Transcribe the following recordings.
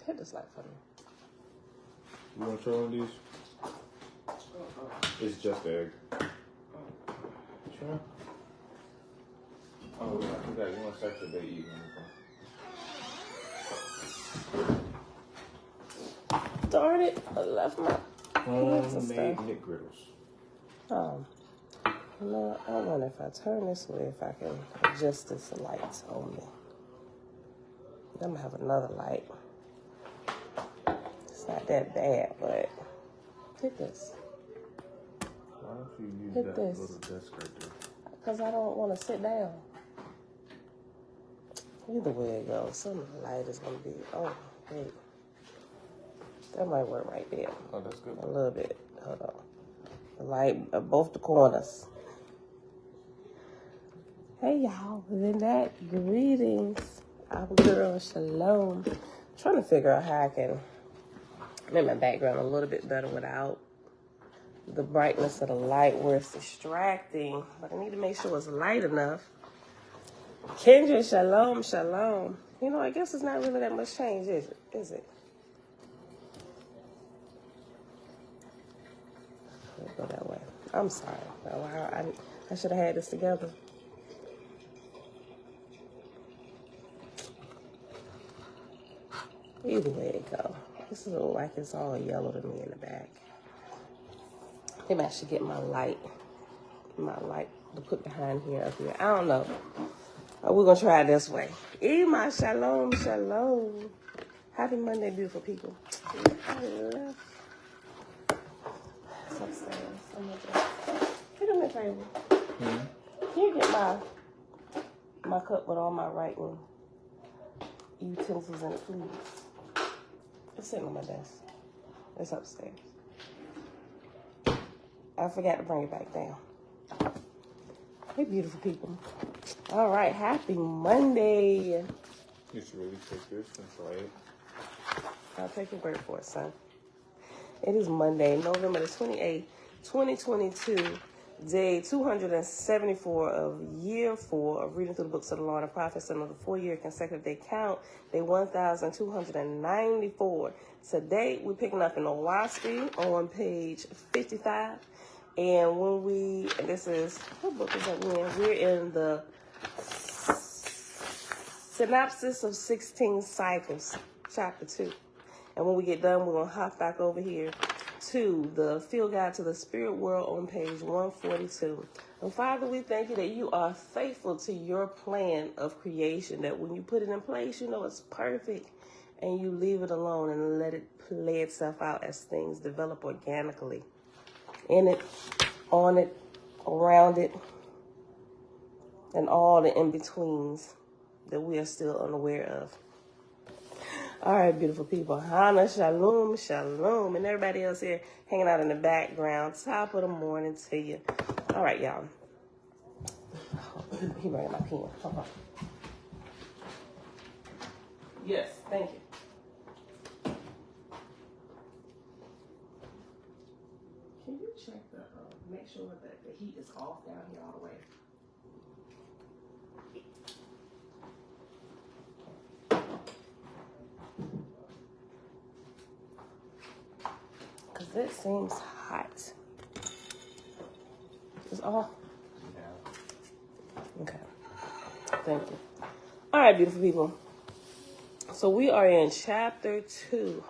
Hit this light for me. You want to try one of these? It's just the egg. Sure. Oh, I forgot. You want to start your day eating anything? Darn it. I left my homemade McGriddles. Oh. No, I wonder if I turn this way, if I can adjust this light on me. I'm going to have another light. It's not that bad, but hit this. Why don't you use hit that this. little desk right there? Because I don't want to sit down. Either way it goes, some of the light is going to be, oh, wait. That might work right there. Oh, that's good. A little bit. Hold on. The light at both the corners. Hey, y'all. Within that, greetings. Our girl, Shalom. I'm trying to figure out how I can make my background a little bit better without the brightness of the light where it's distracting. But I need to make sure it's light enough. Kendra, Shalom, Shalom. You know, I guess it's not really that much change, is it? Is it? Let's go that way. I'm sorry. I should have had this together. Either way it go. This looks like it's all yellow to me in the back. Maybe I should get my light to put behind here up here. I don't know. We're going to try it this way. Ema, Shalom, Shalom. Happy Monday, beautiful people. It's upstairs. Can you do me a favor? Can you get my cup with all my writing utensils in it, please? It's sitting on my desk. It's upstairs. I forgot to bring it back down. Hey, beautiful people. All right, happy Monday. You should really take this and try it. I'll take your word for it, son. It is Monday, November the 28th, 2022, day 274 of year 4 of reading through the books of the Law and the Prophets, and of the 4-year consecutive day count, day 1,294. Today, we're picking up in Oahspe on page 55. And this is, what book is that we're in? We're in the Synopsis of 16 Cycles, chapter 2. And when we get done, we're going to hop back over here to the Field Guide to the Spirit World on page 142. And Father, we thank you that you are faithful to your plan of creation, that when you put it in place, you know it's perfect, and you leave it alone and let it play itself out as things develop organically. In it, on it, around it, and all the in-betweens that we are still unaware of. All right, beautiful people. Hana, Shalom, Shalom. And everybody else here hanging out in the background. Top of the morning to you. All right, y'all. He bringing my pen. Hold on. Yes, thank you. Can you check make sure that the heat is off down here all the way? Because it seems hot. It's off? Yeah. Okay. Thank you. All right, beautiful people. So we are in chapter 2.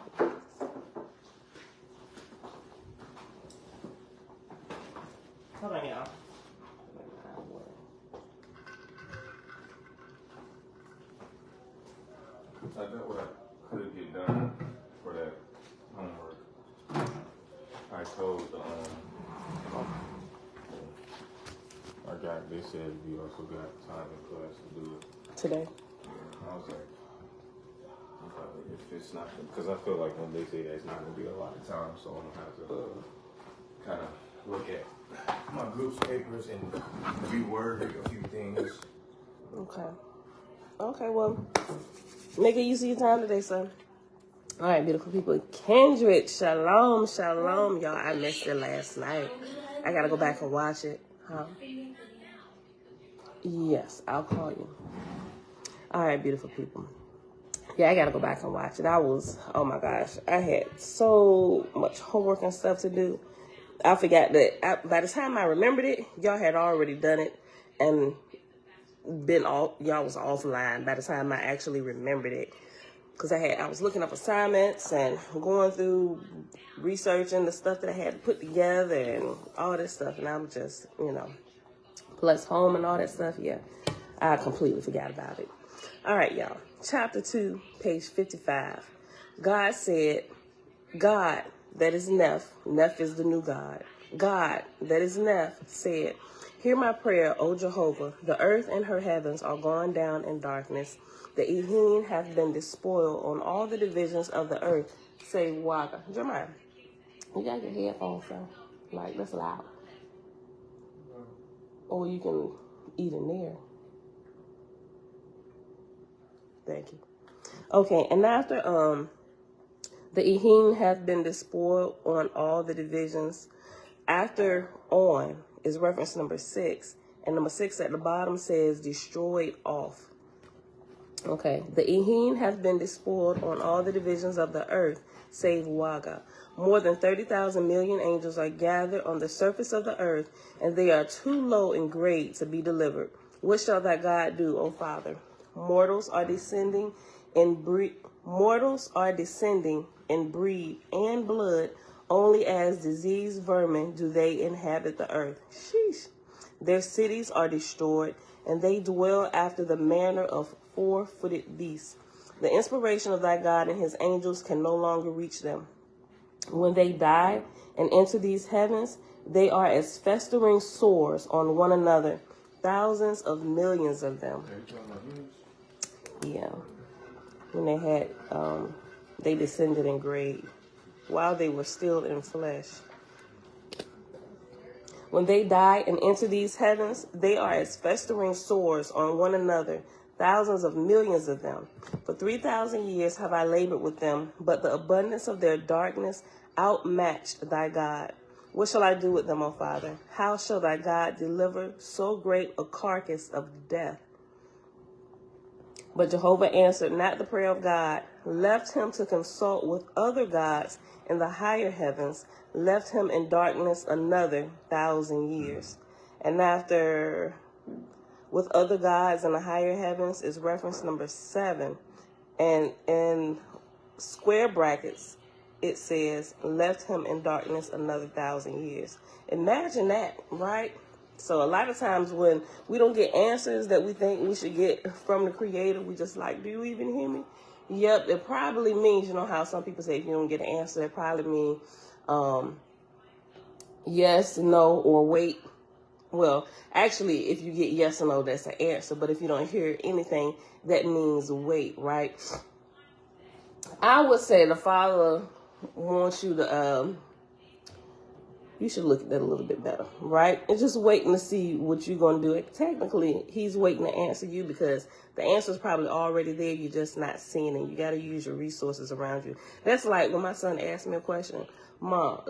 Hold on, y'all. I know what I could get done for that homework. I told they said we also got time in class to do it today. Yeah, I was like, if it's not, because I feel like when they say that it's not going to be a lot of time, so I'm gonna have to kind of look at my group's papers and reword a few things. Okay. Okay, well, make it use of your time today, son. All right, beautiful people. Kendrick, Shalom, Shalom. Y'all, I missed it last night. I got to go back and watch it. Huh? Yes, I'll call you. All right, beautiful people. Yeah, I gotta go back and watch it. Oh my gosh, I had so much homework and stuff to do. I forgot that by the time I remembered it, y'all had already done it and y'all was offline by the time I actually remembered it. Because I was looking up assignments and going through researching the stuff that I had to put together and all this stuff. And I'm just, plus home and all that stuff. Yeah, I completely forgot about it. All right, y'all. Chapter 2, page 55. God said, God, that is Neph. Neph is the new God. God, that is Neph, said, hear my prayer, O Jehovah. The earth and her heavens are gone down in darkness. The Elohim hath been despoiled on all the divisions of the earth. Say, Waga. Jeremiah, you got your headphones on. Like, that's loud. Or you can eat in there. Thank you. Okay, and after the Elohim hath been despoiled on all the divisions. After on is reference number 6. And number 6 at the bottom says destroyed off. Okay, the Elohim hath been despoiled on all the divisions of the earth, save Waga. More than 30,000 million angels are gathered on the surface of the earth, and they are too low in grade to be delivered. What shall thy God do, O Father? Mortals are descending in breed and blood, only as diseased vermin do they inhabit the earth. Sheesh. Their cities are destroyed, and they dwell after the manner of four-footed beasts. The inspiration of thy God and his angels can no longer reach them. When they die and enter these heavens, they are as festering sores on one another, thousands of millions of them. Yeah. When they descended in grade, while they were still in flesh. When they die and enter these heavens, they are as festering sores on one another, thousands of millions of them. For 3,000 years have I labored with them, but the abundance of their darkness outmatched thy God. What shall I do with them, O Father? How shall thy God deliver so great a carcass of death? But Jehovah answered not the prayer of God, left him to consult with other gods in the higher heavens, left him in darkness another 1,000 years. And after with other gods in the higher heavens is reference number 7. And in square brackets, it says, left him in darkness another 1,000 years. Imagine that, right? So a lot of times when we don't get answers that we think we should get from the Creator, we just like, do you even hear me? Yep, it probably means, how some people say if you don't get an answer, it probably means yes, no, or wait. Well, actually, if you get yes or no, that's an answer. But if you don't hear anything, that means wait, right? I would say the Father wants you to you should look at that a little bit better, right? And just waiting to see what you're going to do. Technically, he's waiting to answer you because the answer is probably already there. You're just not seeing it. You got to use your resources around you. That's like when my son asked me a question. Mom,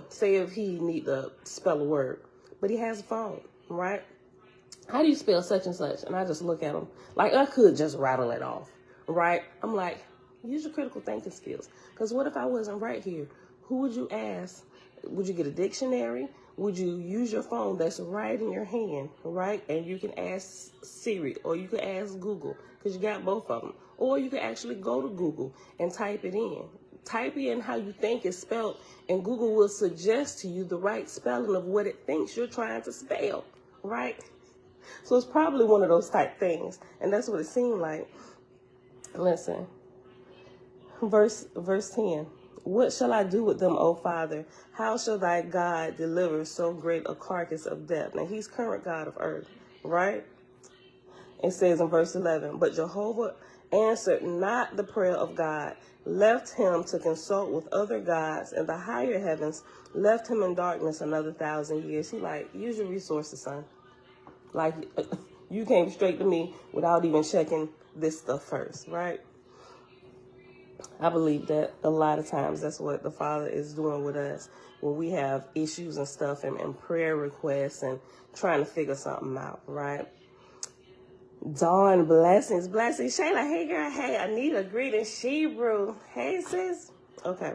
say if he need to spell a word, but he has a phone, right? How do you spell such and such? And I just look at him like I could just rattle it off, right? I'm like, use your critical thinking skills. Because what if I wasn't right here? Who would you ask? Would you get a dictionary? Would you use your phone that's right in your hand, right? And you can ask Siri or you can ask Google because you got both of them. Or you can actually go to Google and type it in. Type in how you think it's spelled and Google will suggest to you the right spelling of what it thinks you're trying to spell, right? So it's probably one of those type things. And that's what it seemed like. Listen, verse 10. What shall I do with them, O Father? How shall thy God deliver so great a carcass of death? Now, he's current God of earth, right? It says in verse 11, but Jehovah answered not the prayer of God, left him to consult with other gods in the higher heavens, left him in darkness another 1,000 years. He like, use your resources, son. Like, you came straight to me without even checking this stuff first, right? I believe that a lot of times that's what the Father is doing with us when we have issues and stuff and prayer requests and trying to figure something out, right? Dawn, blessings. Shayla, hey girl, hey, Anita, greetings. Shebrew, hey sis. Okay.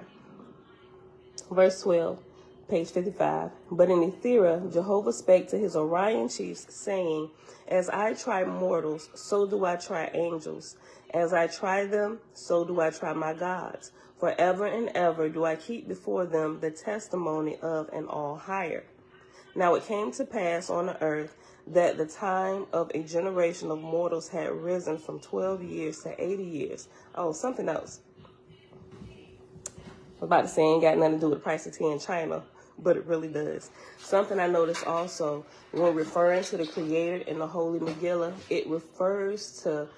Verse 12, page 55. But in Ethera, Jehovah spake to his Orion chiefs, saying, as I try mortals, so do I try angels. As I try them, so do I try my gods. Forever and ever do I keep before them the testimony of an all higher. Now it came to pass on the earth that the time of a generation of mortals had risen from 12 years to 80 years. Oh, something else. I was about to say ain't got nothing to do with the price of tea in China, but it really does. Something I noticed also when referring to the Creator in the Holy Megillah, it refers to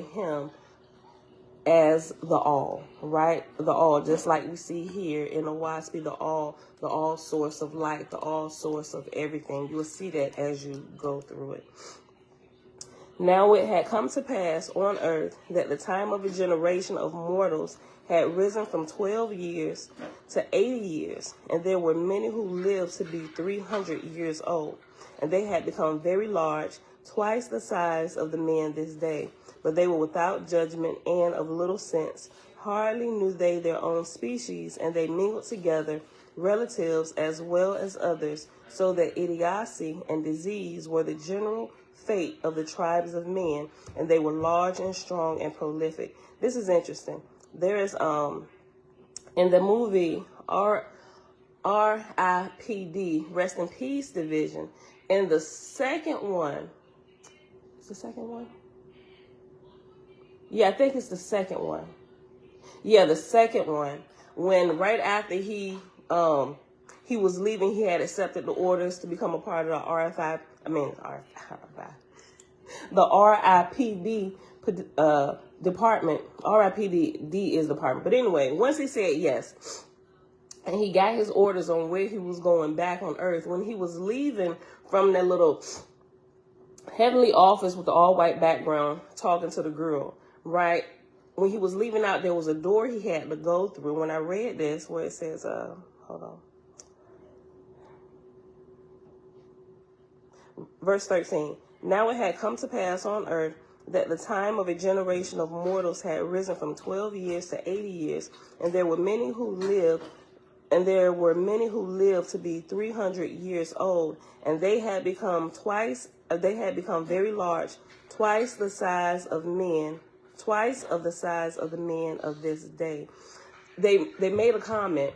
him as the all, right? The all, just like we see here in Oahspe, the all source of light, the all source of everything. You will see that as you go through it. Now it had come to pass on earth that the time of a generation of mortals had risen from 12 years to 80 years, and there were many who lived to be 300 years old, and they had become very large, twice the size of the men this day. But they were without judgment and of little sense. Hardly knew they their own species, and they mingled together, relatives as well as others, so that idiocy and disease were the general fate of the tribes of men, and they were large and strong and prolific. This is interesting. There is in the movie R.I.P.D. Rest in Peace Division, in the second one. It's the second one? Yeah, I think it's the second one. Yeah, the second one. When right after he was leaving, he had accepted the orders to become a part of the the RIPD department. RIPD is department. But anyway, once he said yes, and he got his orders on where he was going back on Earth, when he was leaving from that little heavenly office with the all-white background, talking to the girl, right? When he was leaving out, there was a door he had to go through. When I read this, where it says, hold on. Verse 13. Now it had come to pass on earth that the time of a generation of mortals had risen from 12 years to 80 years, and there were many who lived to be 300 years old, and they had become very large, twice the size of men, twice of the size of the men of this day. They made a comment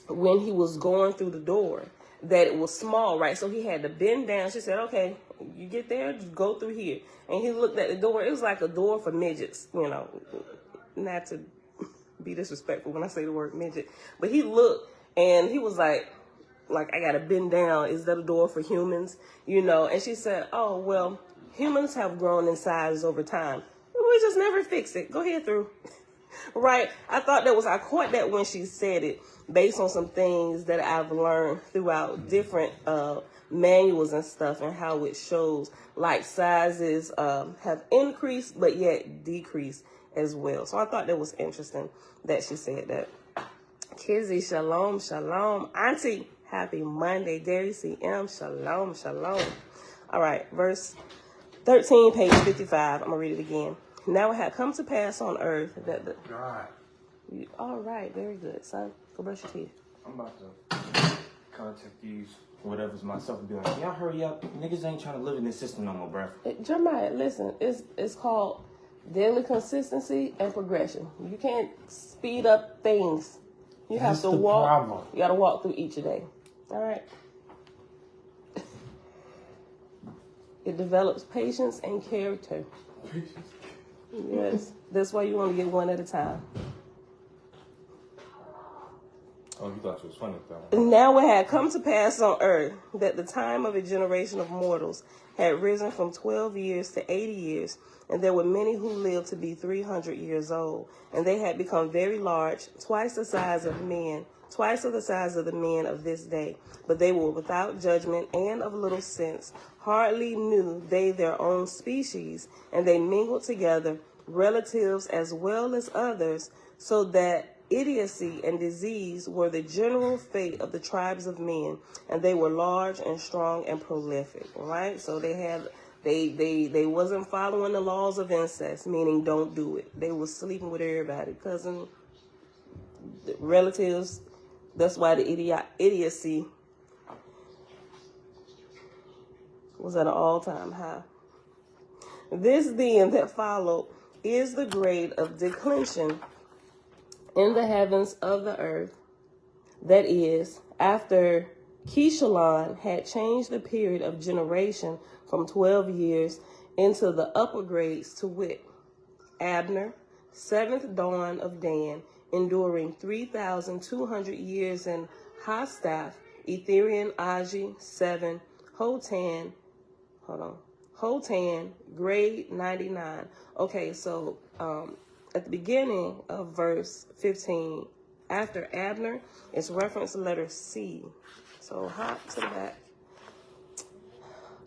when he was going through the door that it was small, right? So he had to bend down. She said, okay, you get there, just go through here. And he looked at the door. It was like a door for midgets, not to be disrespectful when I say the word midget. But he looked and he was like I got to bend down. Is that a door for humans? And she said, oh, well, humans have grown in size over time. We just never fix it. Go ahead through. Right. I caught that when she said it, based on some things that I've learned throughout different manuals and stuff, and how it shows like sizes have increased but yet decreased as well. So I thought that was interesting that she said that. Kizzy, shalom, shalom. Auntie, happy Monday. Derry CM, shalom, shalom. All right, verse 13, page 55. I'm going to read it again. Now it had come to pass on earth that the... God. All right, very good, son. Go brush your teeth. I'm about to contact these whatever's myself and be like, y'all hurry up. Niggas ain't trying to live in this system no more, bruh. Jeremiah, listen, it's called daily consistency and progression. You can't speed up things. You have to walk. Problem. You got to walk through each day. All right. It develops patience and character. Patience. Yes, that's why you want to get one at a time. Oh, you thought it was funny, though. Now it had come to pass on earth that the time of a generation of mortals had risen from 12 years to 80 years, and there were many who lived to be 300 years old, and they had become very large, twice the size of the men of this day. But they were without judgment and of little sense. Hardly knew they their own species, and they mingled together, relatives as well as others, so that idiocy and disease were the general fate of the tribes of men, and they were large and strong and prolific, right? So they had They wasn't following the laws of incest, meaning don't do it. They was sleeping with everybody, cousin, relatives. That's why the idiocy was at an all-time high. This then that followed is the grade of declension in the heavens of the earth. That is, after Kishalon had changed the period of generation from 12 years into the upper grades, to wit, Abner, seventh dawn of Dan, enduring 3,200 years in Hastath, Etherian Aji 7, Hotan, grade 99. Okay, so at the beginning of verse 15, after Abner, it's reference letter C. So hop to the back.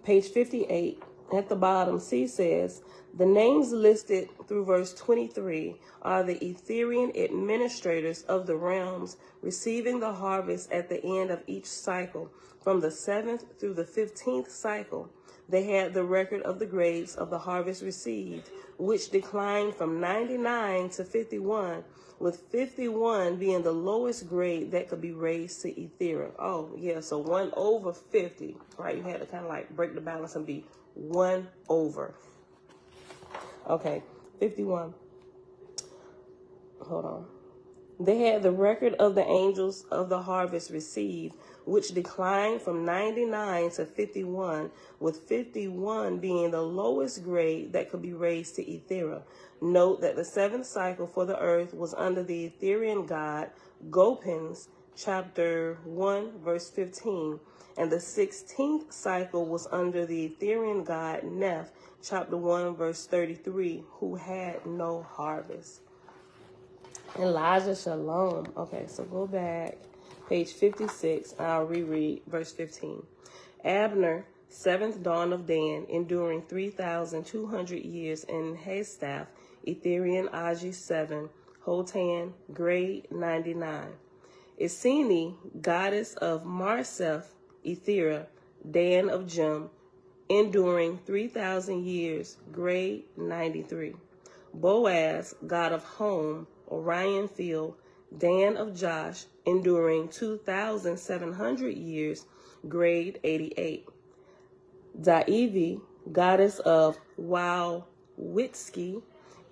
Page 58, at the bottom, C says, the names listed through verse 23 are the Etherian administrators of the realms receiving the harvest at the end of each cycle. From the 7th through the 15th cycle, they had the record of the grades of the harvest received, which declined from 99 to 51, with 51 being the lowest grade that could be raised to Ethera. Oh, yeah, so 1 over 50, right? You had to kind of like break the balance and be 1 over. Okay, 51. Hold on. They had the record of the angels of the harvest received, which declined from 99 to 51, with 51 being the lowest grade that could be raised to Ethera. Note that the 7th cycle for the earth was under the Etherian god Gopins, chapter 1, verse 15, and the 16th cycle was under the Etherian god Neph, chapter 1, verse 33, who had no harvest. Elijah Shalom. Okay, so go back. Page 56, I'll reread verse 15. Abner, 7th dawn of Dan, enduring 3,200 years in Hastath, Etherian Aji 7, Hotan, grade 99. Isini, goddess of Marseth, Ethera, Dan of Jem, enduring 3,000 years, grade 93. Boaz, god of Home, Orion Field, Dan of Josh, enduring 2,700 years, grade 88. Daivi, goddess of Wowitsky,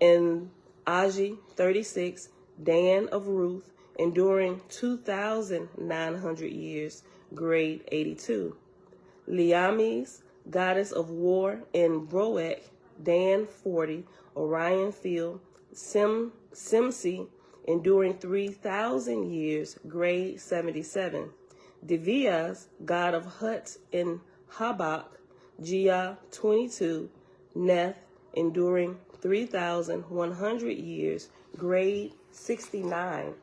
in Aji 36, Dan of Ruth, enduring 2,900 years, grade 82. Liamis, goddess of War, in Broek, Dan 40, Orion Field, Simsi, enduring 3,000 years, grade 77. Devias, god of Hut, in Habak, Gia 22, Neth, enduring 3,100 years, grade 69.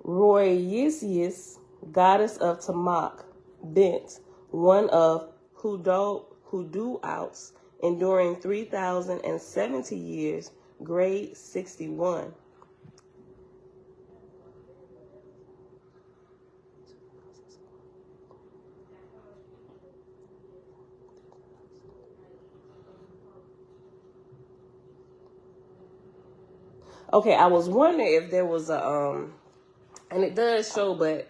Royisius, goddess of Tamak, Bent, one of Hudu-outs, enduring 3,070 years, grade 61. Okay, I was wondering if there was a, and it does show, but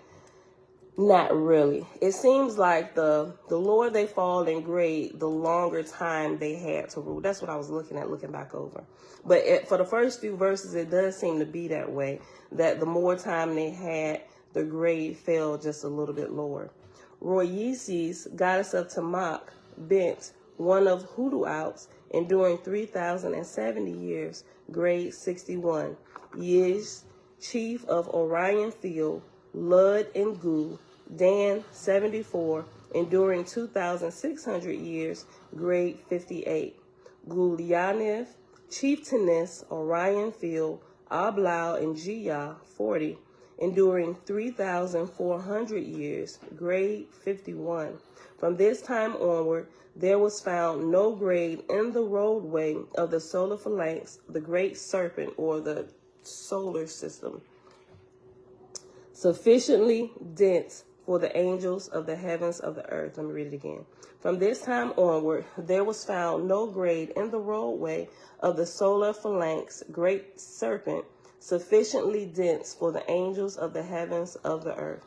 not really. It seems like the lower they fall in grade, the longer time they had to rule. That's what I was looking back over. But for the first few verses, it does seem to be that way, that the more time they had, the grade fell just a little bit lower. Royisi's, goddess of Tamak, Bent, one of Hudu-outs, enduring 3,070 years, grade 61. Yish, chief of Orion Field, Lud and Gu, Dan 74, enduring 2,600 years, grade 58. Gulianev, chieftainess, Orion Field, Ablau and Gia 40, enduring 3,400 years, grade 51. From this time onward, there was found no grade in the roadway of the solar phalanx, the great serpent, or the solar system, sufficiently dense for the angels of the heavens of the earth. Let me read it again. From this time onward, there was found no grade in the roadway of the solar phalanx, great serpent, sufficiently dense for the angels of the heavens of the earth.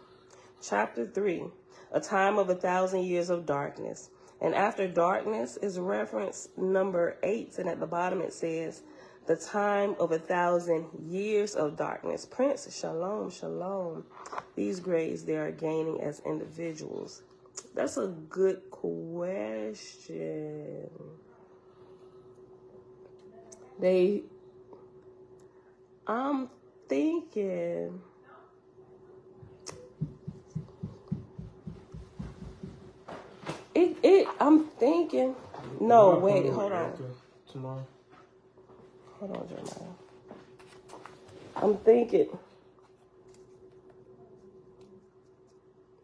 Chapter 3, a time of 1,000 years of darkness. And after darkness is reference number 8, and at the bottom it says, the time of 1,000 years of darkness. Prince, shalom, shalom. These grades they are gaining as individuals. That's a good question. I'm thinking, I'm thinking, no, wait, hold on. Tomorrow. Hold on, Jeremiah. I'm thinking.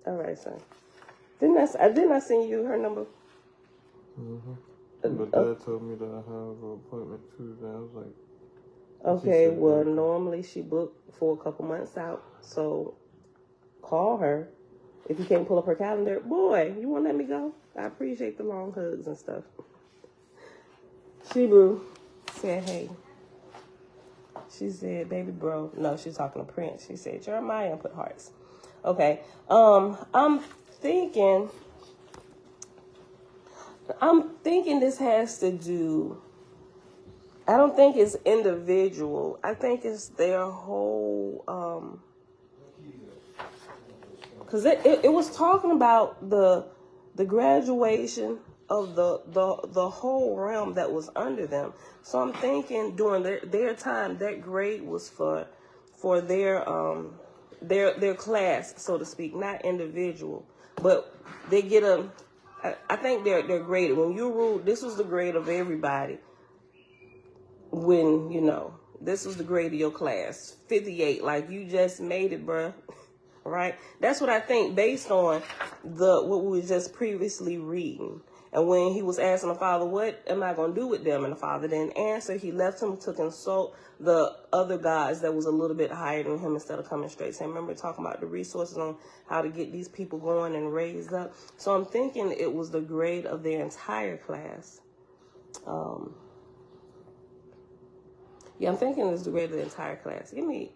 All right, son. Didn't I send you her number? Mm-hmm. But Dad told me that I have an appointment Tuesday. I was like, okay, well, normally she booked for a couple months out. So call her. If you can't pull up her calendar, boy, you won't let me go? I appreciate the long hugs and stuff. Shebrew said, hey. She said, baby bro. No, she's talking to Prince. She said, Jeremiah, and put hearts. Okay. I'm thinking this has to do, I don't think it's individual. I think it's their whole, because it was talking about the graduation of the whole realm that was under them. So I'm thinking during their time, that grade was for their class, so to speak, not individual. But they get I think they're graded. When you ruled, this was the grade of everybody. When, this was the grade of your class. 58, like you just made it, bruh. Right? That's what I think based on what we were just previously reading. And when he was asking the father, what am I going to do with them? And the father didn't answer. He left him to consult the other gods that was a little bit higher than him instead of coming straight. So I remember talking about the resources on how to get these people going and raised up. So I'm thinking it was the grade of their entire class. Yeah, I'm thinking it was the grade of the entire class. Give me,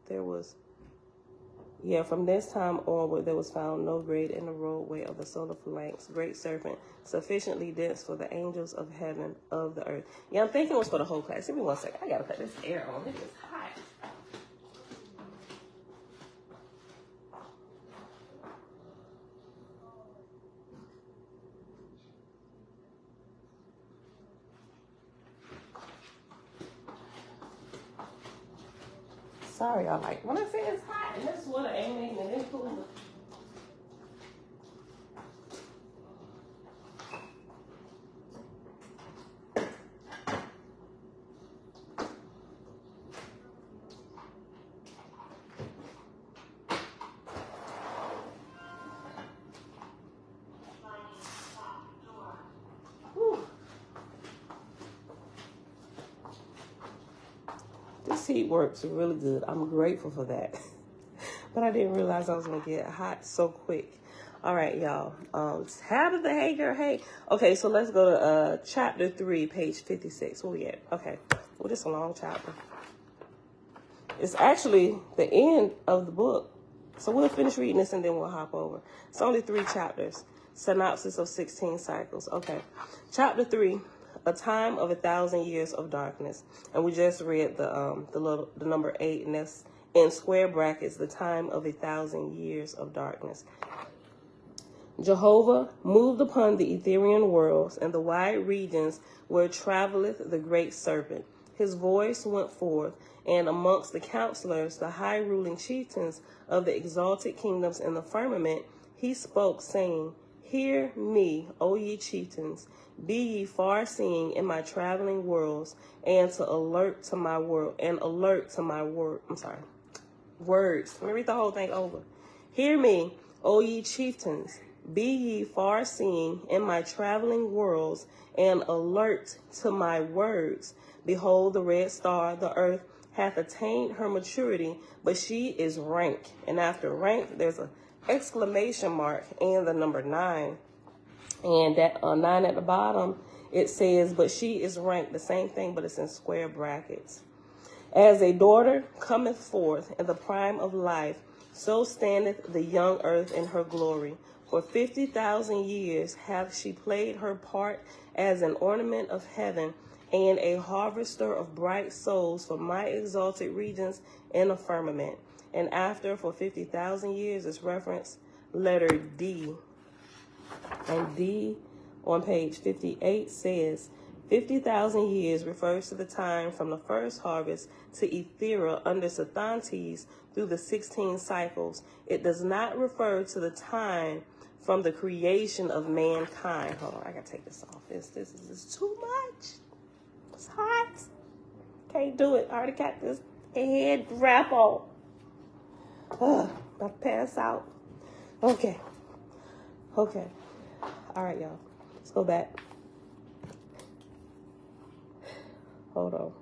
there was... Yeah, from this time onward, there was found no grade in the roadway of the solar phalanx, great serpent, sufficiently dense for the angels of heaven of the earth. Yeah, I'm thinking it was for the whole class. Give me 1 second. I gotta put this air on. It is hot. Sorry, y'all. Like when I say it's hot, and this water ain't making it any cooler. This heat works really good. I'm grateful for that. But I didn't realize I was going to get hot so quick. All right, y'all. Tabitha, hey, girl, hey. Okay, so let's go to chapter 3, page 56. Where we at? Okay. Well, this is a long chapter. It's actually the end of the book. So we'll finish reading this and then we'll hop over. It's only 3 chapters. Synopsis of 16 cycles. Okay. Chapter 3. A time of 1,000 years of darkness, and we just read the number 8, and that's in square brackets. The time of 1,000 years of darkness. Jehovah moved upon the Etherian worlds and the wide regions where traveleth the great serpent. His voice went forth, and amongst the counselors, the high ruling chieftains of the exalted kingdoms in the firmament, he spoke, saying, "Hear me, O ye chieftains. Be ye far-seeing in my traveling worlds, and alert to my words. Let me read the whole thing over. Hear me, O ye chieftains. Be ye far-seeing in my traveling worlds, and alert to my words. Behold, the red star, the earth, hath attained her maturity, but she is rank. And after rank, there's a exclamation mark and the number 9. And that 9 at the bottom, it says, but she is ranked, the same thing, but it's in square brackets. As a daughter cometh forth in the prime of life, so standeth the young earth in her glory. For 50,000 years hath she played her part as an ornament of heaven and a harvester of bright souls for my exalted regions in the firmament. And after, for 50,000 years, is reference letter D. And D on page 58 says, 50,000 years refers to the time from the first harvest to Ethera under Sathantes through the 16 cycles. It does not refer to the time from the creation of mankind. Hold on, I gotta take this off. This is too much. It's hot. Can't do it. I already got this head wrap on. About to pass out. Okay. All right, y'all. Let's go back. Hold on.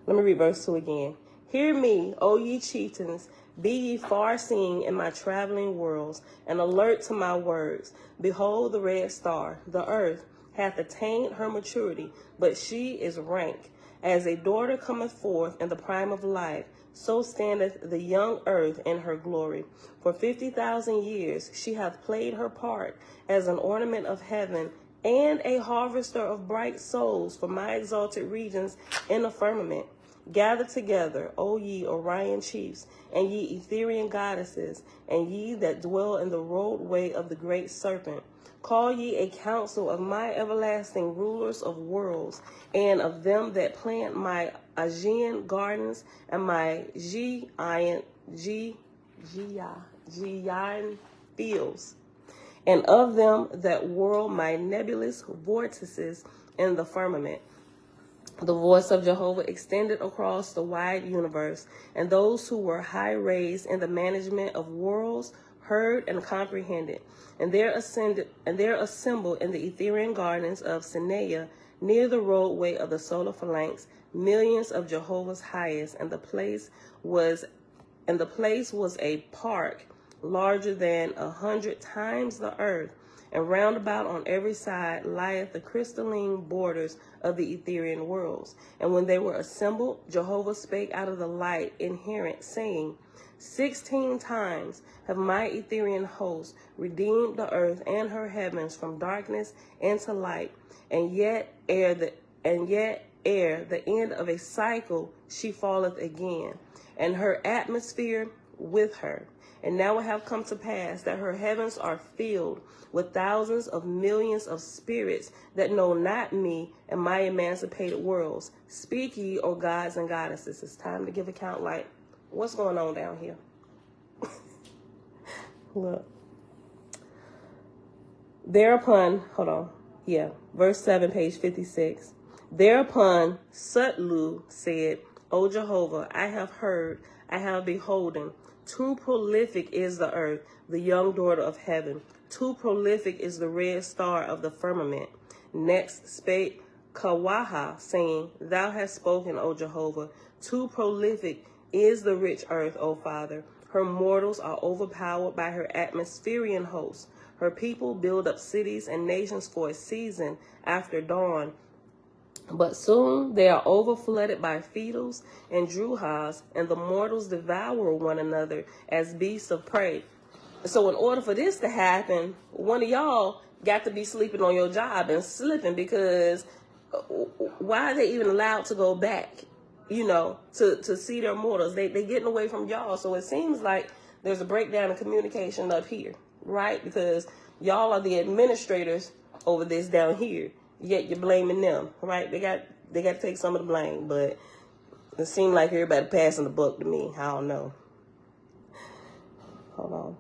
Let me read verse 2 again. Hear me, O ye chieftains, be ye far seeing in my traveling worlds, and alert to my words. Behold the red star, the earth, hath attained her maturity, but she is rank. As a daughter cometh forth in the prime of life, so standeth the young earth in her glory. For 50,000 years she hath played her part as an ornament of heaven, and a harvester of bright souls for my exalted regions in the firmament. Gather together, O ye Orion chiefs, and ye Etherian goddesses, and ye that dwell in the roadway of the great serpent. Call ye a council of my everlasting rulers of worlds, and of them that plant my Aegean gardens, and my Gian fields, and of them that whirl my nebulous vortices in the firmament. The voice of Jehovah extended across the wide universe, and those who were high raised in the management of worlds heard and comprehended. And there assembled in the Etherian gardens of Sinea, near the roadway of the solar phalanx, millions of Jehovah's highest, and the place was a park larger than 100 times the earth, and round about on every side lieth the crystalline borders of the Etherian worlds. And when they were assembled, Jehovah spake out of the light inherent, saying, 16 times have my Etherian host redeemed the earth and her heavens from darkness into light, and yet ere the end of a cycle she falleth again, and her atmosphere with her. And now it have come to pass that her heavens are filled with thousands of millions of spirits that know not me and my emancipated worlds. Speak ye, O gods and goddesses. It's time to give account, like, what's going on down here? Look. Thereupon, verse 7, page 56. Thereupon Sutlu said, O Jehovah, I have heard, I have beholden. Too prolific is the earth, the young daughter of heaven. Too prolific is the red star of the firmament. Next spake Kawaha, saying, Thou hast spoken, O Jehovah. Too prolific is the rich earth, O Father. Her mortals are overpowered by her atmospherian host. Her people build up cities and nations for a season after dawn. But soon they are overflooded by Phaetons and Druhas, and the mortals devour one another as beasts of prey. So in order for this to happen, one of y'all got to be sleeping on your job and slipping, because why are they even allowed to go back, to see their mortals? They getting away from y'all. So it seems like there's a breakdown in communication up here, right? Because y'all are the administrators over this down here. Yet you're blaming them, right? They got to take some of the blame, but it seemed like everybody passing the buck to me. I don't know. Hold on.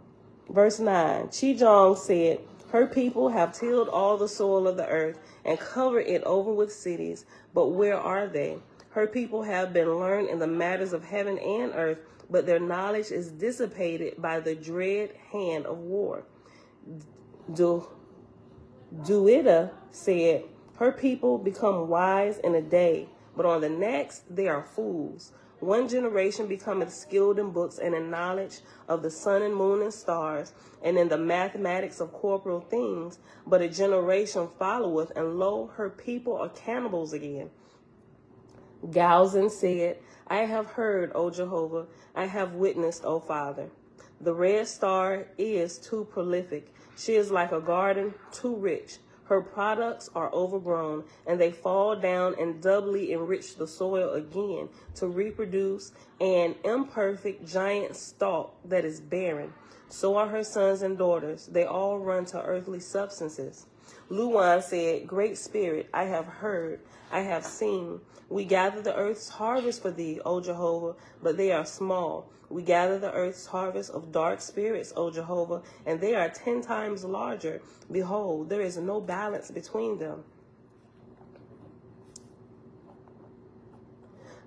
Verse 9. Chijong said, Her people have tilled all the soil of the earth and covered it over with cities, but where are they? Her people have been learned in the matters of heaven and earth, but their knowledge is dissipated by the dread hand of war. Duida said, Her people become wise in a day, but on the next they are fools. One generation becometh skilled in books and in knowledge of the sun and moon and stars, and in the mathematics of corporeal things. But a generation followeth, and lo, her people are cannibals again. Galzin said, I have heard, O Jehovah, I have witnessed, O Father. The red star is too prolific. She is like a garden too rich. Her products are overgrown, and they fall down and doubly enrich the soil again to reproduce an imperfect giant stalk that is barren. So are her sons and daughters. They all run to earthly substances. Luan said, Great Spirit, I have heard, I have seen. We gather the earth's harvest for thee, O Jehovah, but they are small. We gather the earth's harvest of dark spirits, O Jehovah, and they are 10 times larger. Behold, there is no balance between them.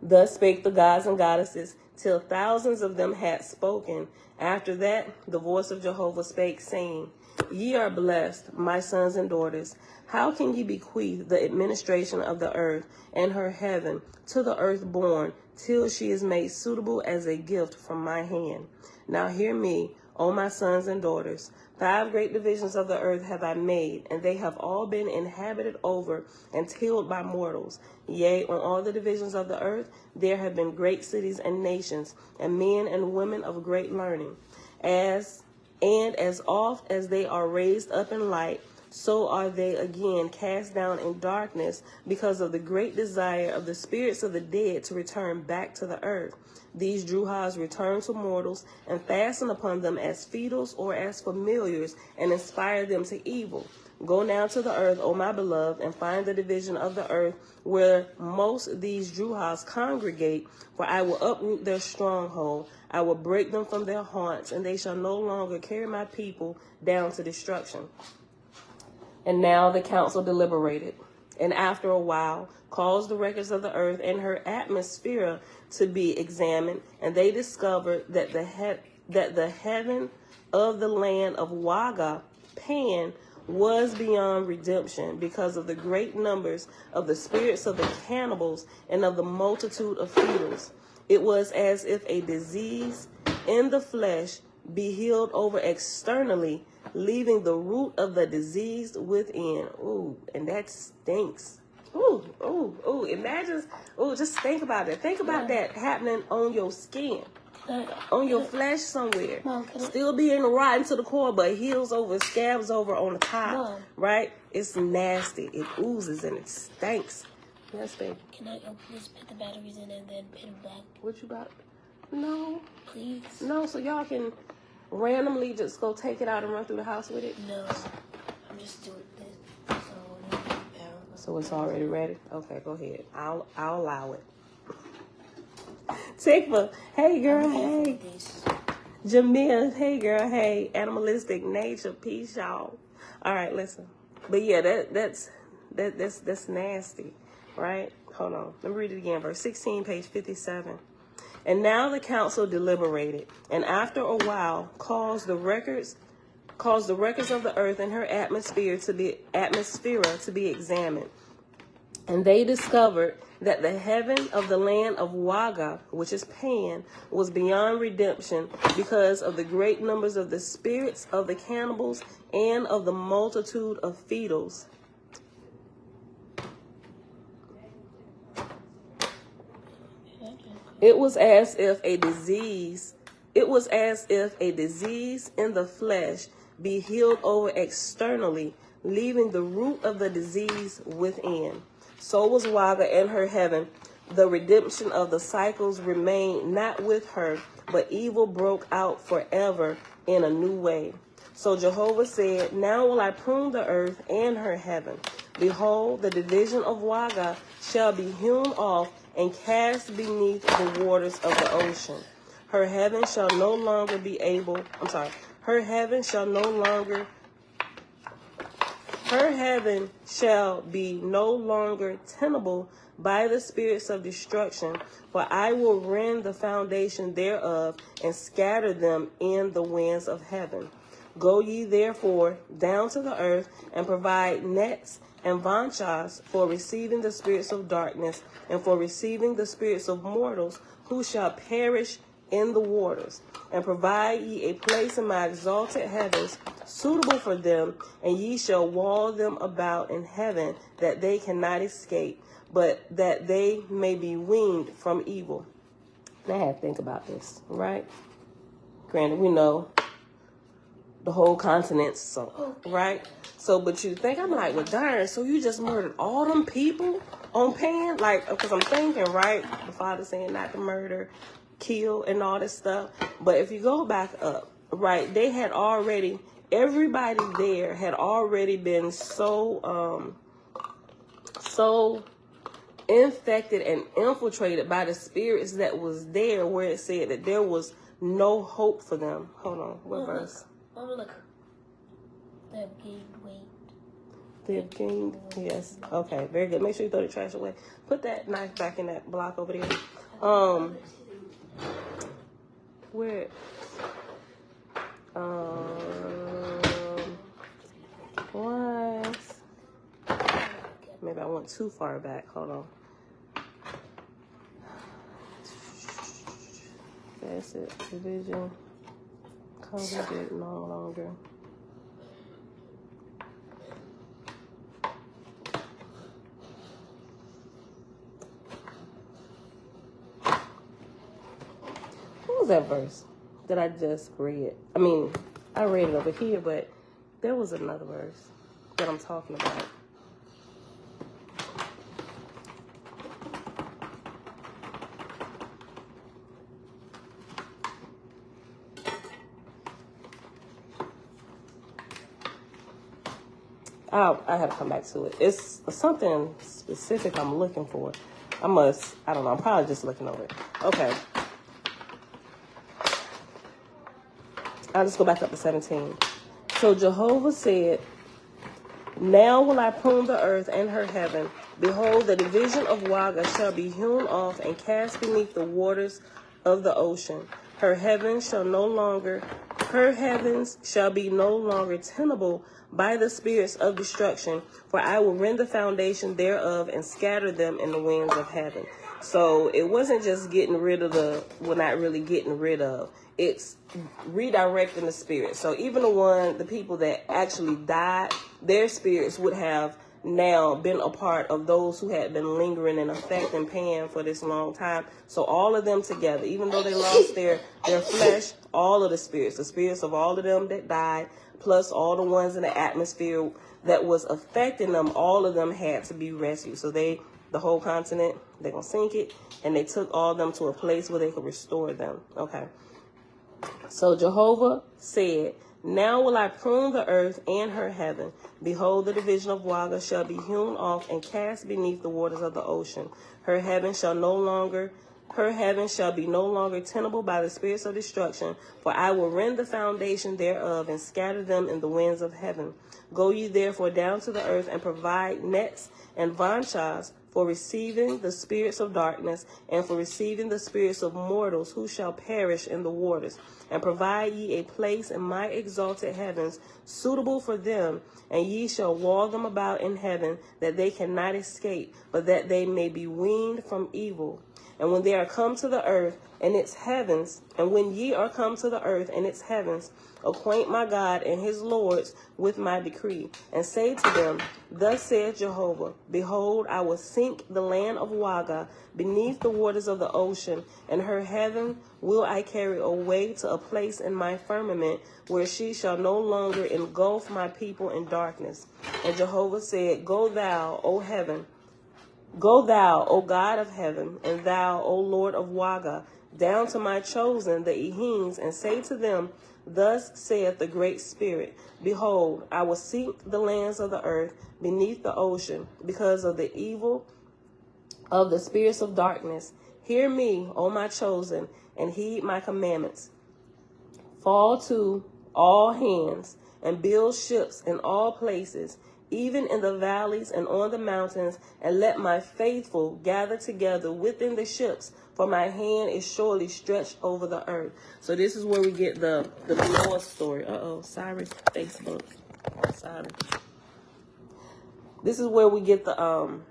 Thus spake the gods and goddesses, till thousands of them had spoken. After that, the voice of Jehovah spake, saying, Ye are blessed, my sons and daughters. How can ye bequeath the administration of the earth and her heaven to the earth-born, till she is made suitable as a gift from my hand? Now hear me, O my sons and daughters. 5 great divisions of the earth have I made, and they have all been inhabited over and tilled by mortals. Yea, on all the divisions of the earth there have been great cities and nations, and men and women of great learning. As oft as they are raised up in light, so are they again cast down in darkness, because of the great desire of the spirits of the dead to return back to the earth. These Druhas return to mortals and fasten upon them as feudals or as familiars, and inspire them to evil. Go now to the earth, O my beloved, and find the division of the earth where most of these Druhas congregate, for I will uproot their stronghold. I will break them from their haunts, and they shall no longer carry my people down to destruction. And now the council deliberated, and after a while caused the records of the earth and her atmosphere to be examined, and they discovered that the heaven of the land of Waga, Pan, was beyond redemption, because of the great numbers of the spirits of the cannibals and of the multitude of feudals. It was as if a disease in the flesh be healed over externally, leaving the root of the disease within. Ooh, and that stinks. Ooh, imagine, just think about it. Think about that happening on your skin, on your flesh somewhere. Mom, still being rotten to the core, but heals over, scabs over on the top, Mom. right? It's nasty. It oozes and it stinks. Yes, baby. Can I please put the batteries in and then put them back? What you got? No. Please? No, so y'all can randomly just go take it out and run through the house with it? No. I'm just doing this. So it's already ready? Okay, go ahead. I'll allow it. Tikva, hey girl, hey. Jamil, hey girl, hey. Animalistic nature, peace, y'all. All right, listen. But yeah, that's nasty, right? Hold on. Let me read it again. Verse 16, page 57. And now the council deliberated, and after a while caused the records of the earth and her atmosphere to be examined. And they discovered that the heaven of the land of Waga, which is Pan, was beyond redemption, because of the great numbers of the spirits of the cannibals and of the multitude of feudals. It was as if a disease in the flesh be healed over externally, leaving the root of the disease within. So was Waga and her heaven. The redemption of the cycles remained not with her, but evil broke out forever in a new way. So Jehovah said, Now will I prune the earth and her heaven. Behold, the division of Waga shall be hewn off and cast beneath the waters of the ocean. Her heaven shall no longer be her heaven shall be no longer tenable by the spirits of destruction, for I will rend the foundation thereof and scatter them in the winds of heaven. Go ye therefore down to the earth and provide nets and Vanchas for receiving the spirits of darkness, and for receiving the spirits of mortals who shall perish in the waters. And provide ye a place in my exalted heavens, suitable for them, and ye shall wall them about in heaven, that they cannot escape, but that they may be weaned from evil. Now I have to think about this, right? Granted, we know the whole continent, so, right? So, but you think, I'm like, well, darn, so you just murdered all them people on Pan? Like, because I'm thinking, right, the Father saying not to murder, kill, and all this stuff. But if you go back up, right, they had already, everybody there had already been so infected and infiltrated by the spirits that was there, where it said that there was no hope for them. Hold on, what verse? Oh, look. They have gained weight. They have gained, yes. Okay, very good. Make sure you throw the trash away. Put that knife back in that block over there. Where? What? Maybe I went too far back. Hold on. That's it. Division. Congregate no longer. What was that verse that I just read? I mean, I read it over here, but there was another verse that I'm talking about. I have to come back to it. It's something specific I'm looking for. I don't know, I'm probably just looking over it. Okay. I'll just go back up to 17. So Jehovah said, now will I prune the earth and her heaven. Behold, the division of Waga shall be hewn off and cast beneath the waters of the ocean. Her heavens shall be no longer tenable by the spirits of destruction, for I will rend the foundation thereof and scatter them in the winds of heaven. So it wasn't just getting rid of not really getting rid of. It's redirecting the spirit. So even the people that actually died, their spirits would have now been a part of those who had been lingering and affecting Pan for this long time. So all of them together, even though they lost their flesh, all of the spirits of all of them that died, plus all the ones in the atmosphere that was affecting them, all of them had to be rescued. So the whole continent, they're going to sink it, and they took all of them to a place where they could restore them. Okay. So Jehovah said, now will I prune the earth and her heaven. Behold, the division of Waga shall be hewn off and cast beneath the waters of the ocean. Her heaven shall be no longer tenable by the spirits of destruction, for I will rend the foundation thereof and scatter them in the winds of heaven. Go ye therefore down to the earth and provide nets and vanchas for receiving the spirits of darkness, and for receiving the spirits of mortals who shall perish in the waters. And provide ye a place in my exalted heavens, suitable for them, and ye shall wall them about in heaven, that they cannot escape, but that they may be weaned from evil. And when they are come to the earth and its heavens, and when ye are come to the earth and its heavens, acquaint my God and his lords with my decree, and say to them, thus saith Jehovah, behold, I will sink the land of Waga beneath the waters of the ocean, and her heaven will I carry away to a place in my firmament, where she shall no longer engulf my people in darkness. And Jehovah said, go thou, O heaven, go thou, O God of heaven, and thou, O Lord of Waga, down to my chosen, the Ehines, and say to them, thus saith the great Spirit, behold, I will sink the lands of the earth beneath the ocean, because of the evil of the spirits of darkness. Hear me, O my chosen, and heed my commandments. Fall to all hands, and build ships in all places, even in the valleys and on the mountains, and let my faithful gather together within the ships, for my hand is surely stretched over the earth. So this is where we get the Noah story. Sorry, Facebook. Sorry. This is where we get the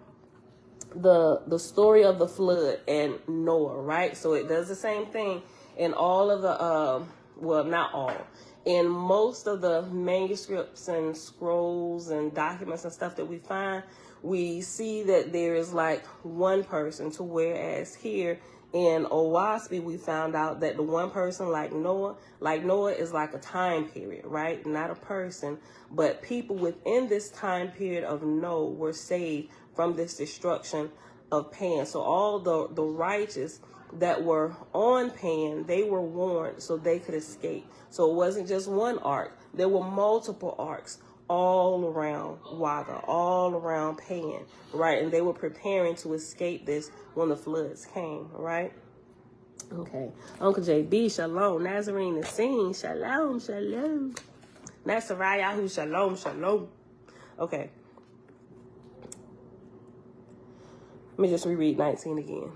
story of the flood and Noah, right? So it does the same thing in all of the well, not all, in most of the manuscripts and scrolls and documents and stuff that we find, we see that there is like one person, to whereas here in Oahspe, we found out that the one person like Noah is like a time period, right? Not a person, but people within this time period of Noah were saved from this destruction of Pan. So all the righteous that were on Pan, they were warned so they could escape. So it wasn't just one ark. There were multiple arks all around Wagga, all around Pan, right? And they were preparing to escape this when the floods came, right? Okay. Uncle JB, shalom. Nazarene is sing, shalom, shalom. Nasarayahu, shalom, shalom. Okay. Let me just reread 19 again.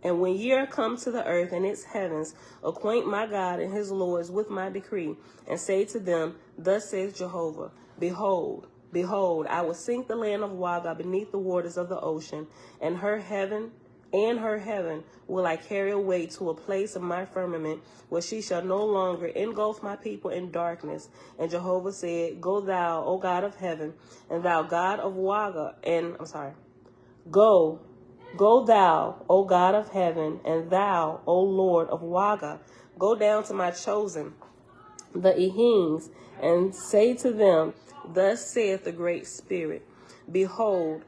And when ye are come to the earth and its heavens, acquaint my God and his lords with my decree, and say to them, thus says Jehovah, behold, I will sink the land of Wagga beneath the waters of the ocean, and her heaven will I carry away to a place of my firmament, where she shall no longer engulf my people in darkness. And Jehovah said, go thou, O God of heaven, and thou God of Wagga, Go thou, O God of heaven, and thou, O Lord of Wagga, go down to my chosen, the Ehings, and say to them, thus saith the Great Spirit, behold,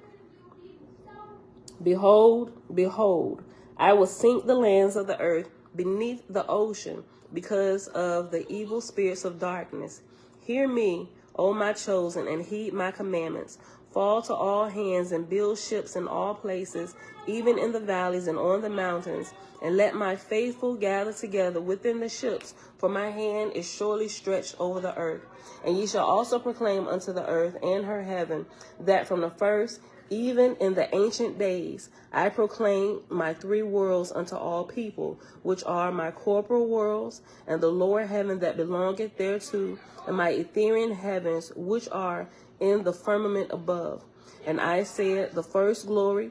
I will sink the lands of the earth beneath the ocean because of the evil spirits of darkness. Hear me, O my chosen, and heed my commandments. Fall to all hands and build ships in all places, even in the valleys and on the mountains. And let my faithful gather together within the ships, for my hand is surely stretched over the earth. And ye shall also proclaim unto the earth and her heaven, that from the first, even in the ancient days, I proclaim my three worlds unto all people, which are my corporal worlds, and the lower heaven that belongeth thereto, and my ethereal heavens, which are in the firmament above. And I said, the first glory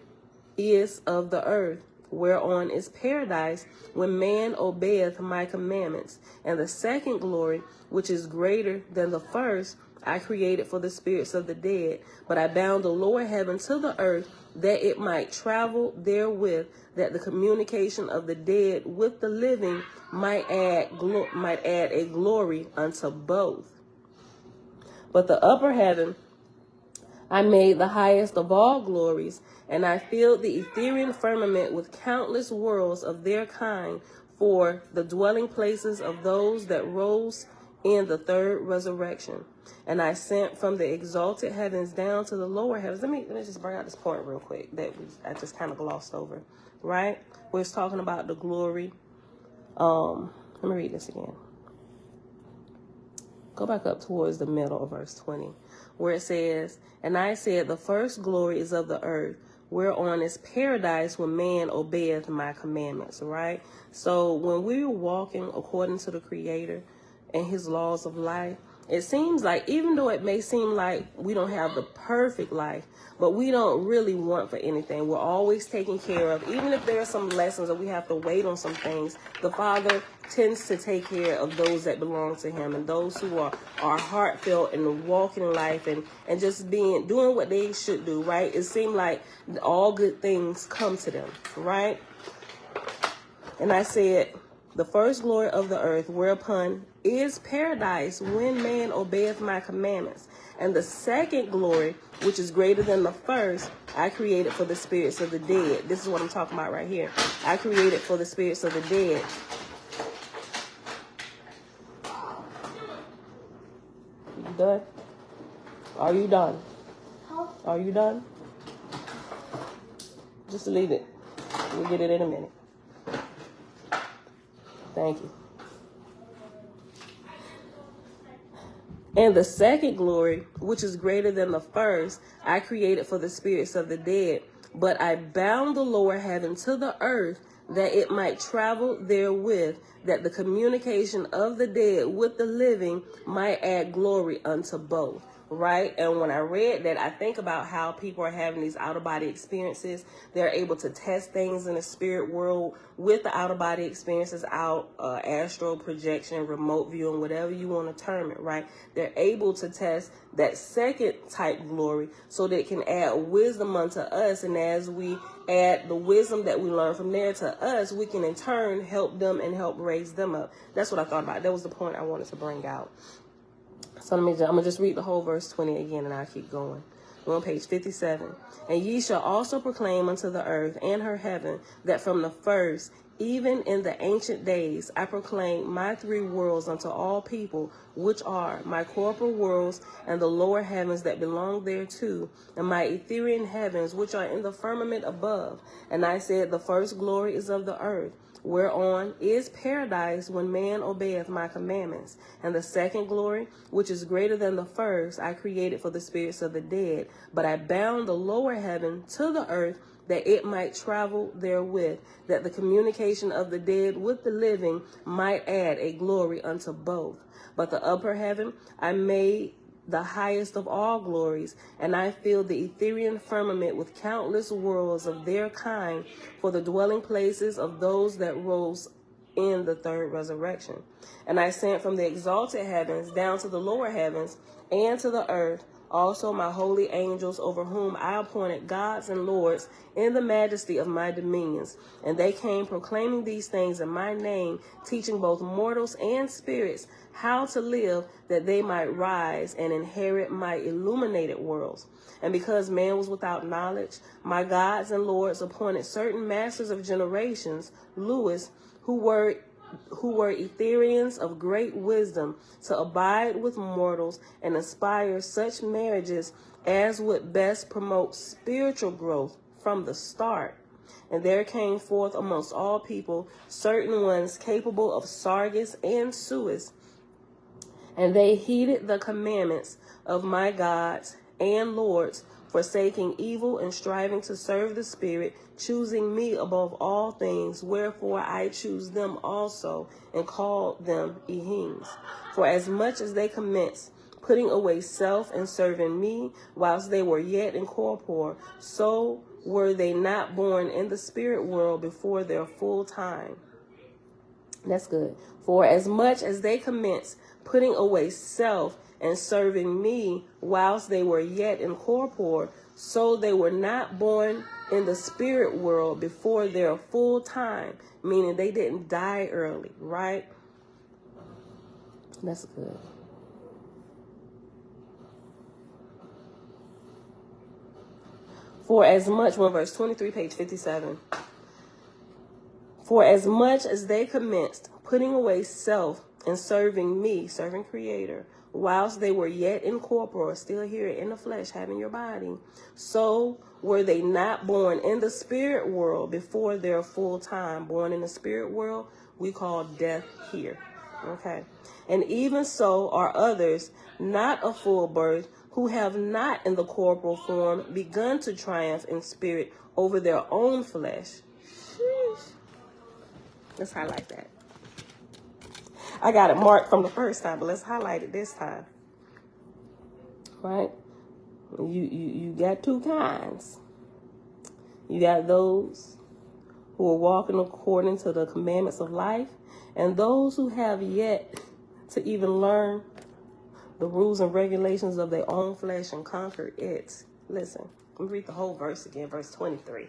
is of the earth, whereon is paradise, when man obeyeth my commandments. And the second glory, which is greater than the first, I created for the spirits of the dead. But I bound the lower heaven to the earth, that it might travel therewith, that the communication of the dead with the living might add a glory unto both. But the upper heaven I made the highest of all glories, and I filled the ethereal firmament with countless worlds of their kind, for the dwelling places of those that rose in the third resurrection. And I sent from the exalted heavens down to the lower heavens. Let me just bring out this point real quick that I just kind of glossed over, right? Where it's talking about the glory. Let me read this again. Go back up towards the middle of verse 20, where it says, and I said, the first glory is of the earth, whereon is paradise, when man obeyeth my commandments, right? So when we're walking according to the Creator and his laws of life, it seems like, even though it may seem like we don't have the perfect life, but we don't really want for anything. We're always taken care of. Even if there are some lessons or we have to wait on some things, the Father tends to take care of those that belong to him, and those who are heartfelt and walking life and just doing what they should do, right? It seems like all good things come to them, right? And I said, the first glory of the earth, whereupon is paradise, when man obeyeth my commandments. And the second glory, which is greater than the first, I created for the spirits of the dead. This is what I'm talking about right here. I created for the spirits of the dead. You done? Are you done? Are you done? Just leave it. We'll get it in a minute. Thank you. And the second glory, which is greater than the first, I created for the spirits of the dead. But I bound the lower heaven to the earth, that it might travel therewith, that the communication of the dead with the living might add glory unto both. right? And when I read that, I think about how people are having these out-of-body experiences. They're able to test things in the spirit world with the out-of-body experiences, astral projection, remote viewing, whatever you want to term it, right? They're able to test that second type glory so that it can add wisdom unto us. And as we add the wisdom that we learn from there to us, we can in turn help them and help raise them up. That's what I thought about. That was the point I wanted to bring out. So I'm going to just read the whole verse 20 again, and I'll keep going. We're on page 57. And ye shall also proclaim unto the earth and her heaven that from the first, even in the ancient days, I proclaim my three worlds unto all people, which are my corporal worlds and the lower heavens that belong thereto, and my ethereal heavens, which are in the firmament above. And I said, the first glory is of the earth, whereon is paradise when man obeyeth my commandments. And the second glory, which is greater than the first, I created for the spirits of the dead. But I bound the lower heaven to the earth, that it might travel therewith, that the communication of the dead with the living might add a glory unto both. But the upper heaven I made the highest of all glories, and I filled the ethereal firmament with countless worlds of their kind for the dwelling places of those that rose in the third resurrection. And I sent from the exalted heavens down to the lower heavens and to the earth also my holy angels, over whom I appointed gods and lords in the majesty of my dominions. And they came proclaiming these things in my name, teaching both mortals and spirits how to live, that they might rise and inherit my illuminated worlds. And because man was without knowledge, my gods and lords appointed certain masters of generations, Lewis, who were Etherians of great wisdom, to abide with mortals and aspire such marriages as would best promote spiritual growth from the start. And there came forth amongst all people certain ones capable of Sargus and Suis, and they heeded the commandments of my gods and lords, forsaking evil and striving to serve the Spirit, choosing me above all things, wherefore I choose them also, and call them Ehims. For as much as they commenced putting away self and serving me, whilst they were yet incorporeal, so were they not born in the spirit world before their full time. That's good. For as much as they commenced putting away self and serving me, whilst they were yet incorporeal, so they were not born in the spirit world before their full time, meaning they didn't die early, right? That's good. For as much, verse 23, page 57. For as much as they commenced putting away self and serving me, serving Creator, whilst they were yet incorporeal, still here in the flesh, having your body, so were they not born in the spirit world before their full time. Born in the spirit world, we call death here. Okay. And even so are others not of full birth, who have not in the corporal form begun to triumph in spirit over their own flesh. Sheesh. Let's highlight that. I got it marked from the first time, but let's highlight it this time. Right? You got two kinds. You got those who are walking according to the commandments of life, and those who have yet to even learn the rules and regulations of their own flesh and conquer it. Listen, let me read the whole verse again, verse 23.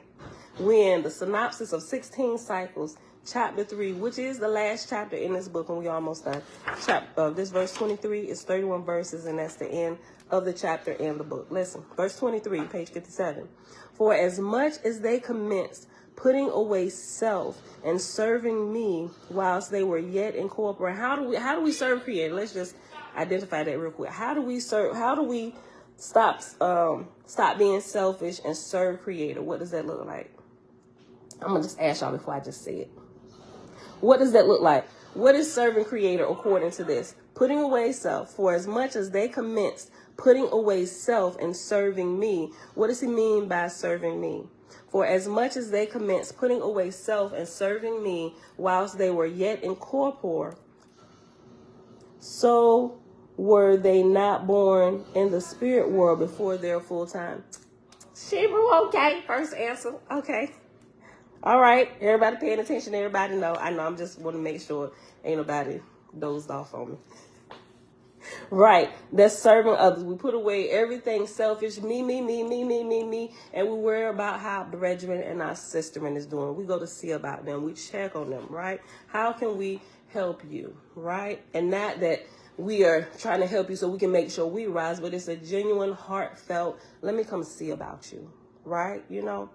When the synopsis of 16 cycles, chapter 3, which is the last chapter in this book, and we almost done. This verse 23 is 31 verses, and that's the end of the chapter and the book. Listen, verse 23, page 57. For as much as they commenced putting away self and serving me, whilst they were yet incorporeal. How do we serve Creator? Let's just identify that real quick. How do we serve? How do we stop being selfish and serve Creator? What does that look like? I'm gonna just ask y'all before I just say it. What does that look like? What is serving Creator according to this? Putting away self. For as much as they commenced putting away self and serving me. What does he mean by serving me? For as much as they commenced putting away self and serving me, whilst they were yet incorporeal, so were they not born in the spirit world before their full time? Shebrew, okay. First answer. Okay. All right. Everybody paying attention. Everybody know. I know. I'm just want to make sure ain't nobody dozed off on me. Right. That's serving others. We put away everything selfish. Me. And we worry about how brethren and our sisterin is doing. We go to see about them. We check on them. Right. How can we help you? Right. And not that we are trying to help you so we can make sure we rise, but it's a genuine, heartfelt, let me come see about you. Right. You know.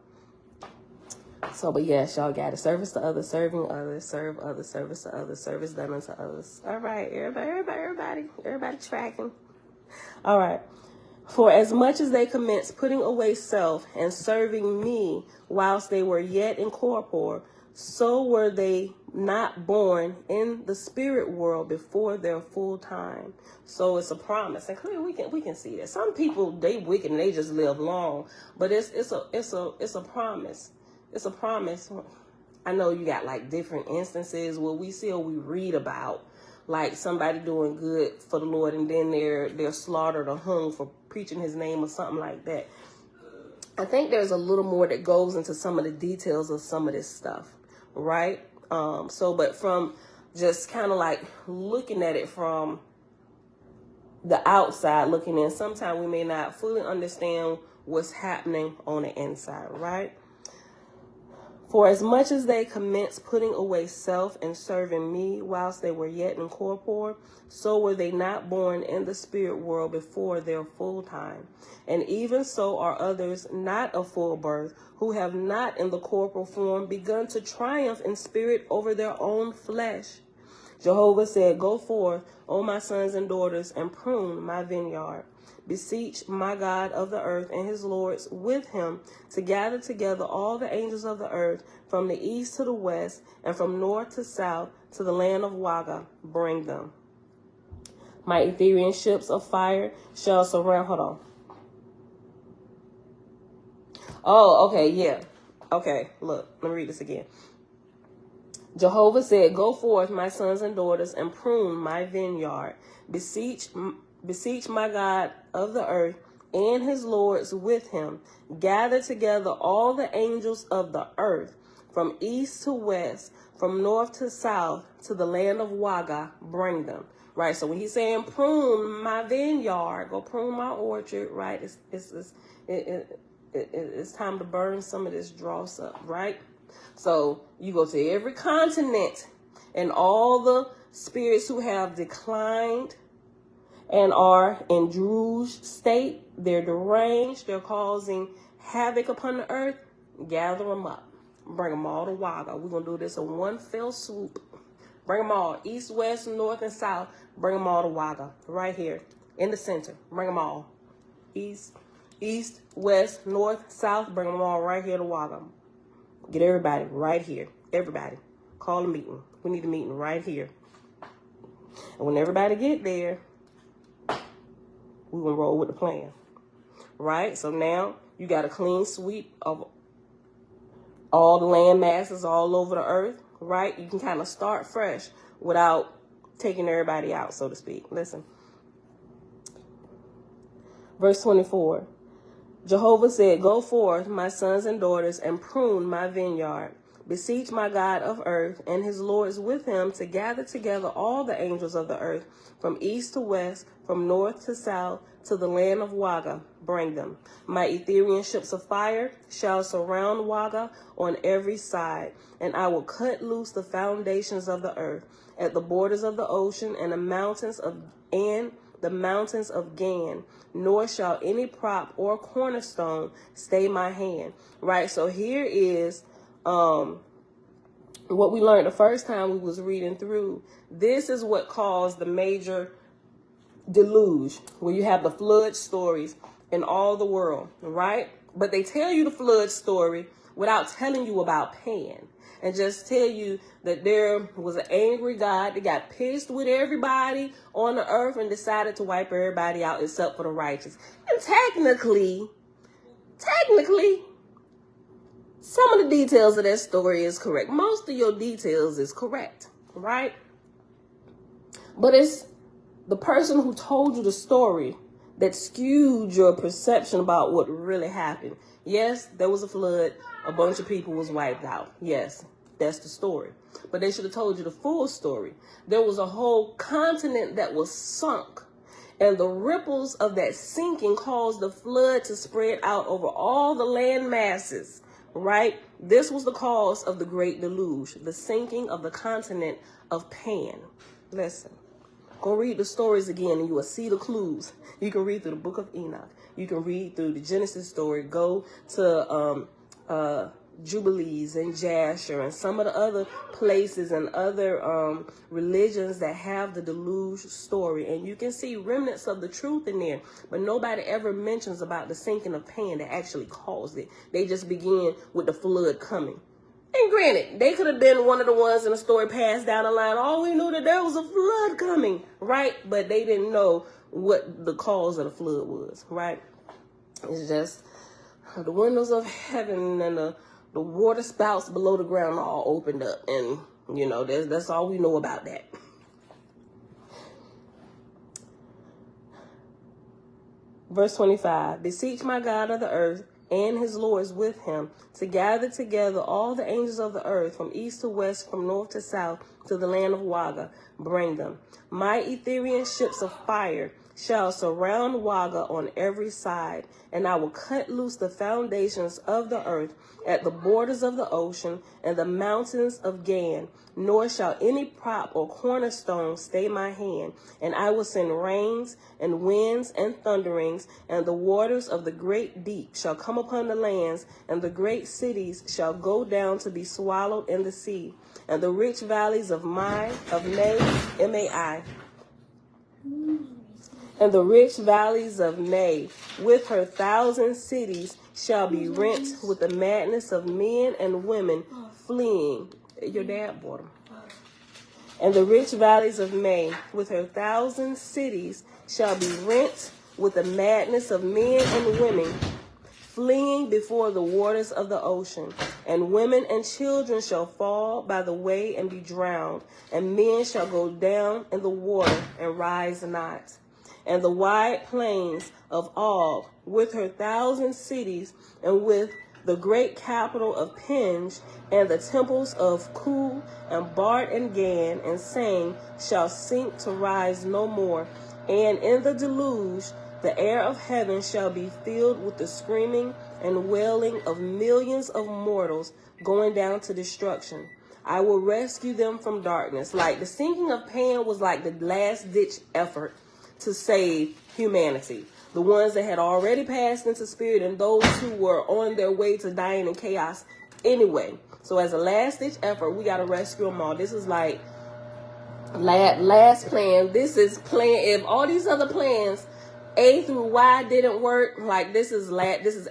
So, but yes, y'all got it. Service to others, serving others, serve others, service to others, service done unto others. All right, everybody tracking. All right. For as much as they commenced putting away self and serving me whilst they were yet in corpore, so were they not born in the spirit world before their full time. So it's a promise, and clearly we can see that some people, they wicked and they just live long, but it's a promise. It's a promise. I know you got like different instances where we see or we read about like somebody doing good for the Lord and then they're slaughtered or hung for preaching his name or something like that. I think there's a little more that goes into some of the details of some of this stuff, right? But from just kind of like looking at it from the outside looking in, sometimes we may not fully understand what's happening on the inside, right? For as much as they commenced putting away self and serving me whilst they were yet in corpore, so were they not born in the spirit world before their full time. And even so are others not of full birth, who have not in the corporal form begun to triumph in spirit over their own flesh. Jehovah said, go forth, O my sons and daughters, and prune my vineyard. Beseech my God of the earth and his lords with him to gather together all the angels of the earth from the east to the west and from north to south to the land of Waga. Bring them. My Ethereal ships of fire shall surround. Hold on. Oh, okay. Yeah. Okay. Look, let me read this again. Jehovah said, go forth, my sons and daughters, and prune my vineyard. Beseech my God of the earth and his lords with him. Gather together all the angels of the earth from east to west, from north to south, to the land of Waga. Bring them. Right. So when he's saying prune my vineyard, go prune my orchard. Right. It's time to burn some of this dross up. Right. So you go to every continent and all the spirits who have declined and are in Druge state, they're deranged, they're causing havoc upon the earth, gather them up. Bring them all to Waga. We're going to do this in one fell swoop. Bring them all, east, west, north, and south. Bring them all to Waga, right here in the center. Bring them all. East, west, north, south. Bring them all right here to Waga. Get everybody right here. Everybody. Call a meeting. We need a meeting right here. And when everybody get there, we're going to roll with the plan. Right? So now you got a clean sweep of all the land masses all over the earth. Right? You can kind of start fresh without taking everybody out, so to speak. Listen. Verse 24. Jehovah said, go forth, my sons and daughters, and prune my vineyard. Beseech my God of earth and his lords with him to gather together all the angels of the earth from east to west, from north to south, to the land of Waga. Bring them. My Ethereal ships of fire shall surround Waga on every side, and I will cut loose the foundations of the earth at the borders of the ocean and the mountains of Gan, nor shall any prop or cornerstone stay my hand. Right. So here is what we learned the first time we was reading through. This is what caused the major deluge, where you have the flood stories in all the world, right? But they tell you the flood story without telling you about Pan, and just tell you that there was an angry God that got pissed with everybody on the earth and decided to wipe everybody out except for the righteous. And technically, some of the details of that story is correct. Most of your details is correct, right? But it's the person who told you the story that skewed your perception about what really happened. Yes, there was a flood. A bunch of people was wiped out. Yes, that's the story. But they should have told you the full story. There was a whole continent that was sunk. And the ripples of that sinking caused the flood to spread out over all the land masses. Right? This was the cause of the great deluge. The sinking of the continent of Pan. Listen. Go read the stories again and you will see the clues. You can read through the book of Enoch. You can read through the Genesis story. Go to Jubilees and Jasher and some of the other places and other religions that have the deluge story. And you can see remnants of the truth in there. But nobody ever mentions about the sinking of Pan that actually caused it. They just begin with the flood coming. And granted, they could have been one of the ones in the story passed down the line. All we knew that there was a flood coming, right? But they didn't know what the cause of the flood was, right? It's just the windows of heaven and the water spouts below the ground all opened up. And, you know, that's all we know about that. Verse 25, beseech my God of the earth and his lords with him, to gather together all the angels of the earth, from east to west, from north to south, to the land of Waga. Bring them. My Etherian ships of fire shall surround Waga on every side, and I will cut loose the foundations of the earth at the borders of the ocean and the mountains of Gan, nor shall any prop or cornerstone stay my hand. And I will send rains and winds and thunderings, and the waters of the great deep shall come upon the lands, and the great cities shall go down to be swallowed in the sea. And the rich valleys of Mai, M-A-I, and the rich valleys of May, with her 1,000 cities, shall be rent with the madness of men and women fleeing. Your dad bought them. And the rich valleys of May, with her 1,000 cities, shall be rent with the madness of men and women fleeing before the waters of the ocean. And women and children shall fall by the way and be drowned, and men shall go down in the water and rise not. And the wide plains of Og, with her 1,000 cities, and with the great capital of Pinj, and the temples of Ku and Bart and Gan and Sang, shall sink to rise no more. And in the deluge, the air of heaven shall be filled with the screaming and wailing of millions of mortals going down to destruction. I will rescue them from darkness. Like the sinking of Pan was like the last-ditch effort to save humanity. The ones that had already passed into spirit and those who were on their way to dying in chaos anyway. So as a last-ditch effort, we got to rescue them all. This is like last plan. This is plan. If all these other plans, A through Y, didn't work, like this is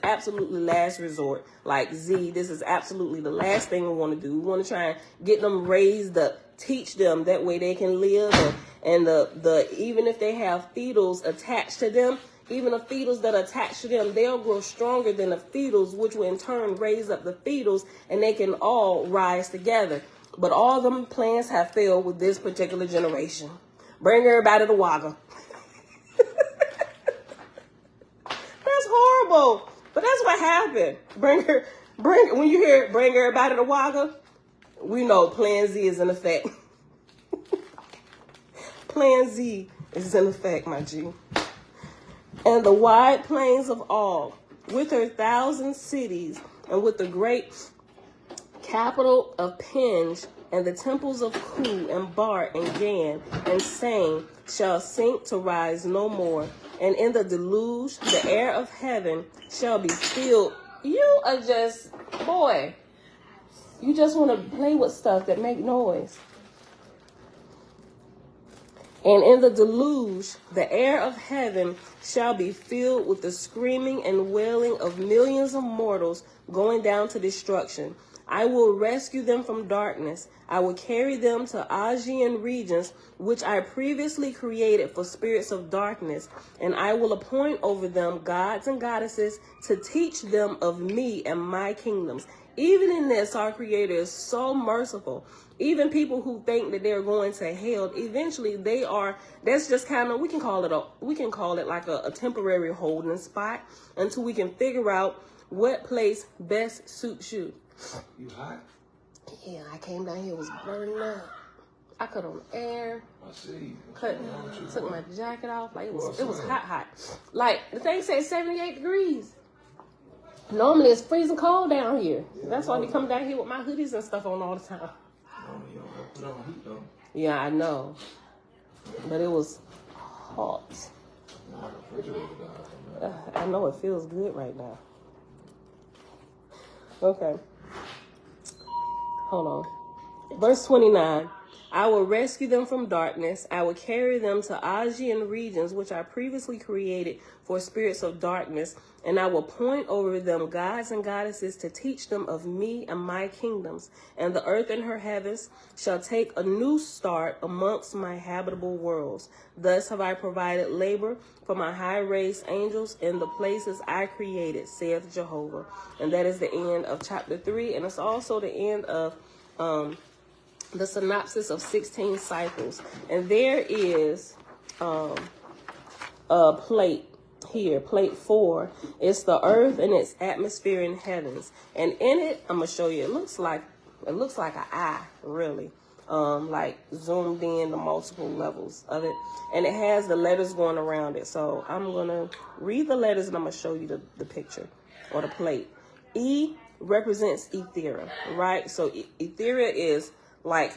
absolutely last resort. Like Z, this is absolutely the last thing we want to do. We want to try and get them raised up, teach them, that way they can live. And the even if they have fetals attached to them, even the fetals that are attached to them, they'll grow stronger than the fetals, which will in turn raise up the fetals, and they can all rise together. But all them plans have failed with this particular generation. Bring everybody to Waga. That's horrible. But that's what happened. When you hear bring everybody to Waga, we know Plan Z is in effect. Plan Z is in effect, my G. And the wide plains of Og, with her 1,000 cities, and with the great capital of Pinj, and the temples of Ku and Bart and Gan and Sang, shall sink to rise no more. And in the deluge, the air of heaven shall be filled. You are just, boy, you just want to play with stuff that make noise. And in the deluge, the air of heaven shall be filled with the screaming and wailing of millions of mortals going down to destruction. I will rescue them from darkness. I will carry them to Oahspe regions, which I previously created for spirits of darkness, and I will appoint over them gods and goddesses to teach them of me and my kingdoms. Even in this, our Creator is so merciful. Even people who think that they're going to hell, eventually they are. That's just kind of, we can call it like a temporary holding spot until we can figure out what place best suits you. You hot? Yeah, I came down here, it was burning up. I cut on air. I see. Took my jacket off. Like it was hot. Like the thing said 78 degrees. Normally it's freezing cold down here. That's why we come down here with my hoodies and stuff on all the time. You don't put on heat though. Yeah, I know. But it was hot. I know it feels good right now. Okay. Hold on. Verse 29. I will rescue them from darkness. I will carry them to Oahspe regions, which I previously created for spirits of darkness, and I will appoint over them gods and goddesses to teach them of me and my kingdoms. And the earth and her heavens shall take a new start amongst my habitable worlds. Thus have I provided labor for my high raised angels in the places I created, saith Jehovah. And that is the end of chapter 3, and it's also the end of the synopsis of 16 cycles. And there is a plate here, plate 4. It's the earth and its atmosphere and heavens. And in it, I'm gonna show you, it looks like an eye, really. Like zoomed in the multiple levels of it. And it has the letters going around it. So I'm gonna read the letters and I'm gonna show you the picture or the plate. E represents Etheria, right? So Etheria is like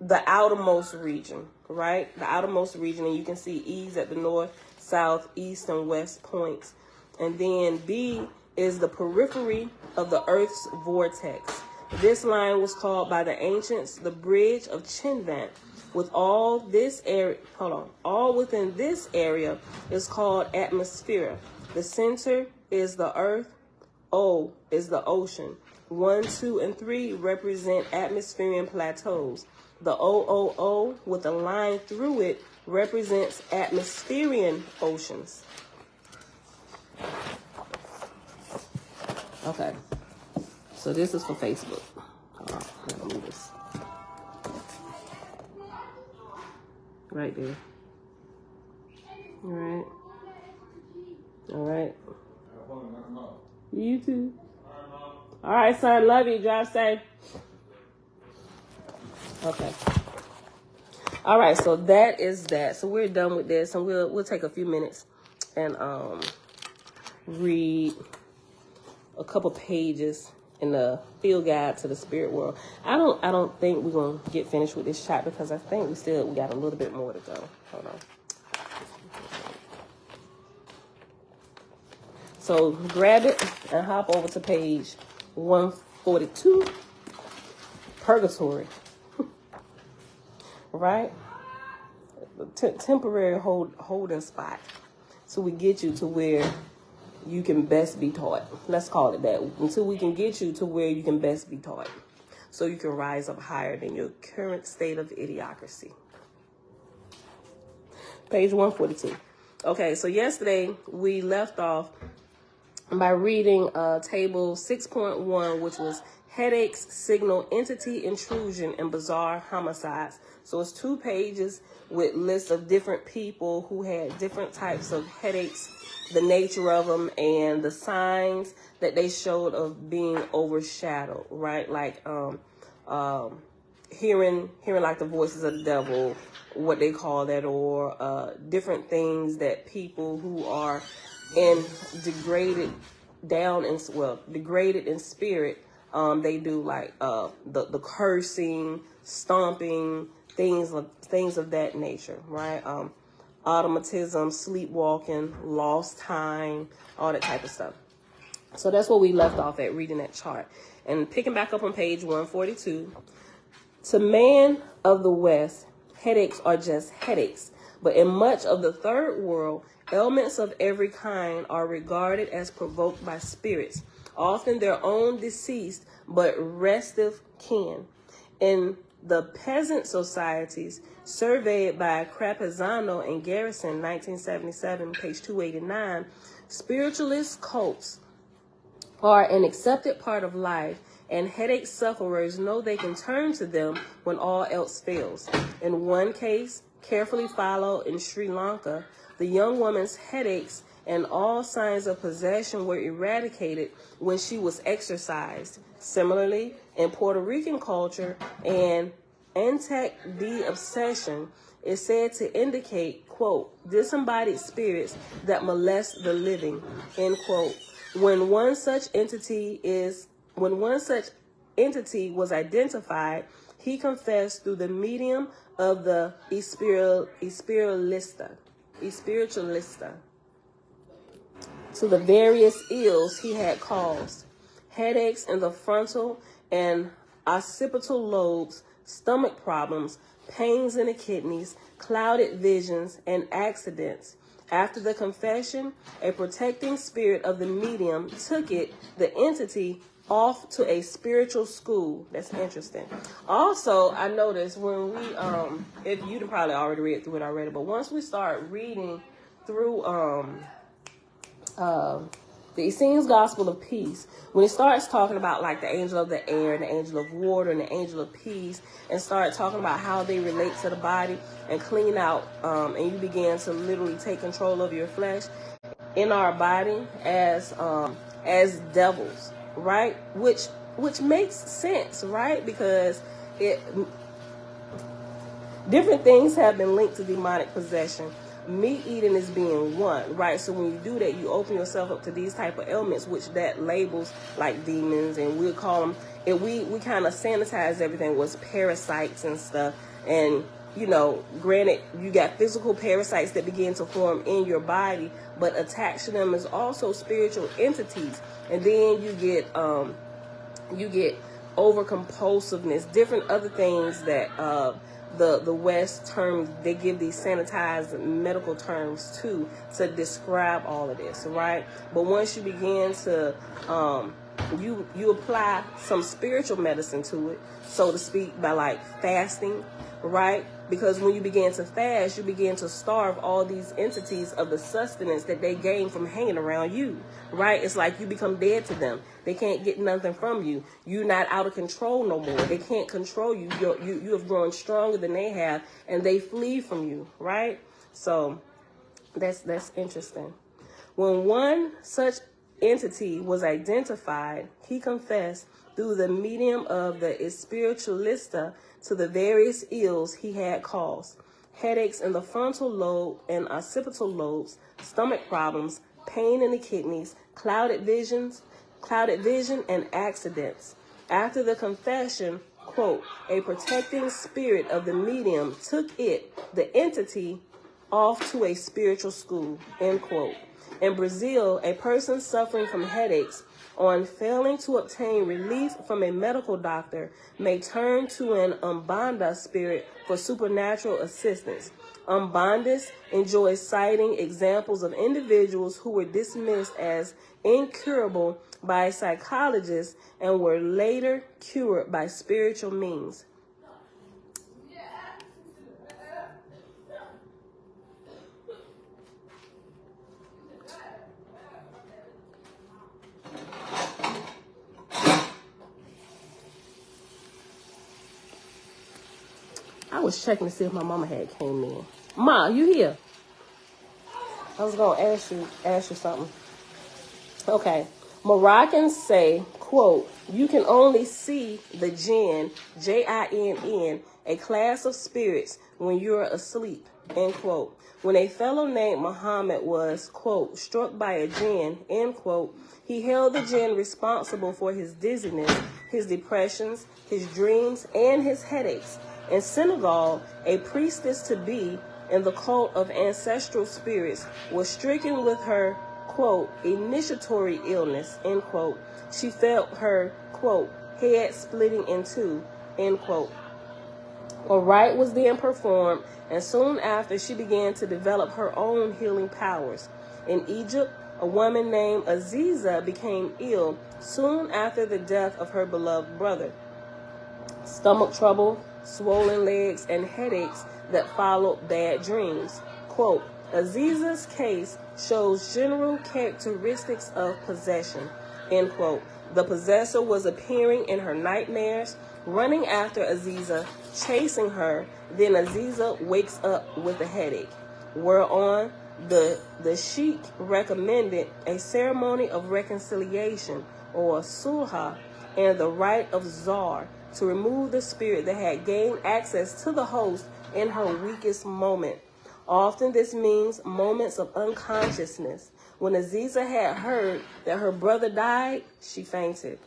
the outermost region, right? The outermost region, and you can see E's at the north, south, east, and west points. And then B is the periphery of the Earth's vortex. This line was called by the ancients the bridge of Chinvant. With all this area, all within this area is called atmosphere. The center is the Earth. O is the ocean. 1, 2, and 3 represent atmospheric plateaus. The OOO with a line through it represents atmospheric oceans. Okay, so this is for Facebook. Let me move this. Right there. All right. You too. All right, son. Love you. Drive safe. Okay. All right. So that is that. So we're done with this, and we'll take a few minutes and read a couple pages in the Field Guide to the Spirit World. I don't think we're gonna get finished with this chapter because I think we got a little bit more to go. Hold on. So grab it and hop over to page 142, Purgatory. Right? Temporary holding spot. So we get you to where you can best be taught. Let's call it that. Until we can get you to where you can best be taught. So you can rise up higher than your current state of idiocracy. Page 142. Okay, so yesterday we left off by reading table 6.1, which was headaches, signal, entity, intrusion, and bizarre homicides. So it's 2 pages with lists of different people who had different types of headaches, the nature of them, and the signs that they showed of being overshadowed, right? Like hearing like the voices of the devil, what they call that, or different things that people who are degraded in spirit, they do, like the cursing, stomping, things of that nature, right? Automatism, sleepwalking, lost time, all that type of stuff. So that's what we left off at, reading that chart. And picking back up on page 142, to man of the West, headaches are just headaches. But in much of the third world, ailments of every kind are regarded as provoked by spirits. often their own deceased but restive kin. In the peasant societies surveyed by Crappizzano and Garrison, 1977, page 289, spiritualist cults are an accepted part of life, and headache sufferers know they can turn to them when all else fails. In one case, carefully followed in Sri Lanka, the young woman's headaches and all signs of possession were eradicated when she was exorcised. Similarly, in Puerto Rican culture, an Antec de-obsession is said to indicate, quote, disembodied spirits that molest the living, end quote. When one such entity was identified, he confessed through the medium of the spiritualista to the various ills he had caused: headaches in the frontal and occipital lobes, stomach problems, pains in the kidneys, clouded visions, and accidents. After the confession, a protecting spirit of the medium took the entity, off to a spiritual school. That's interesting. Also, I noticed when we, if you'd probably already read through it already, but once we start reading through the Essenes Gospel of Peace, when it starts talking about like the angel of the air and the angel of water and the angel of peace, and start talking about how they relate to the body and clean out, and you begin to literally take control of your flesh in our body as devils, right? Which makes sense, right? Because different things have been linked to demonic possession. Meat eating is being one, right? So when you do that, you open yourself up to these type of ailments, which that labels like demons, and we'll call them, and we kind of sanitize everything was parasites and stuff. And, you know, granted, you got physical parasites that begin to form in your body, but attached to them is also spiritual entities. And then you get over compulsiveness, different other things that the West terms, they give these sanitized medical terms to describe all of this, right? But once you begin to you apply some spiritual medicine to it, so to speak, by like fasting, right? Because when you begin to fast, you begin to starve all these entities of the sustenance that they gain from hanging around you, right? It's like you become dead to them. They can't get nothing from you. You're not out of control no more. They can't control you. You have grown stronger than they have, and they flee from you, right? So that's interesting. When one such entity was identified, he confessed through the medium of the spiritualista to the various ills he had caused: headaches in the frontal lobe and occipital lobes, stomach problems, pain in the kidneys, clouded vision, and accidents. After the confession, quote, a protecting spirit of the medium took the entity, off to a spiritual school, end quote. In Brazil, a person suffering from headaches, on failing to obtain relief from a medical doctor, may turn to an Umbanda spirit for supernatural assistance. Umbandists enjoy citing examples of individuals who were dismissed as incurable by psychologists and were later cured by spiritual means. I was checking to see if my mama had came in. Ma, you here? I was gonna ask you something. Okay. Moroccans say, quote, you can only see the jinn, Jinn, a class of spirits, when you're asleep, end quote. When a fellow named Muhammad was, quote, struck by a jinn, end quote, he held the jinn responsible for his dizziness, his depressions, his dreams, and his headaches. In Senegal, a priestess-to-be in the cult of ancestral spirits was stricken with her, quote, initiatory illness, end quote. She felt her, quote, head splitting in two, end quote. A rite was then performed, and soon after she began to develop her own healing powers. In Egypt, A woman named Aziza became ill soon after the death of her beloved brother. Stomach trouble, swollen legs, and headaches that followed bad dreams. Quote, Aziza's case shows general characteristics of possession. End quote. The possessor was appearing in her nightmares, running after Aziza, chasing her. Then Aziza wakes up with a headache. Whereon the sheikh recommended a ceremony of reconciliation, or sulha, and the rite of zar, to remove the spirit that had gained access to the host in her weakest moment. Often this means moments of unconsciousness. When Aziza had heard that her brother died, she fainted.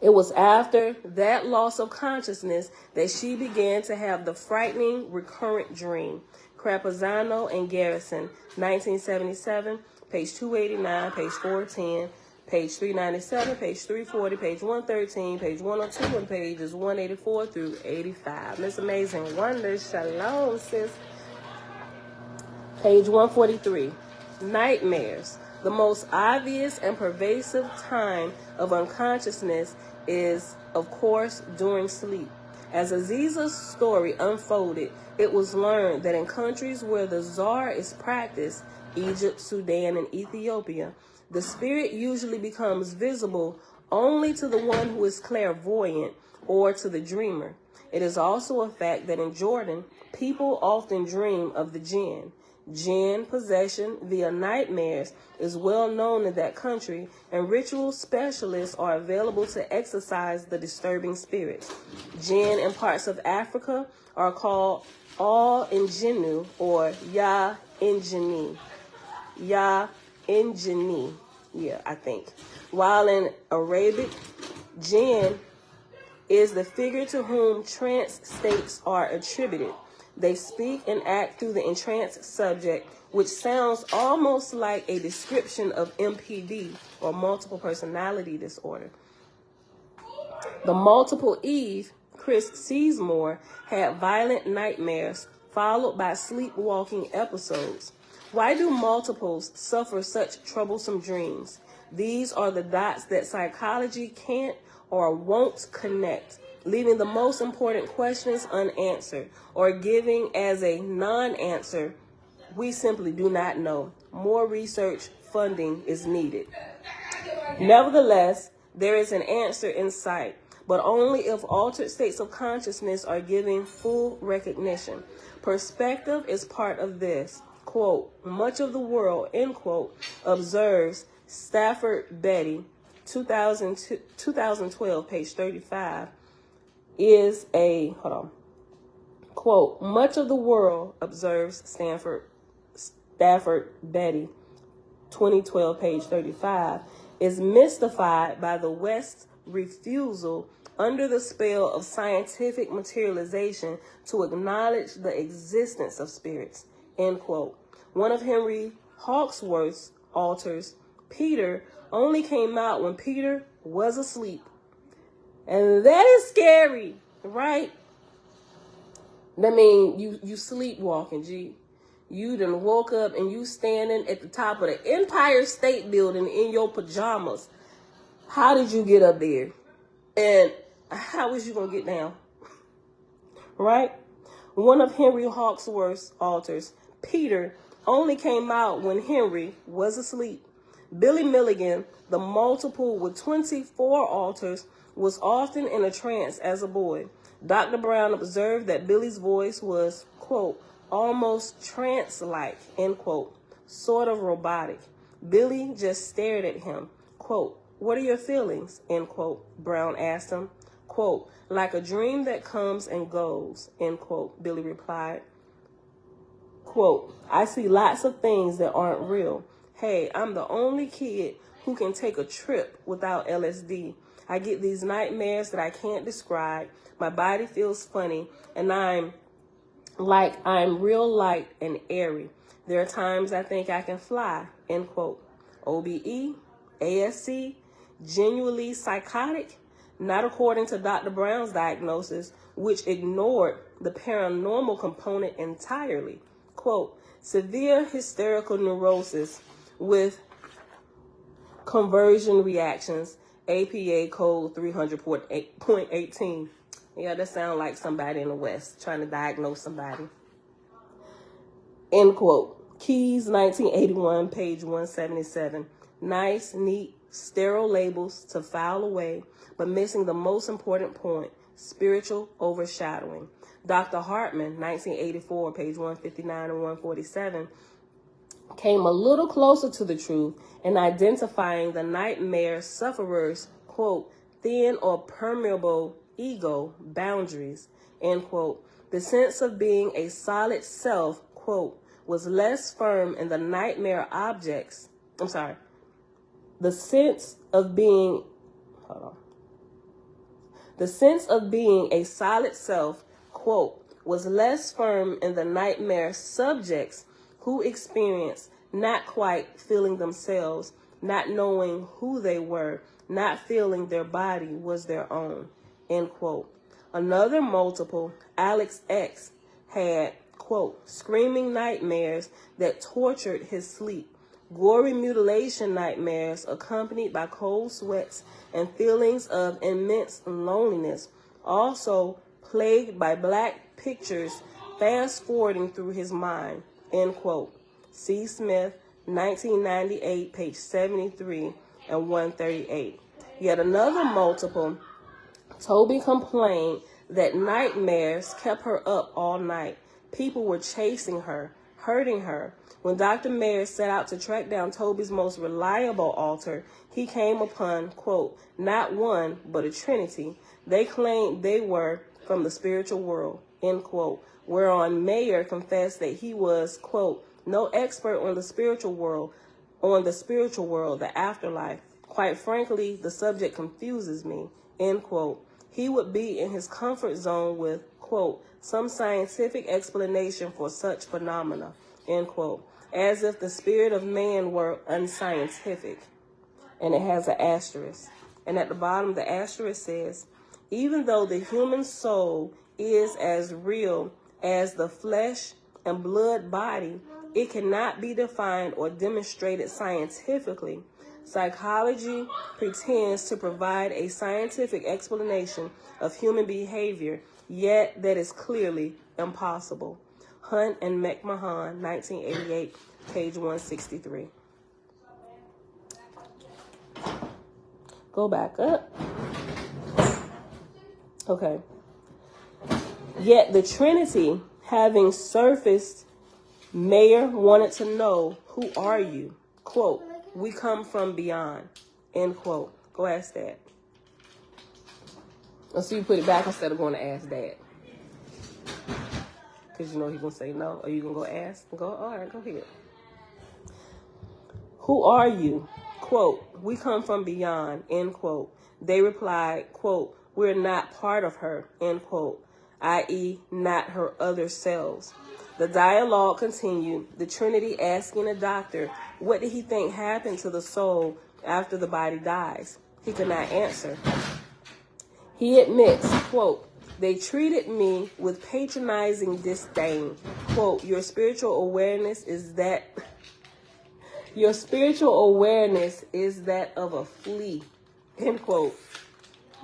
It was after that loss of consciousness that she began to have the frightening recurrent dream. Crapazano and Garrison, 1977, page 289, page 410, page 397, page 340, page 113, page 102, and pages 184 through 85. Miss Amazing Wonder, shalom, sis. Page 143, nightmares. The most obvious and pervasive time of unconsciousness is, of course, during sleep. As Aziza's story unfolded, it was learned that in countries where the Zar is practiced, Egypt, Sudan, and Ethiopia, the spirit usually becomes visible only to the one who is clairvoyant or to the dreamer. It is also a fact that in Jordan, people often dream of the jinn. Jinn possession via nightmares is well known in that country, and ritual specialists are available to exorcise the disturbing spirits. Jinn in parts of Africa are called Al-Injinu or Ya-Injini. Ya-Injini, I think. While in Arabic, Jinn is the figure to whom trance states are attributed. They speak and act through the entranced subject, which sounds almost like a description of MPD, or multiple personality disorder. The multiple Eve, Chris Seasmore, had violent nightmares followed by sleepwalking episodes. Why do multiples suffer such troublesome dreams? These are the dots that psychology can't or won't connect, leaving the most important questions unanswered, or giving as a non-answer, we simply do not know. More research funding is needed. Nevertheless, there is an answer in sight, but only if altered states of consciousness are given full recognition. Perspective is part of this. Quote, much of the world, end quote, observes Stafford Betty, 2012, page 35, is a, quote, much of the world, observes Stafford Betty, 2012, page 35, is mystified by the West's refusal under the spell of scientific materialization to acknowledge the existence of spirits, end quote. One of Henry Hawksworth's authors, Peter, only came out when Peter was asleep. And that is scary, right? I mean, you sleepwalking, G. You done woke up and you standing at the top of the Empire State Building in your pajamas. How did you get up there? And how is you going to get down? Right? One of Henry Hawksworth's authors, Peter, only came out when Henry was asleep. Billy Milligan, the multiple with 24 altars, was often in a trance as a boy. Dr. Brown observed that Billy's voice was, quote, almost trance-like, end quote, sort of robotic. Billy just stared at him. Quote, what are your feelings, end quote, Brown asked him. Quote, like a dream that comes and goes, end quote, Billy replied. Quote, I see lots of things that aren't real. Hey, I'm the only kid who can take a trip without LSD. I get these nightmares that I can't describe. My body feels funny, and I'm real light and airy. There are times I think I can fly, end quote. OBE, ASC, genuinely psychotic, not according to Dr. Brown's diagnosis, which ignored the paranormal component entirely. Quote, severe hysterical neurosis, with conversion reactions, APA code 300.18. Yeah, that sounds like somebody in the West trying to diagnose somebody. End quote. Keys, 1981, page 177. Nice, neat, sterile labels to file away, but missing the most important point, spiritual overshadowing. Dr. Hartman, 1984, page 159 and 147, came a little closer to the truth in identifying the nightmare sufferer's, quote, thin or permeable ego boundaries, end quote. The sense of being a solid self, quote, was less firm in the nightmare objects. The sense of being a solid self, quote, was less firm in the nightmare subjects who experienced not quite feeling themselves, not knowing who they were, not feeling their body was their own, end quote. Another multiple, Alex X, had, quote, screaming nightmares that tortured his sleep, gory mutilation nightmares accompanied by cold sweats and feelings of immense loneliness, also plagued by black pictures fast-forwarding through his mind, end quote. C. Smith, 1998, page 73 and 138. Yet another multiple, Toby complained that nightmares kept her up all night. People were chasing her, hurting her. When Dr. Mayer set out to track down Toby's most reliable altar, he came upon, quote, not one, but a trinity. They claimed they were from the spiritual world, end quote, whereon Mayer confessed that he was, quote, no expert on the spiritual world, the afterlife. Quite frankly, the subject confuses me, end quote. He would be in his comfort zone with, quote, some scientific explanation for such phenomena, end quote, as if the spirit of man were unscientific. And it has an asterisk. And at the bottom, the asterisk says, even though the human soul is as real as the flesh and blood body, it cannot be defined or demonstrated scientifically. Psychology pretends to provide a scientific explanation of human behavior, yet that is clearly impossible. Hunt and McMahon, 1988, page 163. Go back up. Okay. Yet the Trinity having surfaced, Mayer wanted to know, who are you? Quote, we come from beyond, end quote. Go ask Dad. Oh, so you put it back instead of going to ask Dad. Because you know he's going to say no. Or you going to go ask? Go, all right, go ahead. Who are you? Quote, we come from beyond, end quote. They replied, quote, we're not part of her, end quote, i.e. not her other selves. The dialogue continued, the Trinity asking the doctor, what did he think happened to the soul after the body dies? He could not answer. He admits, quote, they treated me with patronizing disdain. Quote, your spiritual awareness is that of a flea, end quote.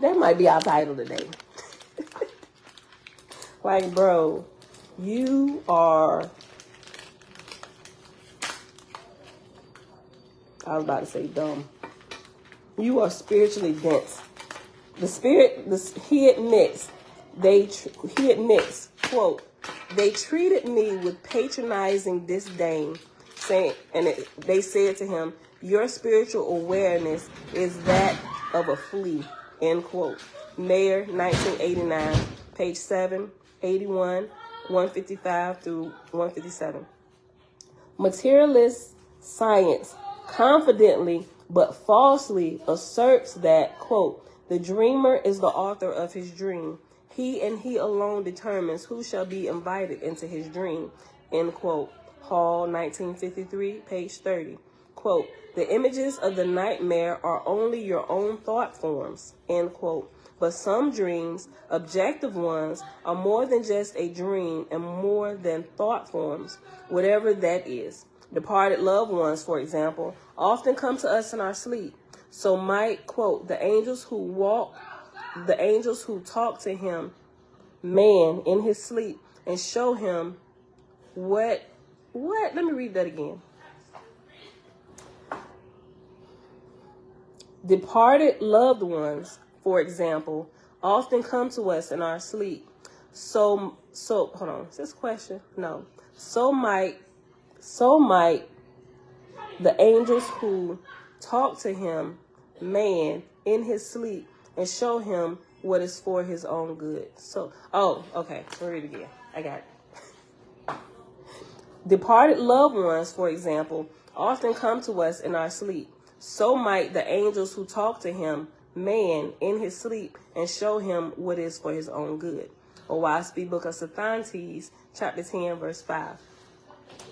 That might be our title today. Like, bro, you are, I was about to say dumb. You are spiritually dense. He admits, quote, they treated me with patronizing disdain, saying, they said to him, your spiritual awareness is that of a flea, end quote. Mayer, 1989, page 7, 81, 155 through 157. Materialist science confidently but falsely asserts that, quote, the dreamer is the author of his dream. He and he alone determines who shall be invited into his dream, end quote. Hall, 1953, page 30. Quote, the images of the nightmare are only your own thought forms, end quote. But some dreams, objective ones, are more than just a dream and more than thought forms, whatever that is. Departed loved ones, for example, often come to us in our sleep. So might, quote, the angels who talk to him, man, in his sleep and show him what? Let me read that again. Departed loved ones, for example, often come to us in our sleep. So hold on. Is this question? No. So might the angels who talk to him, man, in his sleep and show him what is for his own good. So, okay. Let me read it again. I got it. Departed loved ones, for example, often come to us in our sleep. So might the angels who talk to him, man, in his sleep and show him what is for his own good. Oahspe, Book of Sathantes, chapter 10, verse 5.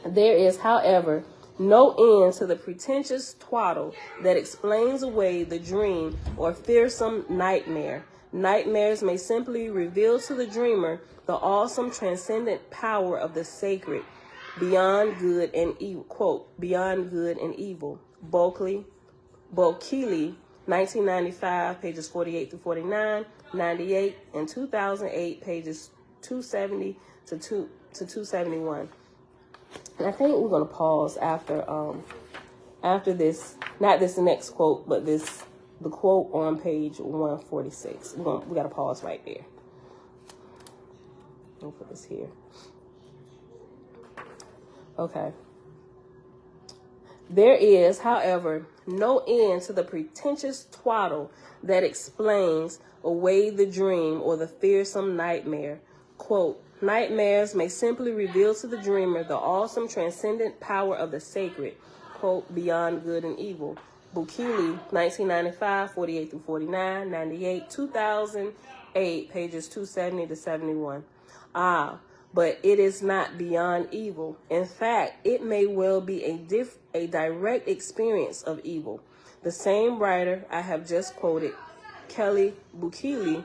There is, however, no end to the pretentious twaddle that explains away the dream or fearsome nightmare. Nightmares may simply reveal to the dreamer the awesome transcendent power of the sacred, beyond good and evil. Quote, beyond good and evil. Bulkeley, 1995, pages 48 to 49, 98, and 2008, pages 270 to 271. And I think we're going to pause after this, not this next quote, but the quote on page 146. We got to pause right there. Let me put this here. Okay. There is, however, no end to the pretentious twaddle that explains away the dream or the fearsome nightmare. Quote, nightmares may simply reveal to the dreamer the awesome transcendent power of the sacred. Quote, beyond good and evil. Bulkeley, 1995, 48 through 49, 98, 2008, pages 270 to 71. But it is not beyond evil. In fact, it may well be a direct experience of evil. The same writer I have just quoted, Kelly Bulkeley,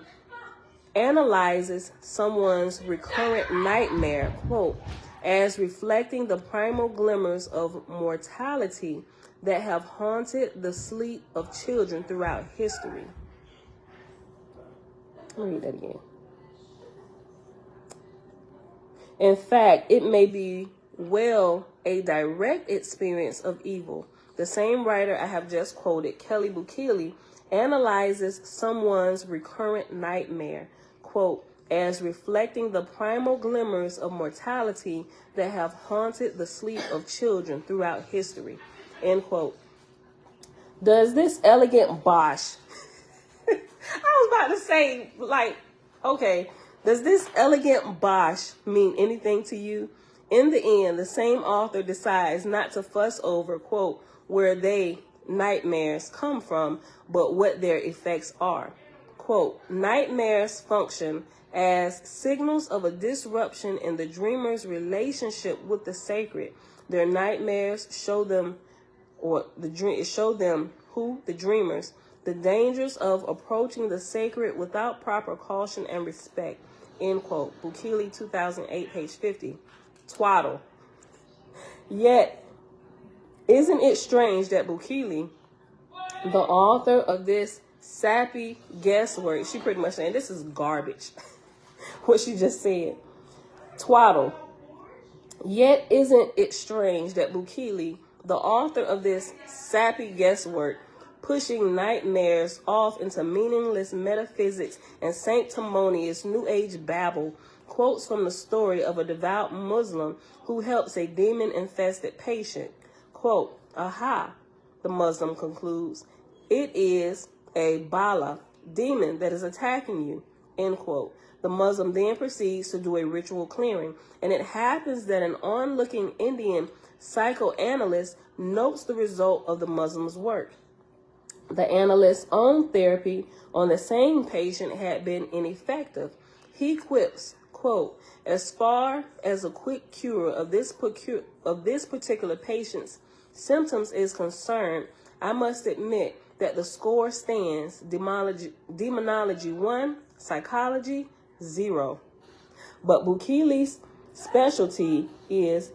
analyzes someone's recurrent nightmare, quote, as reflecting the primal glimmers of mortality that have haunted the sleep of children throughout history. Let me read that again. In fact, it may be well a direct experience of evil. The same writer I have just quoted, Kelly Bulkeley, analyzes someone's recurrent nightmare, quote, as reflecting the primal glimmers of mortality that have haunted the sleep of children throughout history, end quote. Does this elegant bosh, I was about to say, okay, does this elegant bosh mean anything to you? In the end, the same author decides not to fuss over, quote, where nightmares come from, but what their effects are. Quote, nightmares function as signals of a disruption in the dreamer's relationship with the sacred. Their nightmares show them, the dreamers, the dangers of approaching the sacred without proper caution and respect. End quote. Bulkeley, 2008, page 50. Twaddle. Yet, isn't it strange that Bulkeley, the author of this sappy guesswork, she pretty much saying this is garbage, what she just said. Twaddle. Yet, isn't it strange that Bulkeley, the author of this sappy guesswork, pushing nightmares off into meaningless metaphysics and sanctimonious New Age babble, quotes from the story of a devout Muslim who helps a demon-infested patient. Quote, aha, the Muslim concludes, it is a bala, demon that is attacking you, end quote. The Muslim then proceeds to do a ritual clearing, and it happens that an onlooking Indian psychoanalyst notes the result of the Muslim's work. The analyst's own therapy on the same patient had been ineffective. He quips, quote, as far as a quick cure of this particular patient's symptoms is concerned, I must admit that the score stands: demonology 1, psychology 0. But Bulkeley's specialty is,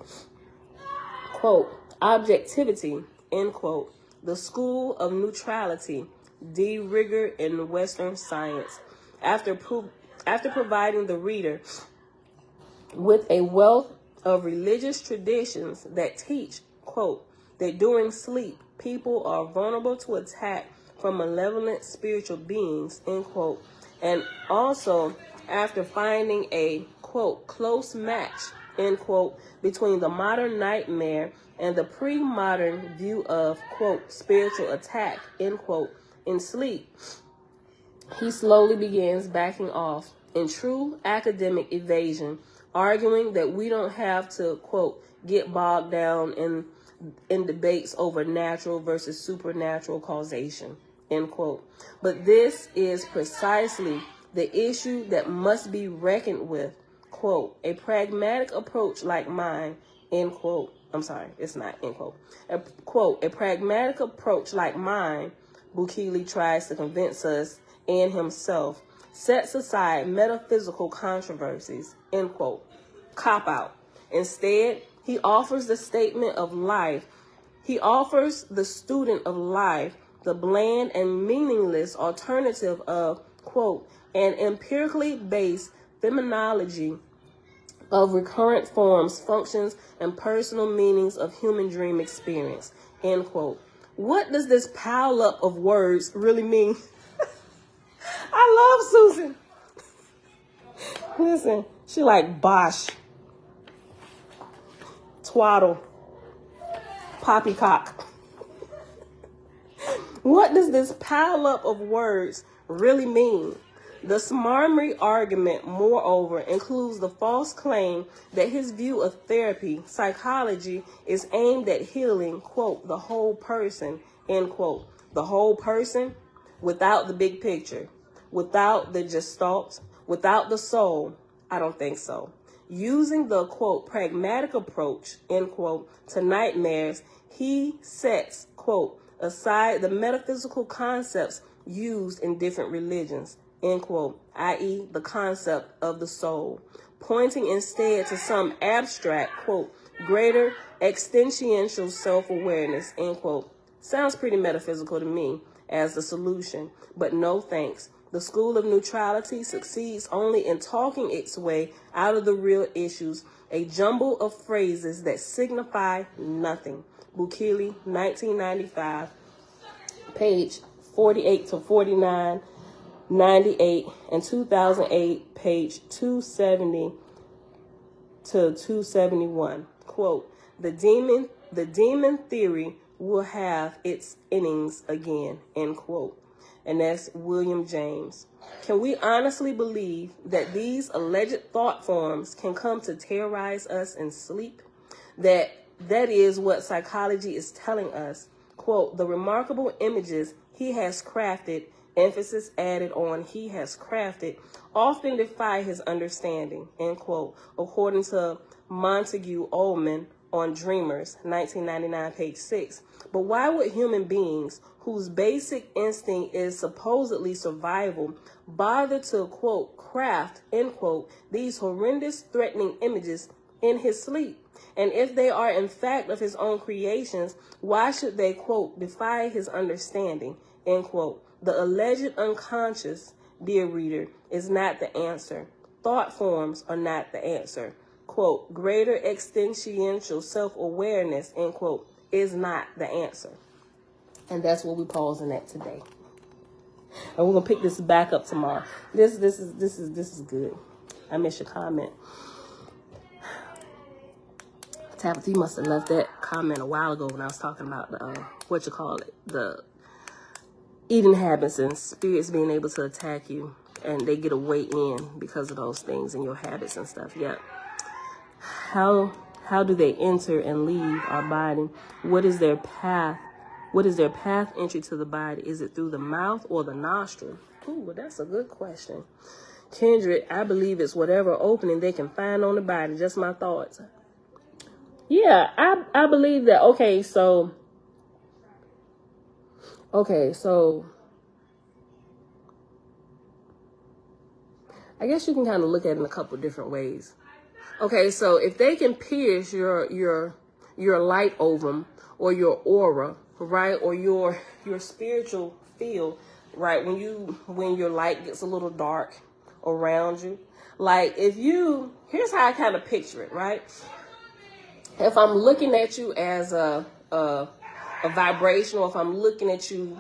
quote, objectivity, end quote, the school of neutrality, de rigor in Western science. After providing the reader with a wealth of religious traditions that teach, quote, that during sleep, people are vulnerable to attack from malevolent spiritual beings, end quote, and also after finding a, quote, close match, end quote, between the modern nightmare and the pre-modern view of, quote, spiritual attack, end quote, in sleep, he slowly begins backing off in true academic evasion, arguing that we don't have to, quote, get bogged down in debates over natural versus supernatural causation, end quote. But this is precisely the issue that must be reckoned with, quote, a pragmatic approach like mine, end quote. I'm sorry, it's not, end quote. Quote, a pragmatic approach like mine, Bukele tries to convince us and himself, sets aside metaphysical controversies, end quote. Cop out. Instead, he offers the statement of life. He offers the student of life the bland and meaningless alternative of, quote, an empirically based phenomenology of recurrent forms, functions, and personal meanings of human dream experience, end quote. What does this pile up of words really mean? I love Susan. Listen, she like Bosh, Twaddle, Poppycock. What does this pile up of words really mean? The Smarmy argument, moreover, includes the false claim that his view of therapy, psychology, is aimed at healing, quote, the whole person, end quote. The whole person without the big picture, without the gestalt, without the soul. I don't think so. Using the, quote, pragmatic approach, end quote, to nightmares, he sets, quote, aside the metaphysical concepts used in different religions, end quote, i.e. the concept of the soul, pointing instead to some abstract, quote, greater existential self-awareness, end quote. Sounds pretty metaphysical to me as the solution, but no thanks. The school of neutrality succeeds only in talking its way out of the real issues, a jumble of phrases that signify nothing. Bukele, 1995, page 48 to 49, 98, and 2008, page 270 to 271. Quote, the demon theory will have its innings again, end quote. And that's William James. Can we honestly believe that these alleged thought forms can come to terrorize us in sleep? That is what psychology is telling us. Quote, the remarkable images he has crafted, emphasis added on he has crafted, often defy his understanding, end quote, according to Montague Ullman on Dreamers, 1999, page 6. But why would human beings, whose basic instinct is supposedly survival, bother to, quote, craft, end quote, these horrendous threatening images in his sleep? And if they are in fact of his own creations, why should they, quote, defy his understanding, end quote? The alleged unconscious, dear reader, is not the answer. Thought forms are not the answer. Quote, greater existential self-awareness, end quote, is not the answer. And that's what we're pausing at today. And we're gonna pick this back up tomorrow. This is good. I missed your comment. Tabitha, you must have left that comment a while ago when I was talking about the eating habits and spirits being able to attack you, and they get a way in because of those things and your habits and stuff. Yep. How do they enter and leave our body? What is their path? What is their path entry to the body? Is it through the mouth or the nostril? Ooh, well, that's a good question. Kindred, I believe it's whatever opening they can find on the body. Just my thoughts. Yeah, I believe that. Okay, so I guess you can kind of look at it in a couple different ways. Okay, so if they can pierce your your light ovum or your aura, right? Or your spiritual field, right? When your light gets a little dark around you. Like here's how I kind of picture it, right? If I'm looking at you as a vibration, or if I'm looking at you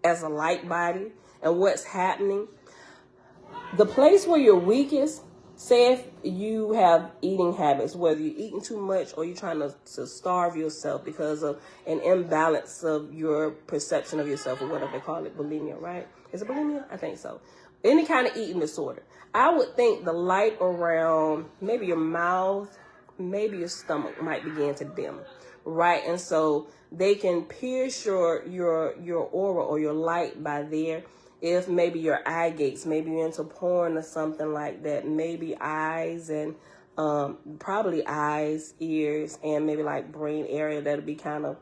as a light body and what's happening, the place where you're weakest, say if you have eating habits, whether you're eating too much or you're trying to starve yourself because of an imbalance of your perception of yourself, or whatever they call it, bulimia, right? Is it bulimia? I think so. Any kind of eating disorder. I would think the light around maybe your mouth, maybe your stomach might begin to dim, right? And so they can pierce your aura or your light by there. If maybe your eye gates, maybe you're into porn or something like that, maybe eyes and probably eyes, ears, and maybe like brain area that'll be kind of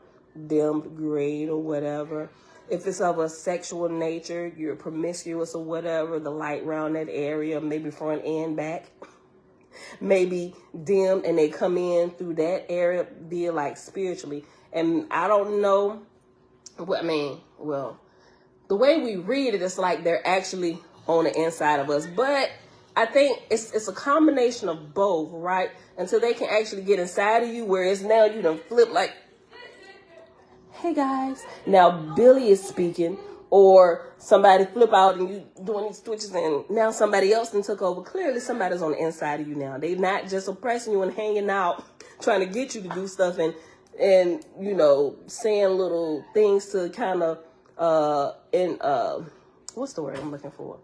dimmed green or whatever. If it's of a sexual nature, you're promiscuous or whatever, the light around that area, maybe front and back, maybe dimmed, and they come in through that area, be it like spiritually. And I don't know what, the way we read it, it's like they're actually on the inside of us. But I think it's a combination of both, right? Until they can actually get inside of you, where it's now you done flip like, hey guys, now Billy is speaking, or somebody flip out and you doing these switches and now somebody else then took over. Clearly somebody's on the inside of you now. They're not just oppressing you and hanging out, trying to get you to do stuff and saying little things to kind of, what's the word I'm looking for?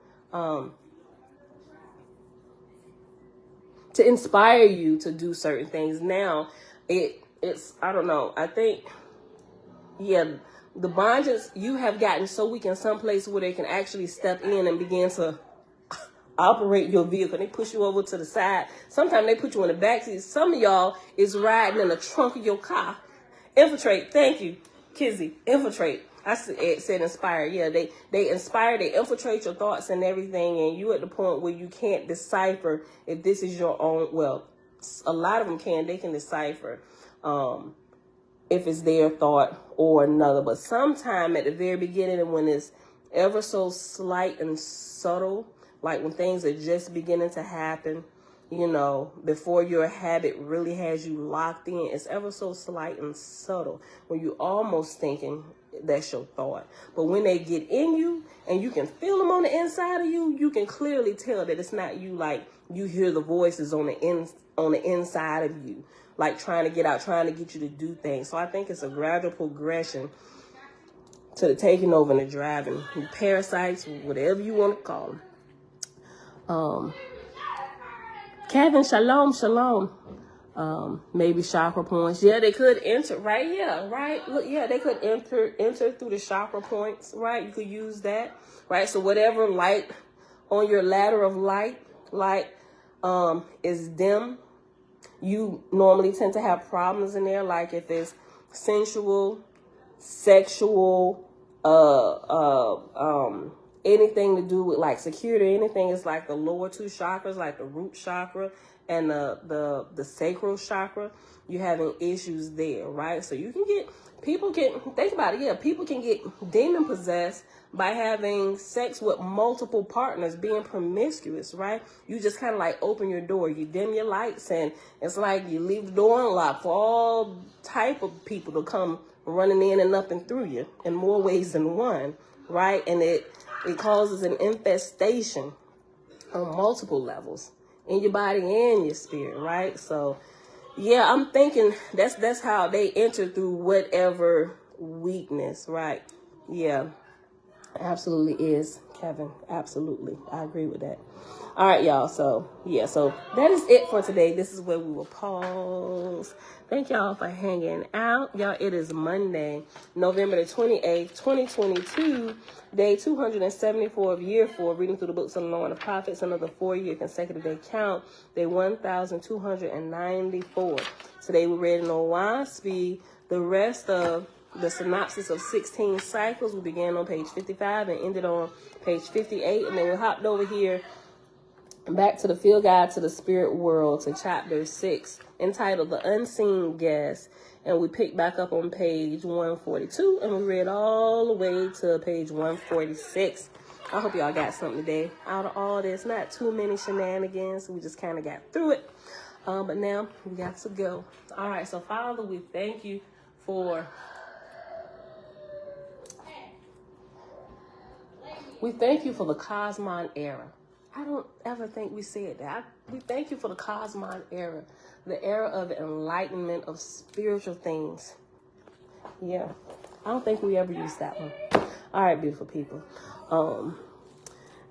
To inspire you to do certain things. Now, it's I don't know. I think, the bondage, you have gotten so weak in some place where they can actually step in and begin to operate your vehicle. They push you over to the side. Sometimes they put you in the back seat. Some of y'all is riding in the trunk of your car. Infiltrate. Thank you, Kizzy. Infiltrate. I said inspire. Yeah, they inspire, they infiltrate your thoughts and everything, and you at the point where you can't decipher if this is your own. Well, a lot of them can. They can decipher if it's their thought or another. But sometime at the very beginning, and when it's ever so slight and subtle, like when things are just beginning to happen, before your habit really has you locked in, it's ever so slight and subtle when you almost thinking that's your thought. But when they get in you and you can feel them on the inside of you, you can clearly tell that it's not you. Like you hear the voices on the inside of you, like trying to get out, trying to get you to do things. So I think it's a gradual progression to the taking over and the driving. Parasites, whatever you want to call them. Kevin, shalom. Maybe chakra points. Yeah, they could enter, right? Yeah, right. Look, yeah, they could enter through the chakra points, right? You could use that, right? So whatever light on your ladder of light is dim, you normally tend to have problems in there. Like if it's sensual, sexual, anything to do with like security, anything is like the lower two chakras, like the root chakra and the sacral chakra, you're having issues there, right? So people can get demon possessed by having sex with multiple partners, being promiscuous, right? You just kind of like open your door, you dim your lights, and it's like you leave the door unlocked for all type of people to come running in and up and through you in more ways than one, right? And it causes an infestation on multiple levels in your body and your spirit, right? So, yeah, I'm thinking that's how they enter through whatever weakness, right? Yeah, absolutely is, Kevin. Absolutely. I agree with that. All right, y'all. So, yeah, so that is it for today. This is where we will pause. Thank y'all for hanging out. Y'all, it is Monday, November the 28th, 2022, day 274 of year 4, reading through the books of the law and the prophets, another 4-year consecutive day count, day 1294. Today we read in Oahspe the rest of the synopsis of 16 cycles. We began on page 55 and ended on page 58, and then we hopped over here back to the Field Guide to the Spirit World, to chapter 6, entitled The Unseen Guest. And we picked back up on page 142, and we read all the way to page 146. I hope y'all got something today out of all this. Not too many shenanigans. We just kind of got through it. But now we got to go. All right, so Father, we thank you for... We thank you for the Cosmon era. I don't ever think we said that. We thank you for the Cosmon era, the era of the enlightenment of spiritual things. Yeah, I don't think we ever used that one. All right, beautiful people.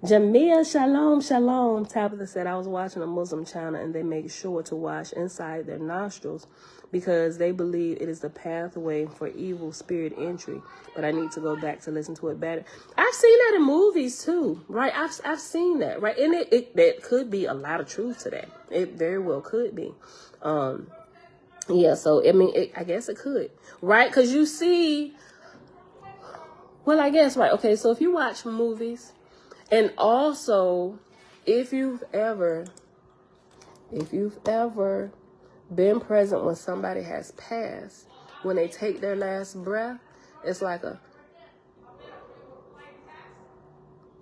Jamia, shalom, shalom. Tabitha said, I was watching a Muslim channel and they make sure to wash inside their nostrils because they believe it is the pathway for evil spirit entry. But I need to go back to listen to it better. I've seen that in movies too, right? I've seen that, right? And that could be a lot of truth to that. It very well could be. Yeah, so, I mean, I guess it could, right? Because you see, well, I guess, right. Okay, so if you watch movies, and also, if you've ever been present when somebody has passed, when they take their last breath, it's like a,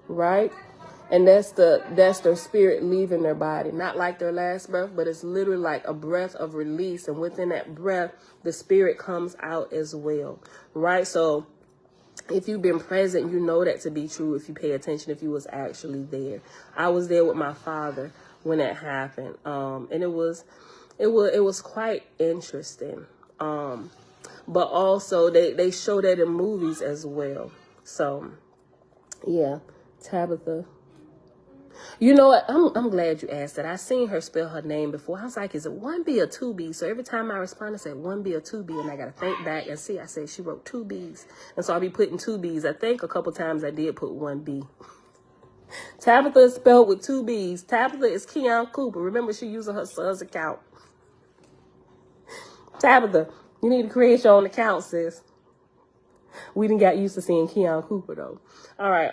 right? And that's their spirit leaving their body. Not like their last breath, but it's literally like a breath of release. And within that breath, the spirit comes out as well, right? So if you've been present, you know that to be true if you pay attention, if you was actually there. I was there with my father when that happened. And it was quite interesting. But also they show that in movies as well. So yeah, Tabitha. You know what? I'm glad you asked that. I seen her spell her name before. I was like, is it 1B or 2B? So every time I respond, I said 1B or 2B, and I got to think back and see. I said she wrote 2 B's. And so I'll be putting 2 B's. I think a couple times I did put 1B. Tabitha is spelled with 2 B's. Tabitha is Keon Cooper. Remember, she using her son's account. Tabitha, you need to create your own account, sis. We didn't got used to seeing Keon Cooper, though. All right,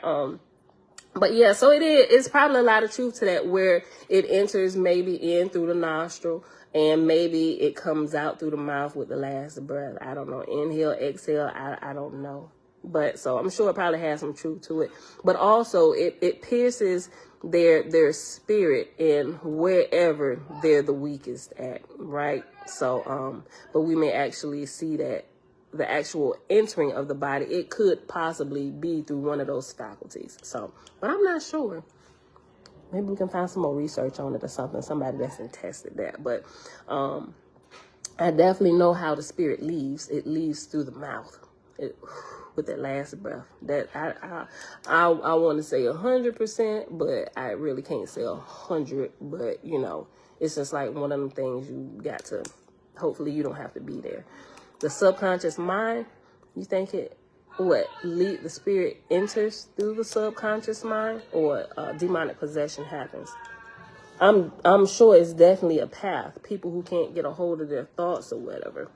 but yeah, so it's probably a lot of truth to that, where it enters maybe in through the nostril and maybe it comes out through the mouth with the last breath. I don't know. Inhale, exhale. I don't know. But so I'm sure it probably has some truth to it. But also it pierces their spirit in wherever they're the weakest at, right? So but we may actually see that the actual entering of the body, it could possibly be through one of those faculties. So, but I'm not sure. Maybe we can find some more research on it or something. Somebody that's tested that. But I definitely know how the spirit leaves. It leaves through the mouth with that last breath. That I want to say 100%, but I really can't say 100. But you know, it's just like one of them things you got to. Hopefully, you don't have to be there. The subconscious mind, you think the spirit enters through the subconscious mind, or demonic possession happens? I'm sure it's definitely a path. People who can't get a hold of their thoughts or whatever.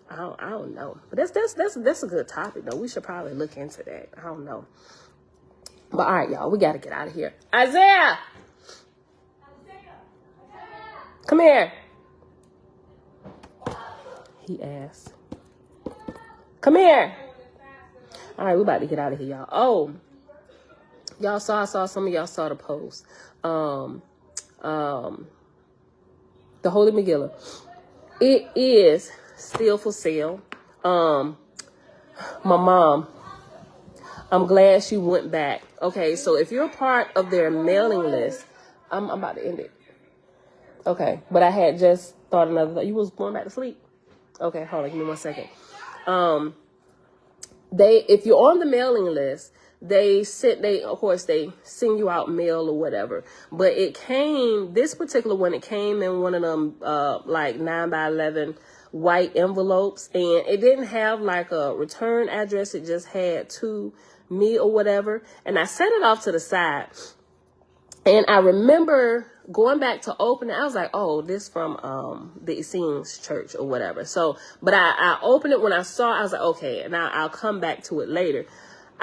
I don't know. But that's a good topic though. We should probably look into that. I don't know. But all right, y'all, we gotta get out of here. Isaiah! Come here. He asked. Come here. All right, we're about to get out of here, y'all. Oh, y'all saw some of y'all saw the post. The Holy Megillah. It is still for sale. My mom, I'm glad she went back. Okay, so if you're a part of their mailing list, I'm about to end it. Okay, but I had just thought another thought. You was going back to sleep? Okay, hold on, give me 1 second. If you're on the mailing list, they send you out mail or whatever. But this particular one, it came in one of them, like 9x11 white envelopes, and it didn't have like a return address. It just had to me or whatever. And I set it off to the side. And I remember going back to open it. I was like, oh, this from the Essenes church or whatever. So, but I opened it when I saw it. I was like, okay, and I'll come back to it later.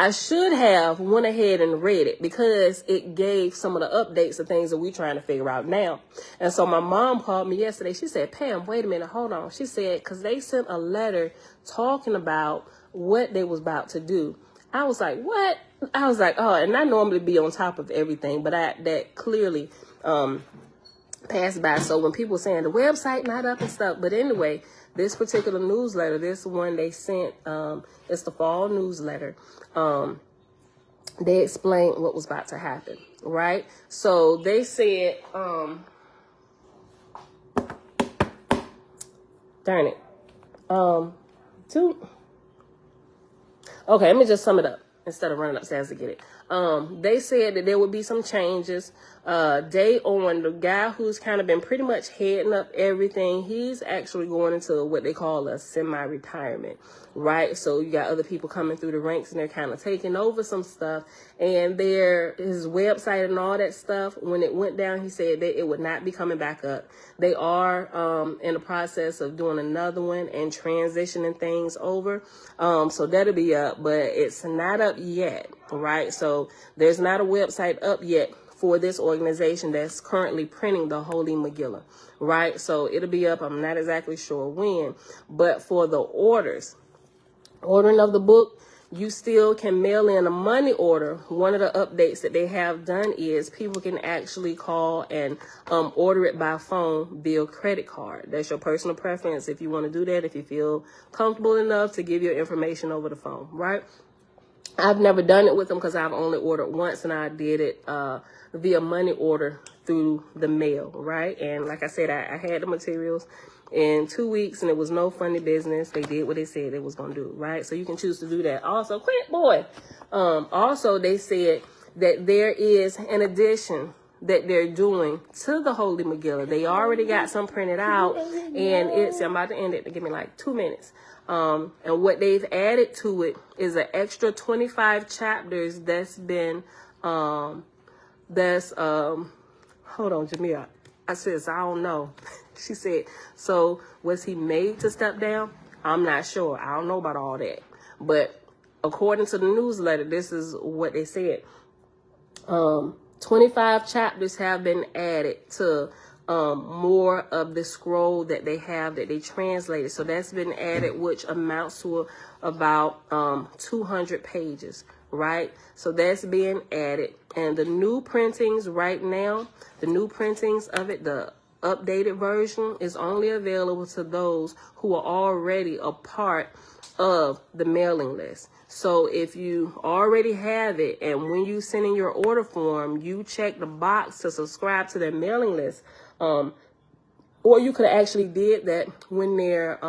I should have went ahead and read it because it gave some of the updates of things that we're trying to figure out now. And so my mom called me yesterday. She said, Pam, wait a minute, hold on. She said, because they sent a letter talking about what they was about to do. I was like, what? I was like, oh, and I normally be on top of everything, but that clearly passed by. So when people saying the website not up and stuff, but anyway, this particular newsletter, this one they sent, it's the fall newsletter. They explained what was about to happen, right? So they said, darn it. Okay, let me just sum it up instead of running upstairs to get it. They said that there would be some changes. Day on, the guy who's kind of been pretty much heading up everything, he's actually going into what they call a semi-retirement, right? So you got other people coming through the ranks and they're kind of taking over some stuff. And his website and all that stuff, when it went down, he said that it would not be coming back up. They are in the process of doing another one and transitioning things over. So that'll be up, but it's not up yet, right? So there's not a website up yet for this organization that's currently printing the Holy Megillah, right? So it'll be up. I'm not exactly sure when, but for the ordering of the book, you still can mail in a money order. One of the updates that they have done is people can actually call and order it by phone via credit card. That's your personal preference if you want to do that, if you feel comfortable enough to give your information over the phone, right? I've never done it with them because I've only ordered once, and I did it via money order through the mail, right? And like I said, I had the materials in 2 weeks, and it was no funny business. They did what they said they was going to do, right? So you can choose to do that. Also, quit, boy. Also, they said that there is an addition that they're doing to the Holy Megillah. They already got some printed out, and I'm about to end it. Give me like 2 minutes. And what they've added to it is an extra 25 chapters that's been, hold on, Jamia. I said, I don't know. She said, so was he made to step down? I'm not sure. I don't know about all that. But according to the newsletter, this is what they said. 25 chapters have been added to more of the scroll that they have that they translated. So that's been added, which amounts to about 200 pages, right? So that's being added. And the new printings right now, the new printings of it, the updated version is only available to those who are already a part of the mailing list. So if you already have it, and when you send in your order form, you check the box to subscribe to their mailing list, or you could actually did that when their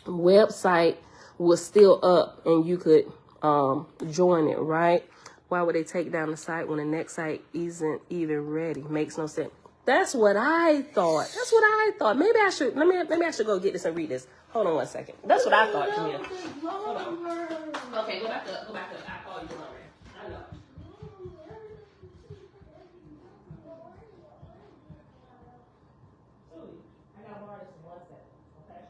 website was still up and you could join it, right? Why would they take down the site when the next site isn't even ready? Makes no sense. That's what I thought. Maybe I should go get this and read this. Hold on 1 second. That's what I thought, Camille. Hold on. Okay, go back up. I call you already. I know. I gotta borrow this in 1 second. Okay?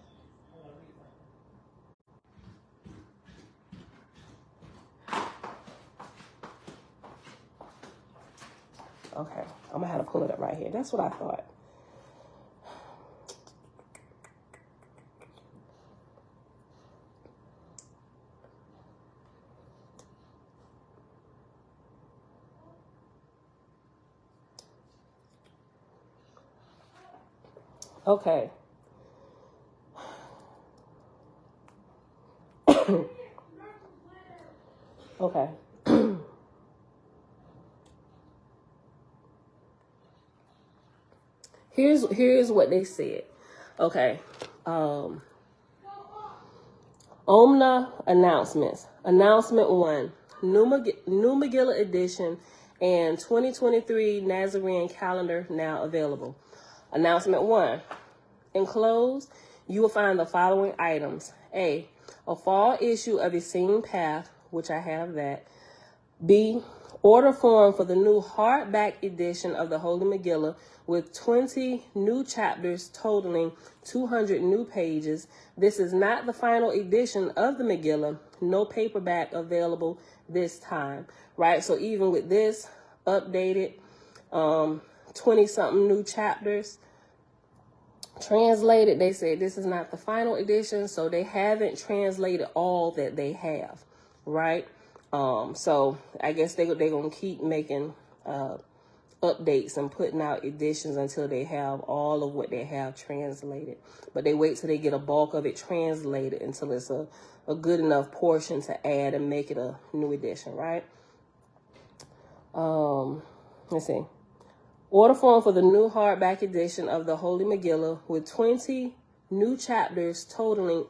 I'm gonna read something. Okay, I'm gonna have to pull it up right here. That's what I thought. Okay. Okay. Here's what they said. Okay. Omna announcements. Announcement 1. New Megillah edition and 2023 Nazarene calendar now available. Announcement 1. Enclosed, you will find the following items. A fall issue of Essene Path, which I have that. B, Order form for the new hardback edition of the Holy Megillah with 20 new chapters totaling 200 new pages. This is not the final edition of the Megillah. No paperback available this time, right? So even with this updated 20-something new chapters translated, they said this is not the final edition, so they haven't translated all that they have, right? So I guess they're going to keep making updates and putting out editions until they have all of what they have translated. But they wait till they get a bulk of it translated until it's a good enough portion to add and make it a new edition, right? Let's see. Order form for the new hardback edition of the Holy Megillah with 20 new chapters totaling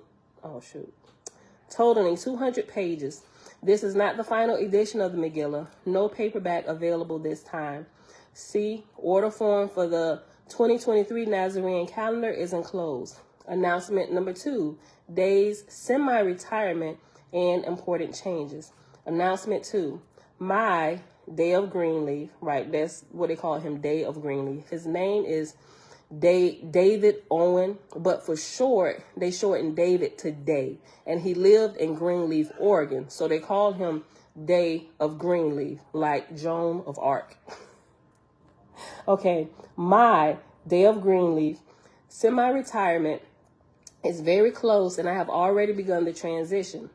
200 pages. This is not the final edition of the Megillah. No paperback available this time. C. Order form for the 2023 Nazarene calendar is enclosed. Announcement number 2. Days, semi-retirement, and important changes. Announcement 2. My Day of Greenleaf, right? That's what they call him, Day of Greenleaf. His name is David Owen, but for short, they shortened David to Day. And he lived in Greenleaf, Oregon. So they called him Day of Greenleaf, like Joan of Arc. Okay, my Day of Greenleaf, semi-retirement, is very close, and I have already begun the transition.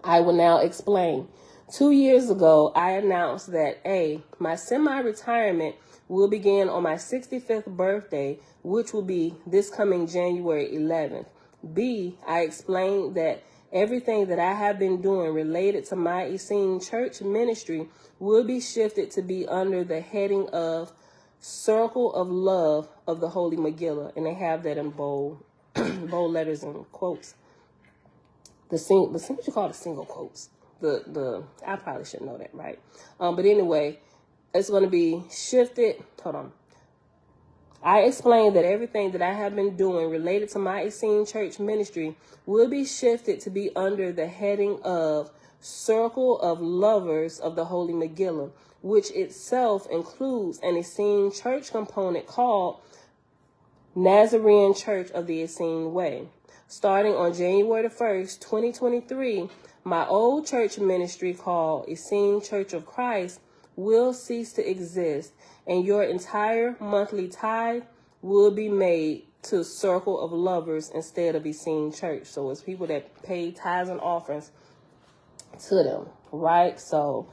I will now explain. 2 years ago, I announced that A, my semi-retirement will begin on my 65th birthday, which will be this coming January 11th. B, I explained that everything that I have been doing related to my Essene church ministry will be shifted to be under the heading of Circle of Love of the Holy Megillah. And they have that in bold letters and quotes. What you call the single quotes? I probably should know that, right? But anyway, it's going to be shifted. Hold on. I explained that everything that I have been doing related to my Essene church ministry will be shifted to be under the heading of Circle of Lovers of the Holy Megillah, which itself includes an Essene church component called Nazarene Church of the Essene Way. Starting on January 1st, 2023, my old church ministry called Essene Church of Christ will cease to exist, and your entire monthly tithe will be made to Circle of Lovers instead of Essene Church. So it's people that pay tithes and offerings to them, right? So,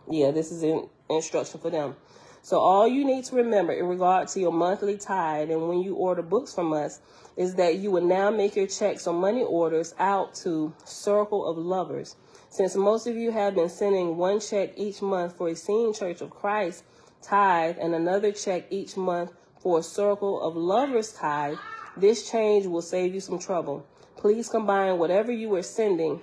yeah, this is an instruction for them. So all you need to remember in regard to your monthly tithe and when you order books from us is that you will now make your checks or money orders out to Circle of Lovers. Since most of you have been sending one check each month for Essene Church of Christ tithe and another check each month for Circle of Lovers tithe, this change will save you some trouble. Please combine whatever you are sending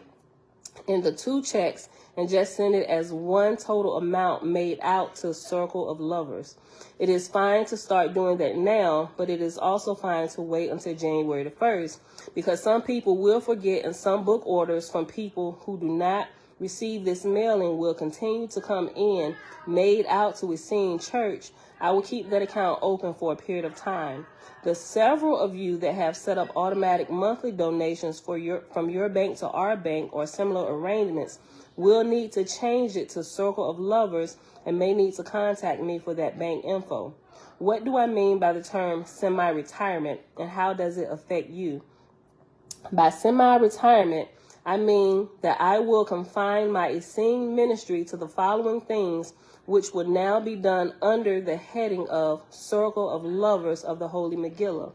in the 2 checks and just send it as one total amount made out to Circle of Lovers. It is fine to start doing that now, but it is also fine to wait until January 1st because some people will forget and some book orders from people who do not receive this mailing will continue to come in made out to Essene Church. I will keep that account open for a period of time. The several of you that have set up automatic monthly donations from your bank to our bank or similar arrangements will need to change it to Circle of Lovers and may need to contact me for that bank info. What do I mean by the term semi-retirement and how does it affect you? By semi-retirement, I mean that I will confine my Essene ministry to the following things, which would now be done under the heading of Circle of Lovers of the Holy Megillah.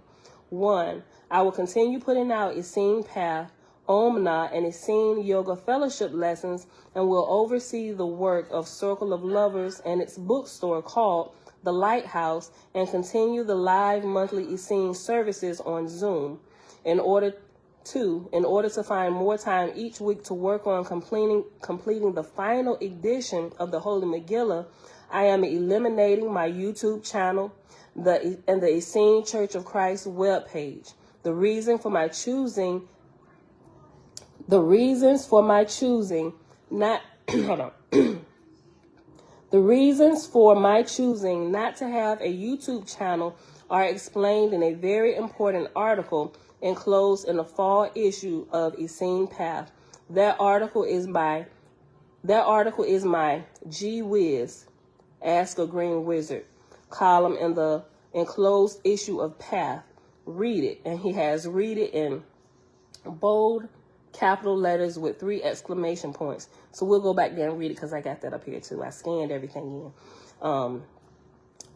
1. I will continue putting out Essene Path, Omna, and Essene Yoga Fellowship lessons and will oversee the work of Circle of Lovers and its bookstore called The Lighthouse and continue the live monthly Essene services on Zoom. In order to find more time each week to work on completing the final edition of the Holy Megillah, I am eliminating my YouTube channel and the Essene Church of Christ webpage. The reasons for my choosing not hold on. The reasons for my choosing not to have a YouTube channel are explained in a very important article enclosed in the fall issue of Essene Path. That article is my Gee Whiz, Ask a Green Wizard column in the enclosed issue of Path. Read it. And he has read it in bold capital letters with 3 exclamation points. So we'll go back there and read it because I got that up here too. I scanned everything in.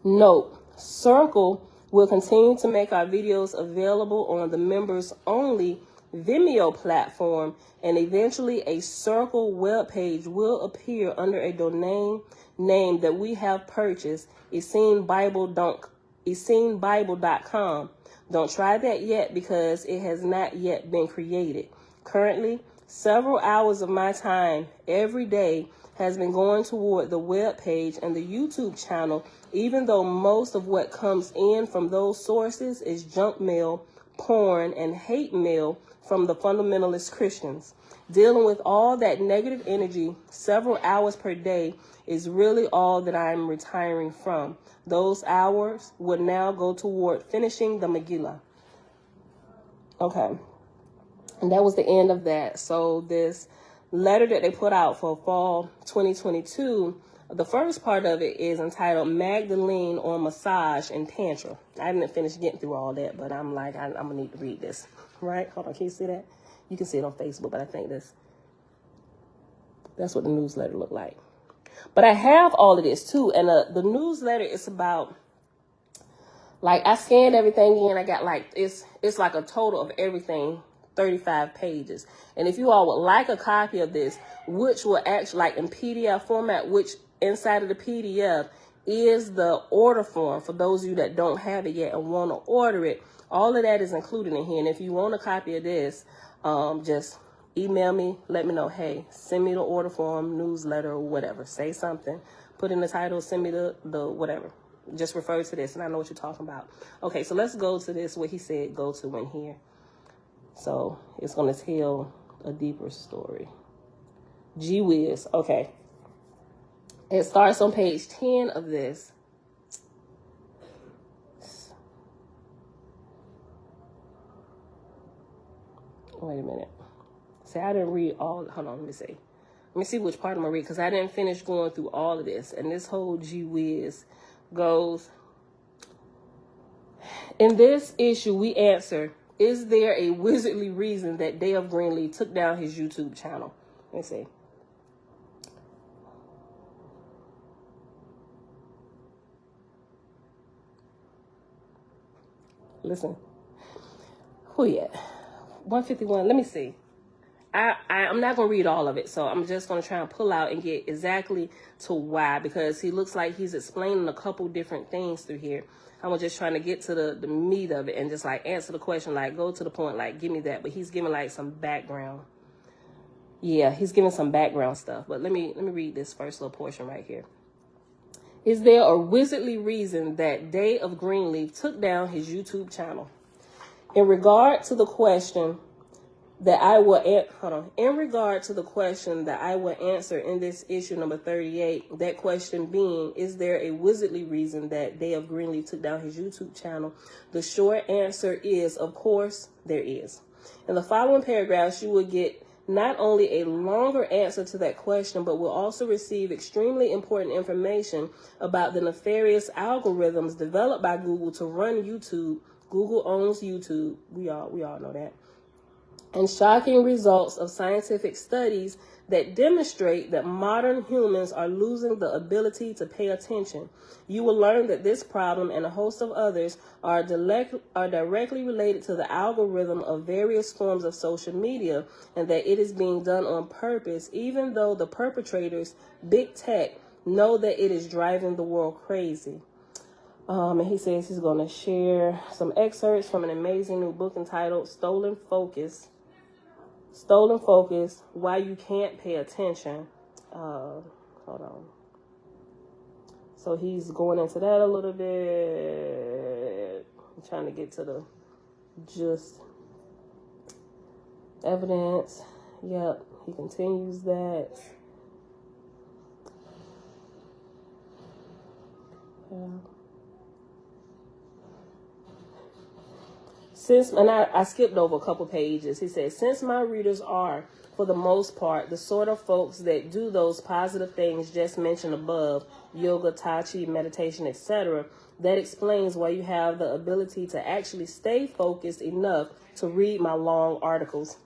Note, Circle will continue to make our videos available on the members only Vimeo platform, and eventually a Circle webpage will appear under a domain name that we have purchased, EsseneBible.com. Don't try that yet because it has not yet been created. Currently, several hours of my time every day has been going toward the web page and the YouTube channel, even though most of what comes in from those sources is junk mail, porn, and hate mail from the fundamentalist Christians. Dealing with all that negative energy several hours per day is really all that I'm retiring from. Those hours would now go toward finishing the Megillah. Okay. And that was the end of that. So this letter that they put out for fall 2022, the first part of it is entitled Magdalene on Massage and Tantra. I didn't finish getting through all that, but I'm like, I'm going to need to read this. Right? Hold on. Can you see that? You can see it on Facebook, but I think that's what the newsletter looked like. But I have all of this too. And the newsletter is about, like, I scanned everything in. I got like, it's like a total of everything, 35 pages. And if you all would like a copy of this, which will actually, like in PDF format, which inside of the PDF is the order form for those of you that don't have it yet and want to order it. All of that is included in here. And if you want a copy of this, just email me, let me know, hey, send me the order form, newsletter, or whatever. Say something, put in the title, send me the whatever. Just refer to this, and I know what you're talking about. Okay, so let's go to this, what he said go to in here. So it's going to tell a deeper story. Gee whiz. Okay. It starts on page 10 of this. Wait a minute. See, I didn't read all. Hold on, let me see. Let me see which part I'm going to read because I didn't finish going through all of this. And this whole gee whiz goes. In this issue, we answer, is there a wizardly reason that Dave Greenleaf took down his YouTube channel? Let me see. Listen. Who yet? 151. Let me see. I'm not going to read all of it, so I'm just going to try and pull out and get exactly to why, because he looks like he's explaining a couple different things through here. I'm just trying to get to the meat of it and just like answer the question, like go to the point, like give me that. But he's giving like some background. Yeah, he's giving some background stuff. But let me read this first little portion right here. Is there a wizardly reason that Day of Greenleaf took down his YouTube channel? In regard to the question that I will answer in this issue number 38, that question being, is there a wizardly reason that Day of Greenleaf took down his YouTube channel? The short answer is, of course, there is. In the following paragraphs, you will get not only a longer answer to that question, but will also receive extremely important information about the nefarious algorithms developed by Google to run YouTube. Google owns YouTube. We all know that. And shocking results of scientific studies that demonstrate that modern humans are losing the ability to pay attention. You will learn that this problem and a host of others are directly related to the algorithm of various forms of social media, and that it is being done on purpose, even though the perpetrators, big tech, know that it is driving the world crazy. And he says he's going to share some excerpts from an amazing new book entitled Stolen Focus, Why You Can't Pay Attention. Hold on. So he's going into that a little bit. I'm trying to get to the just evidence. Yep, he continues that. And I skipped over a couple pages. He said, since my readers are, for the most part, the sort of folks that do those positive things just mentioned above, yoga, tai chi, meditation, etc., that explains why you have the ability to actually stay focused enough to read my long articles.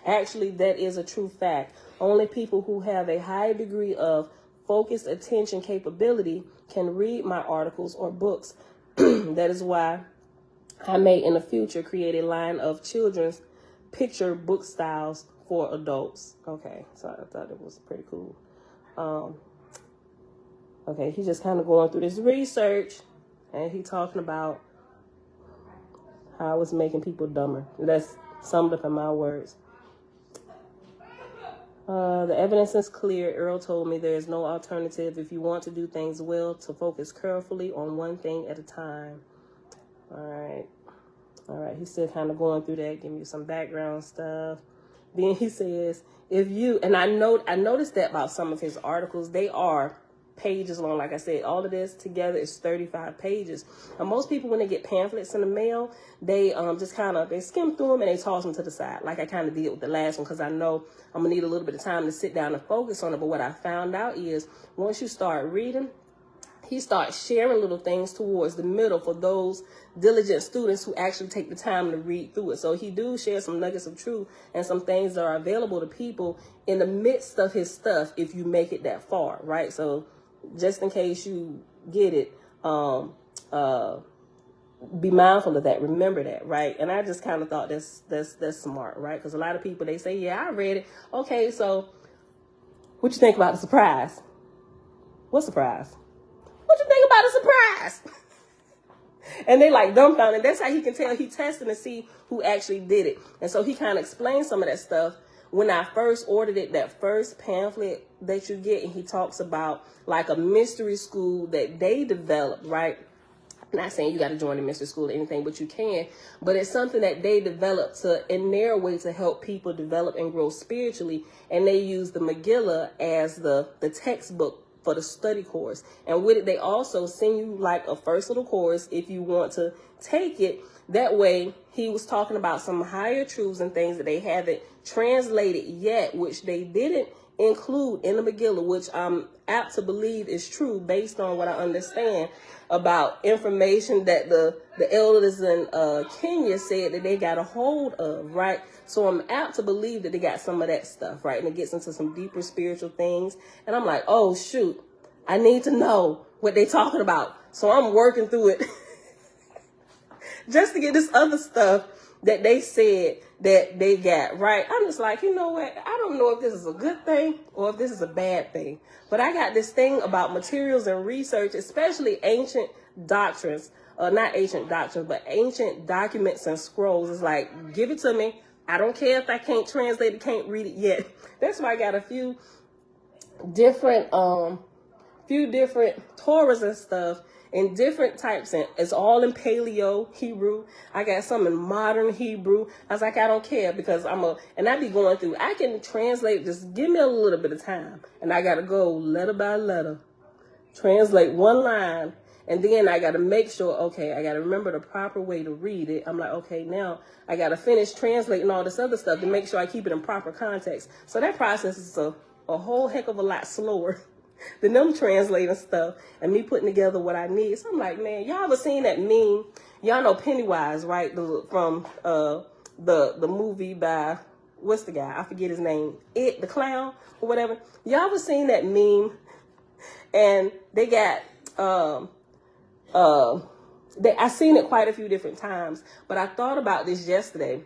Actually, that is a true fact. Only people who have a high degree of focused attention capability can read my articles or books. That is why I may in the future create a line of children's picture book styles for adults. Okay, so I thought it was pretty cool. Okay, he's just kind of going through this research, and he talking about how it's making people dumber. That's summed up in my words. The evidence is clear. Earl told me there is no alternative if you want to do things well, to focus carefully on one thing at a time. All right. He's still kind of going through that, giving you some background stuff. Then he says, if you, and I noticed that about some of his articles, they are pages long. Like I said, all of this together is 35 pages. And most people, when they get pamphlets in the mail, they just kind of, they skim through them and they toss them to the side, like I kind of did with the last one, because I know I'm gonna need a little bit of time to sit down and focus on it. But what I found out is once you start reading, he starts sharing little things towards the middle for those diligent students who actually take the time to read through it. So he do share some nuggets of truth and some things that are available to people in the midst of his stuff if you make it that far, right? So just in case you get it, be mindful of that. Remember that, right? And I just kind of thought that's smart, right? Because a lot of people, they say, yeah, I read it. Okay, so what you think about the surprise? What surprise? What you think about a surprise? And they like dumbfounded. That's how he can tell he testing to see who actually did it. And so he kind of explained some of that stuff when I first ordered it, that first pamphlet that you get. And he talks about like a mystery school that they developed, right? I'm not saying you got to join a mystery school or anything, but you can. But it's something that they developed to, in their way, to help people develop and grow spiritually. And they use the Megillah as the textbook for the study course. And with it, they also send you like a first little course if you want to take it. That way, he was talking about some higher truths and things that they haven't translated yet, which they didn't include in the Megillah, which I'm apt to believe is true based on what I understand about information that the elders in Kenya said that they got a hold of, right? So I'm apt to believe that they got some of that stuff, right? And it gets into some deeper spiritual things. And I'm like, oh, shoot, I need to know what they're talking about. So I'm working through it just to get this other stuff that they said that they got, right? I'm just like, you know what? I don't know if this is a good thing or if this is a bad thing. But I got this thing about materials and research, especially ancient doctrines. Not ancient doctrines, but ancient documents and scrolls. It's like, give it to me. I don't care if I can't translate it, can't read it yet. That's why I got a few different Torahs and stuff in different types. And it's all in Paleo Hebrew. I got some in modern Hebrew. I was like, I don't care, because and I be going through, I can translate, just give me a little bit of time. And I got to go letter by letter, translate one line. And then I got to make sure, okay, I got to remember the proper way to read it. I'm like, okay, now I got to finish translating all this other stuff to make sure I keep it in proper context. So that process is a whole heck of a lot slower than them translating stuff and me putting together what I need. So I'm like, man, y'all ever seen that meme? Y'all know Pennywise, right? From the movie by, what's the guy? I forget his name. It, the clown or whatever. Y'all ever seen that meme? And they got... I seen it quite a few different times, but I thought about this yesterday.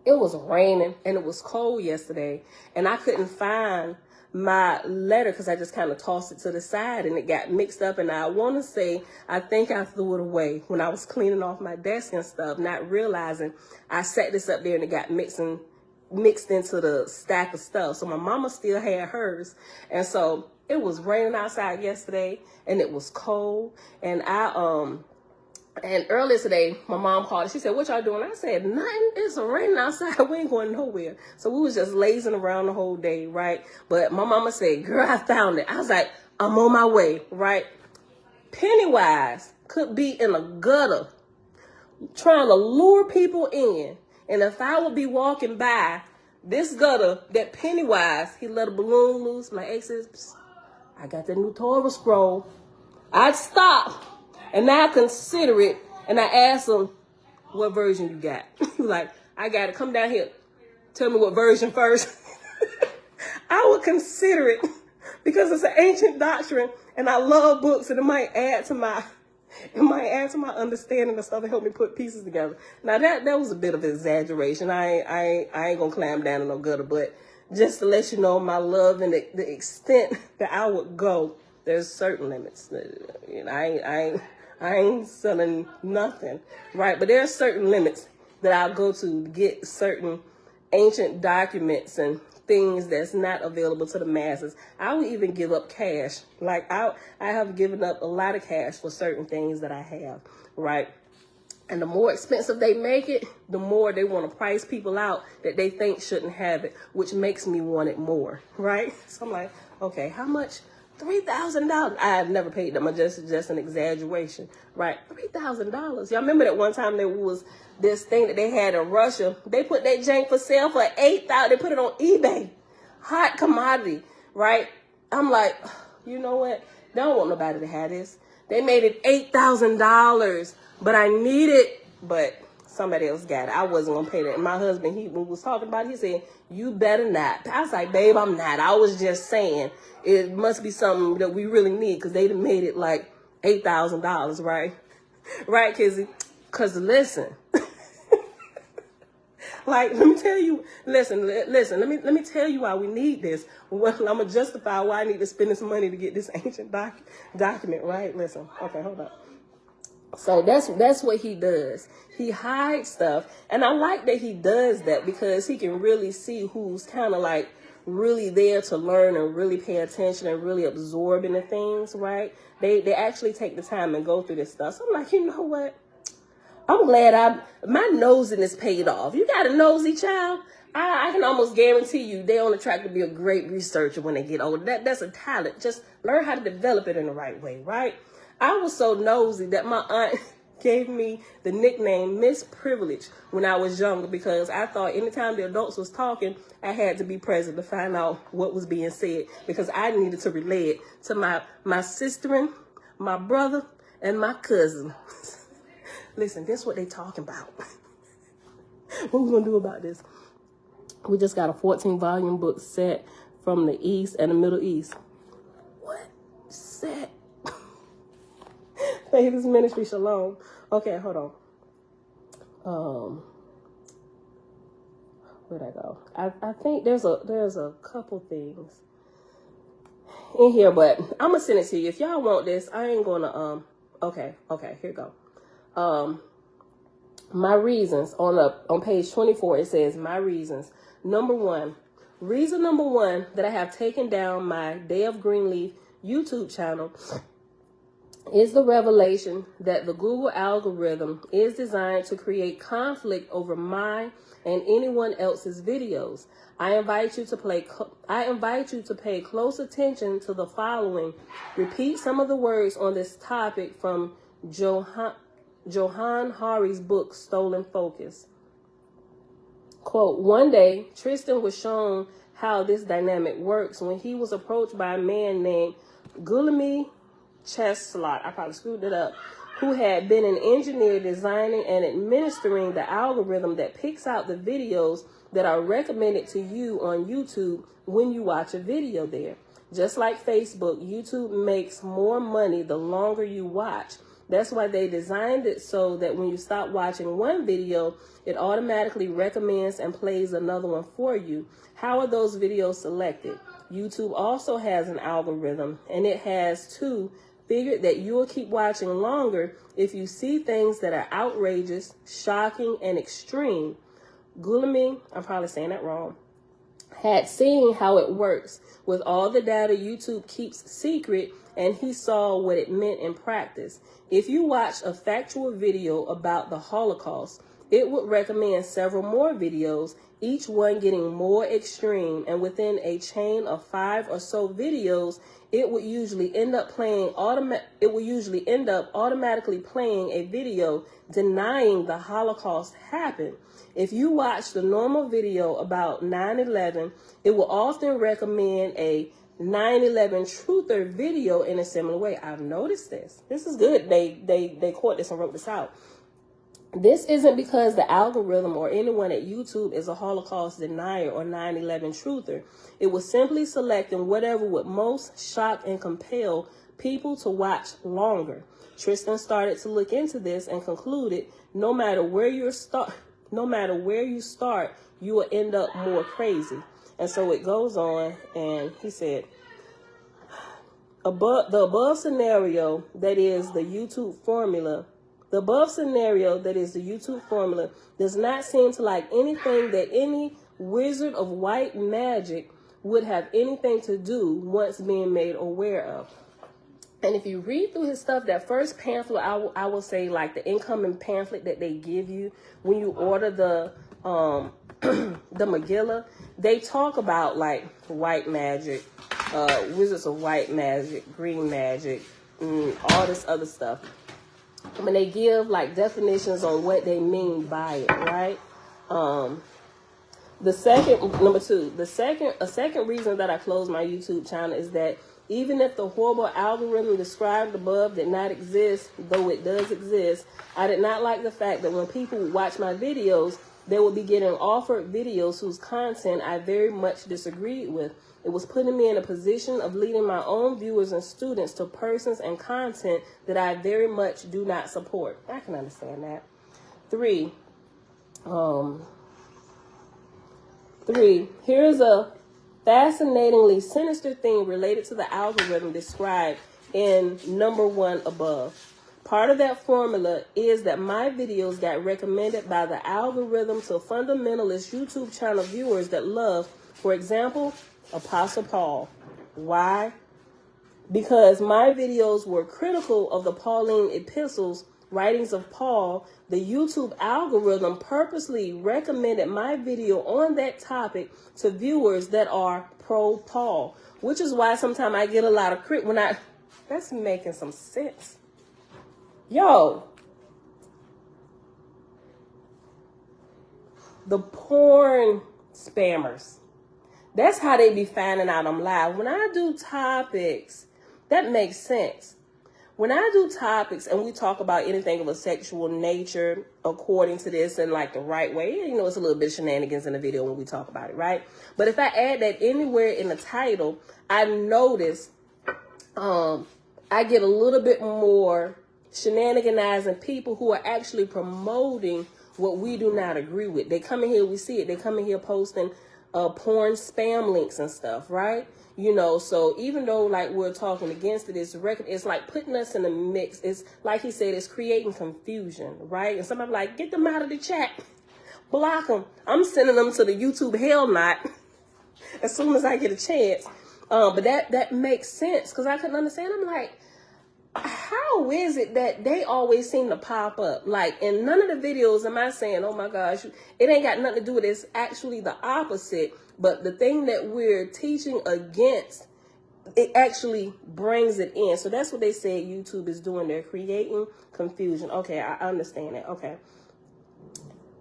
It was raining and it was cold yesterday, and I couldn't find my letter because I just kind of tossed it to the side and it got mixed up. And I want to say, I think I threw it away when I was cleaning off my desk and stuff, not realizing I set this up there and it got mixed into the stack of stuff. So my mama still had hers. And so it was raining outside yesterday and it was cold. And and earlier today, my mom called. She said, what y'all doing? I said, nothing. It's raining outside. We ain't going nowhere. So we was just lazing around the whole day, right? But my mama said, girl, I found it. I was like, I'm on my way, right? Pennywise could be in a gutter trying to lure people in. And if I would be walking by this gutter that Pennywise, he let a balloon loose, my ex says, I got the new Torah scroll. I'd stop and now consider it. And I asked him, what version you got? He was like, I got to come down here. Tell me what version first. I would consider it because it's an ancient doctrine and I love books and it might add to my understanding of stuff and help me put pieces together. Now that was a bit of an exaggeration. I ain't gonna climb down in no gutter, but just to let you know my love and the extent that I would go, there's certain limits. You know, I ain't selling nothing, right? But there are certain limits that I'll go to get certain ancient documents and things that's not available to the masses. I would even give up cash. Like I have given up a lot of cash for certain things that I have, right? And the more expensive they make it, the more they want to price people out that they think shouldn't have it, which makes me want it more, right? So I'm like, okay, how much? $3,000. I have never paid them. Just an exaggeration, right? $3,000. Y'all remember that one time there was this thing that they had in Russia? They put that jank for sale for $8,000. They put it on eBay. Hot commodity, right? I'm like, you know what? They don't want nobody to have this. They made it $8,000, but I need it, but somebody else got it. I wasn't going to pay that. And my husband, when he was talking about it, he said, you better not. I was like, babe, I'm not. I was just saying it must be something that we really need because they done made it like $8,000, right? Right, Kizzy? Because listen, like, let me tell you, listen, let me tell you why we need this. Well, I'm going to justify why I need to spend this money to get this ancient document, right? Listen, okay, hold up. So that's what he does. He hides stuff. And I like that he does that because he can really see who's kind of like really there to learn and really pay attention and really absorb into things, right? They actually take the time and go through this stuff. So I'm like, you know what? I'm glad my nosiness paid off. You got a nosy child? I can almost guarantee you they on the track to be a great researcher when they get older. That's a talent. Just learn how to develop it in the right way, right? I was so nosy that my aunt gave me the nickname Miss Privilege when I was younger because I thought anytime the adults was talking, I had to be present to find out what was being said because I needed to relay it to my sister, my brother, and my cousin. Listen, this is what they talking about. What we gonna do about this? We just got a 14-volume book set from the East and the Middle East. What? Set? Faith's Ministry, Shalom. Okay, hold on. Where'd I go? I think there's a couple things in here, but I'm gonna send it to you. If y'all want this, I ain't gonna okay, here you go. My reasons on page 24, it says my reasons. Reason number one that I have taken down my Day of Greenleaf YouTube channel is the revelation that the Google algorithm is designed to create conflict over my and anyone else's videos. I invite you to pay close attention to the following. Repeat some of the words on this topic from Johan Hari's book, Stolen Focus. Quote, one day, Tristan was shown how this dynamic works when he was approached by a man named Gulami Cheslot, I probably screwed it up, who had been an engineer designing and administering the algorithm that picks out the videos that are recommended to you on YouTube when you watch a video there. Just like Facebook, YouTube makes more money the longer you watch. That's why they designed it so that when you stop watching one video, it automatically recommends and plays another one for you. How are those videos selected? YouTube also has an algorithm, and it has too figured that you will keep watching longer if you see things that are outrageous, shocking, and extreme. Gulami, I'm probably saying that wrong, had seen how it works with all the data YouTube keeps secret, and he saw what it meant in practice. If you watch a factual video about the Holocaust, it would recommend several more videos, each one getting more extreme, and within a chain of 5 or so videos, it would usually end up automatically playing a video denying the Holocaust happened. If you watch the normal video about 9/11, it will often recommend a 9/11 truther video in a similar way. I've noticed this. This is good. They caught this and wrote this out. This isn't because the algorithm or anyone at YouTube is a Holocaust denier or 9/11 truther. It was simply selecting whatever would most shock and compel people to watch longer. Tristan started to look into this and concluded no matter where you start, you will end up more crazy. And so it goes on, and he said, the above scenario that is the YouTube formula does not seem to like anything that any wizard of white magic would have anything to do once being made aware of. And if you read through his stuff, that first pamphlet, I will say like the incoming pamphlet that they give you when you order the Megillah, they talk about like white magic, wizards of white magic, green magic, all this other stuff. When they give like definitions on what they mean by it, right? A second reason that I closed my YouTube channel is that even if the horrible algorithm described above did not exist, though it does exist, I did not like the fact that when people would watch my videos, they would be getting offered videos whose content I very much disagreed with. It was putting me in a position of leading my own viewers and students to persons and content that I very much do not support. I can understand that. Three, here's a fascinatingly sinister thing related to the algorithm described in number 1 above. Part of that formula is that my videos got recommended by the algorithm to fundamentalist YouTube channel viewers that love, for example, Apostle Paul. Why? Because my videos were critical of the Pauline epistles, writings of Paul. The YouTube algorithm purposely recommended my video on that topic to viewers that are pro-Paul, which is why sometimes I get a lot of crit when that's making some sense. Yo, the porn spammers. That's how they be finding out I'm live. When I do topics, that makes sense. When I do topics and we talk about anything of a sexual nature, according to this and like the right way, you know, it's a little bit of shenanigans in the video when we talk about it, right? But if I add that anywhere in the title, I notice I get a little bit more shenaniganizing people who are actually promoting what we do not agree with. They come in here, we see it. They come in here posting porn spam links and stuff, right? You know, so even though like we're talking against it, it's like putting us in a mix. It's like he said, it's creating confusion, right? And somebody like, get them out of the chat, block them. I'm sending them to the YouTube hell knot as soon as I get a chance. But that makes sense because I couldn't understand. I'm like, how is it that they always seem to pop up? Like in none of the videos am I saying, oh my gosh, it ain't got nothing to do with it. It's actually the opposite. But the thing that we're teaching against, it actually brings it in. So that's what they say YouTube is doing. They're creating confusion. Okay, I understand that. Okay.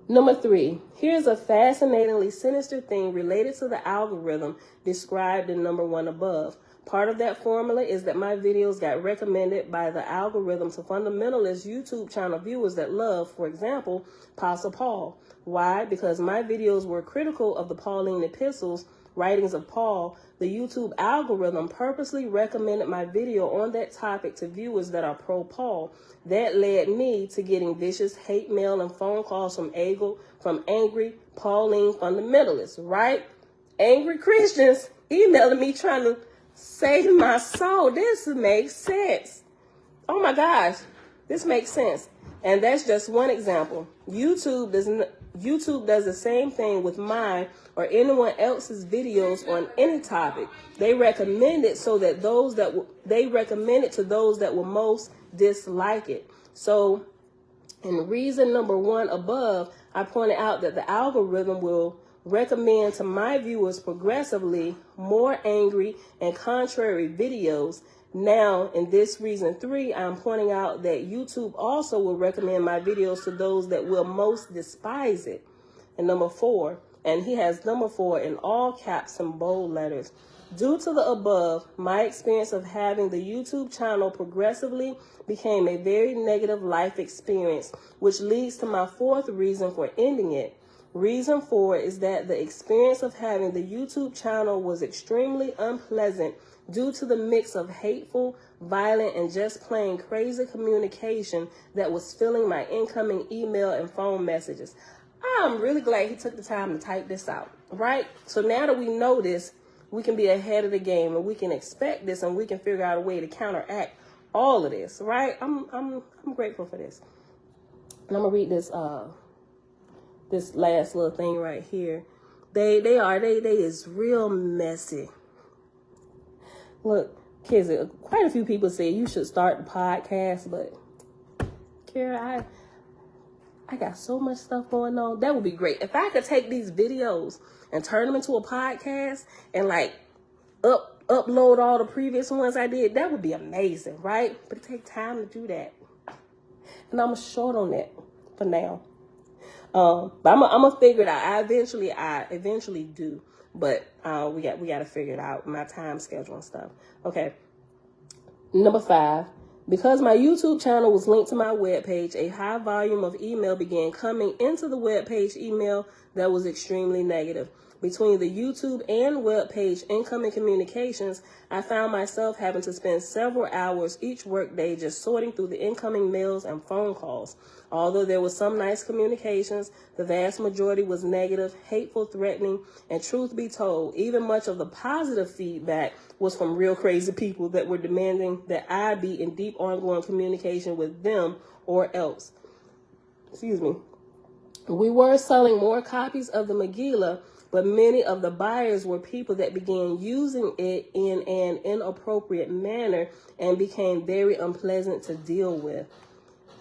Number 3, here's a fascinatingly sinister thing related to the algorithm described in number 1 above. Part of that formula is that my videos got recommended by the algorithm to fundamentalist YouTube channel viewers that love, for example, Apostle Paul. Why? Because my videos were critical of the Pauline epistles, writings of Paul. The YouTube algorithm purposely recommended my video on that topic to viewers that are pro-Paul. That led me to getting vicious hate mail and phone calls from angry Pauline fundamentalists, right? Angry Christians emailing me trying to save my soul. This makes sense. Oh my gosh, this makes sense. And that's just one example. YouTube does the same thing with mine or anyone else's videos on any topic. They recommend it so that they recommend it to those that will most dislike it. So In reason number 1 above, I pointed out that the algorithm will recommend to my viewers progressively more angry and contrary videos. Now, in this reason 3, I'm pointing out that YouTube also will recommend my videos to those that will most despise it. And number 4, and he has number 4 in all caps and bold letters. Due to the above, my experience of having the YouTube channel progressively became a very negative life experience, which leads to my 4th reason for ending it. Reason 4 is that the experience of having the YouTube channel was extremely unpleasant due to the mix of hateful, violent, and just plain crazy communication that was filling my incoming email and phone messages. I'm really glad he took the time to type this out, right? So now that we know this, we can be ahead of the game and we can expect this and we can figure out a way to counteract all of this, right? I'm grateful for this. And I'm gonna read this this last little thing right here. They is real messy. Look, kids, quite a few people say you should start the podcast, but Kara, I got so much stuff going on. That would be great. If I could take these videos and turn them into a podcast and like upload all the previous ones I did, that would be amazing, right? But it takes time to do that. And I'm short on that for now. But I'm gonna figure it out. I eventually do. But we got to figure it out, my time schedule and stuff. Okay. Number 5. Because my YouTube channel was linked to my webpage, a high volume of email began coming into the webpage email that was extremely negative. Between the YouTube and webpage incoming communications, I found myself having to spend several hours each workday just sorting through the incoming mails and phone calls. Although there was some nice communications, the vast majority was negative, hateful, threatening, and truth be told, even much of the positive feedback was from real crazy people that were demanding that I be in deep ongoing communication with them or else. Excuse me. We were selling more copies of the Megillah, but many of the buyers were people that began using it in an inappropriate manner and became very unpleasant to deal with.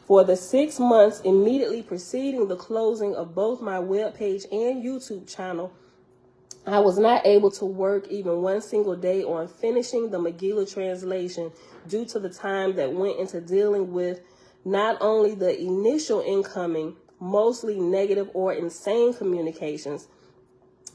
For the 6 months immediately preceding the closing of both my webpage and YouTube channel, I was not able to work even one single day on finishing the Megillah translation due to the time that went into dealing with not only the initial incoming, mostly negative or insane communications,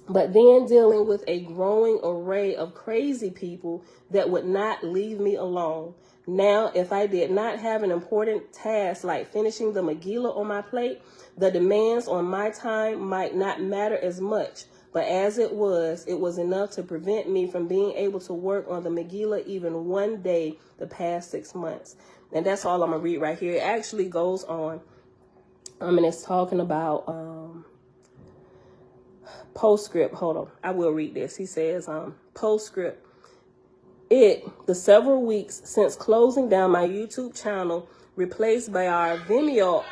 but then dealing with a growing array of crazy people that would not leave me alone. Now, if I did not have an important task like finishing the Megillah on my plate, the demands on my time might not matter as much. But as it was enough to prevent me from being able to work on the Megillah even one day the past 6 months. And that's all I'm going to read right here. It actually goes on. And it's talking about postscript. Hold on. I will read this. He says, postscript. The several weeks since closing down my YouTube channel, replaced by our Vimeo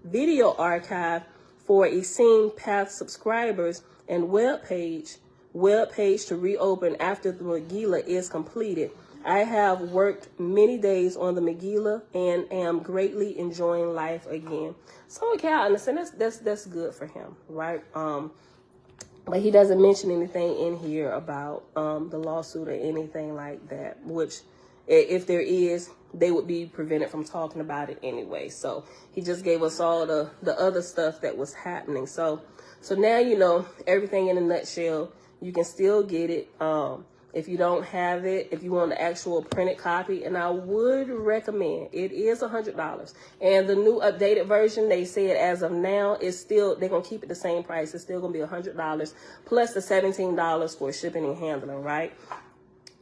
video archive for Essene Path subscribers and webpage to reopen after the Megillah is completed. I have worked many days on the Megillah and am greatly enjoying life again. So okay, I understand that's good for him, right? But he doesn't mention anything in here about the lawsuit or anything like that, which if there is, they would be prevented from talking about it anyway. So he just gave us all the other stuff that was happening. So now you know everything in a nutshell. You can still get it. If you don't have it, if you want the actual printed copy, and I would recommend, it is $100. And the new updated version, they said as of now, is still, they're going to keep it the same price. It's still going to be $100 plus the $17 for shipping and handling, right?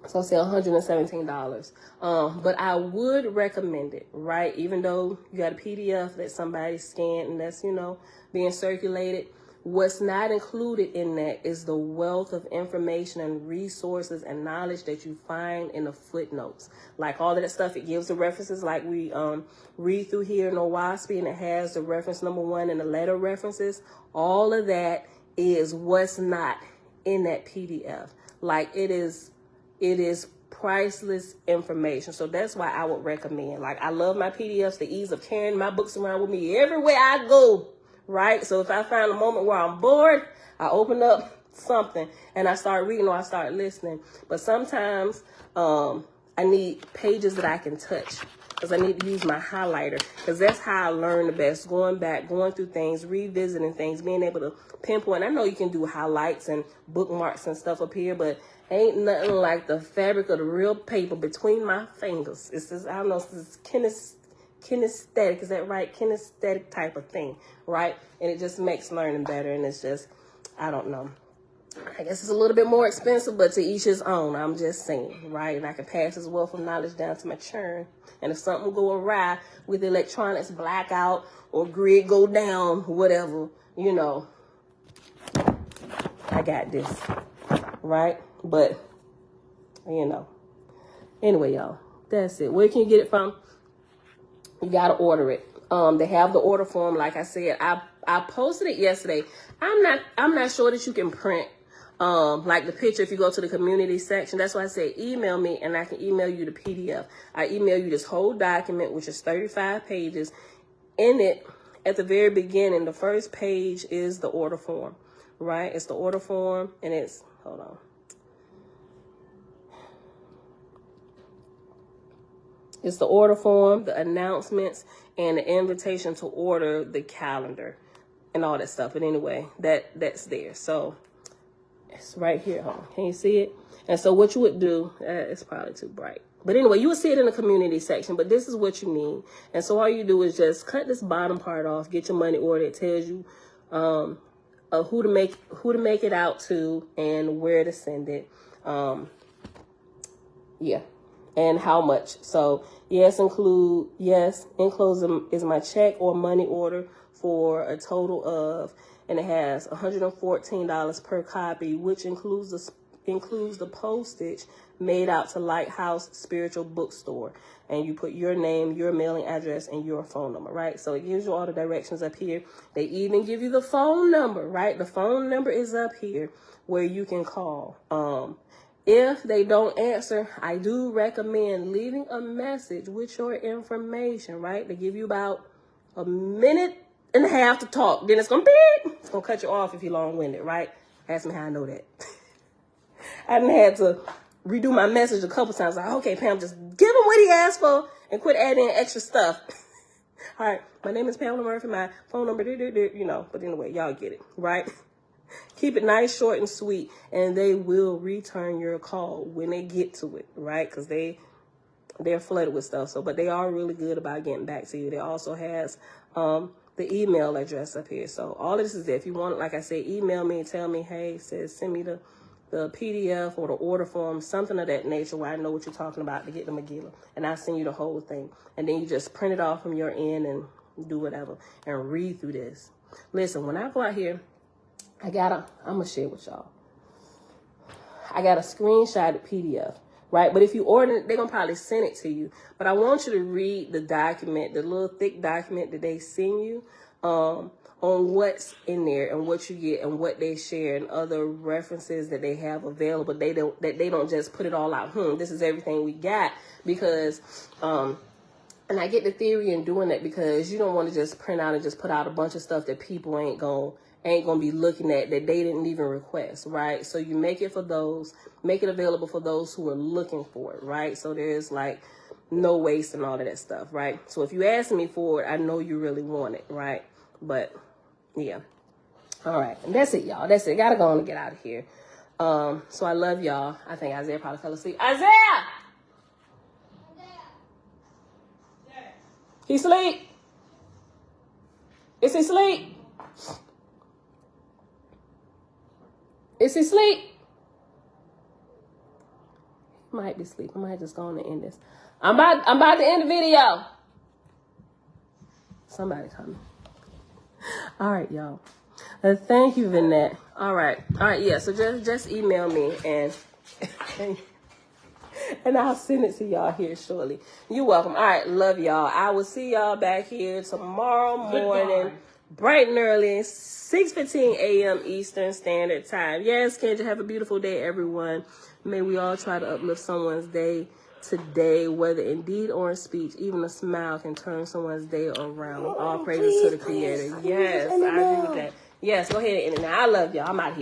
So say $117. But I would recommend it, right? Even though you got a PDF that somebody scanned and that's, you know, being circulated. What's not included in that is the wealth of information and resources and knowledge that you find in the footnotes. Like all of that stuff, it gives the references like we read through here in Oahspe, and it has the reference number 1 and the letter references. All of that is what's not in that PDF. Like it is priceless information. So that's why I would recommend. Like, I love my PDFs, the ease of carrying my books around with me everywhere I go, right? So if I find a moment where I'm bored, I open up something and I start reading or I start listening. But sometimes I need pages that I can touch, because I need to use my highlighter, because that's how I learn the best. Going back, going through things, revisiting things, being able to pinpoint. I know you can do highlights and bookmarks and stuff up here, but ain't nothing like the fabric of the real paper between my fingers. It's just, I don't know, it's this kinesthetic, is that right? Kinesthetic type of thing, right? And it just makes learning better, and it's just, I don't know. I guess it's a little bit more expensive, but to each his own. I'm just saying, right? And I can pass this wealth of knowledge down to my children. And if something go awry with electronics, blackout, or grid go down, whatever, you know, I got this, right? But, you know, anyway, y'all, that's it. Where can you get it from? You got to order it. They have the order form. Like I said, I posted it yesterday. I'm not sure that you can print like the picture if you go to the community section. That's why I say email me and I can email you the PDF. I email you this whole document, which is 35 pages. In it, at the very beginning, the first page is the order form, right? It's the order form, and it's, hold on. It's the order form, the announcements, and the invitation to order, the calendar, and all that stuff. But anyway, that's there. So it's right here, huh? Can you see it? And so what you would do, it's probably too bright. But anyway, you will see it in the community section, but this is what you need. And so all you do is just cut this bottom part off, get your money order. It tells you who to make it out to and where to send it. Yeah. And how much. So enclosed is my check or money order for a total of, and it has $114 per copy, which includes the postage made out to Lighthouse Spiritual Bookstore. And you put your name, your mailing address, and your phone number, right? So it gives you all the directions up here. They even give you the phone number, right? The phone number is up here where you can call. If they don't answer, I do recommend leaving a message with your information, right? They give you about a minute and a half to talk. Then it's going to cut you off if you're long-winded, right? Ask me how I know that. I done had to redo my message a couple times. Like, okay, Pam, just give him what he asked for and quit adding extra stuff. All right, my name is Pamela Murphy. My phone number, you know. But anyway, y'all get it, right? Keep it nice, short, and sweet, and they will return your call when they get to it, right? Because they're flooded with stuff. So, but they are really good about getting back to you. They also has the email address up here. So all of this is there. If you want, like I said, email me and tell me, hey, send me the PDF or the order form, something of that nature where I know what you're talking about to get the Megillah, and I'll send you the whole thing. And then you just print it off from your end and do whatever and read through this. Listen, when I go out here, I'm going to share with y'all. I got a screenshotted PDF, right? But if you order it, they're going to probably send it to you. But I want you to read the document, the little thick document that they send you on what's in there and what you get and what they share and other references that they have available. They don't just put it all out. This is everything we got, because and I get the theory in doing that, because you don't want to just print out and just put out a bunch of stuff that people ain't gonna be looking at, that they didn't even request, right? So you make it available for those who are looking for it, right? So there's like no waste and all of that stuff, right? So if you ask me for it, I know you really want it, right? But yeah. All right. And that's it, y'all. That's it. Gotta go on and get out of here. So I love y'all. I think Isaiah probably fell asleep. Isaiah! He sleep? Is he sleep? Is he asleep? He might be asleep. I might just go on and end this. I'm about to end the video. Somebody coming. All right, y'all. Thank you, Vinette. All right, yeah. So just email me and I'll send it to y'all here shortly. You're welcome. All right, love y'all. I will see y'all back here tomorrow morning. bright and early, 6:15 a.m. Eastern Standard Time. Yes, Kendra, have a beautiful day, everyone. May we all try to uplift someone's day today, whether in deed or in speech. Even a smile can turn someone's day around. All praises to the Creator. Yes, I agree with that. Yes, go ahead and end it now. I love y'all. I'm out here.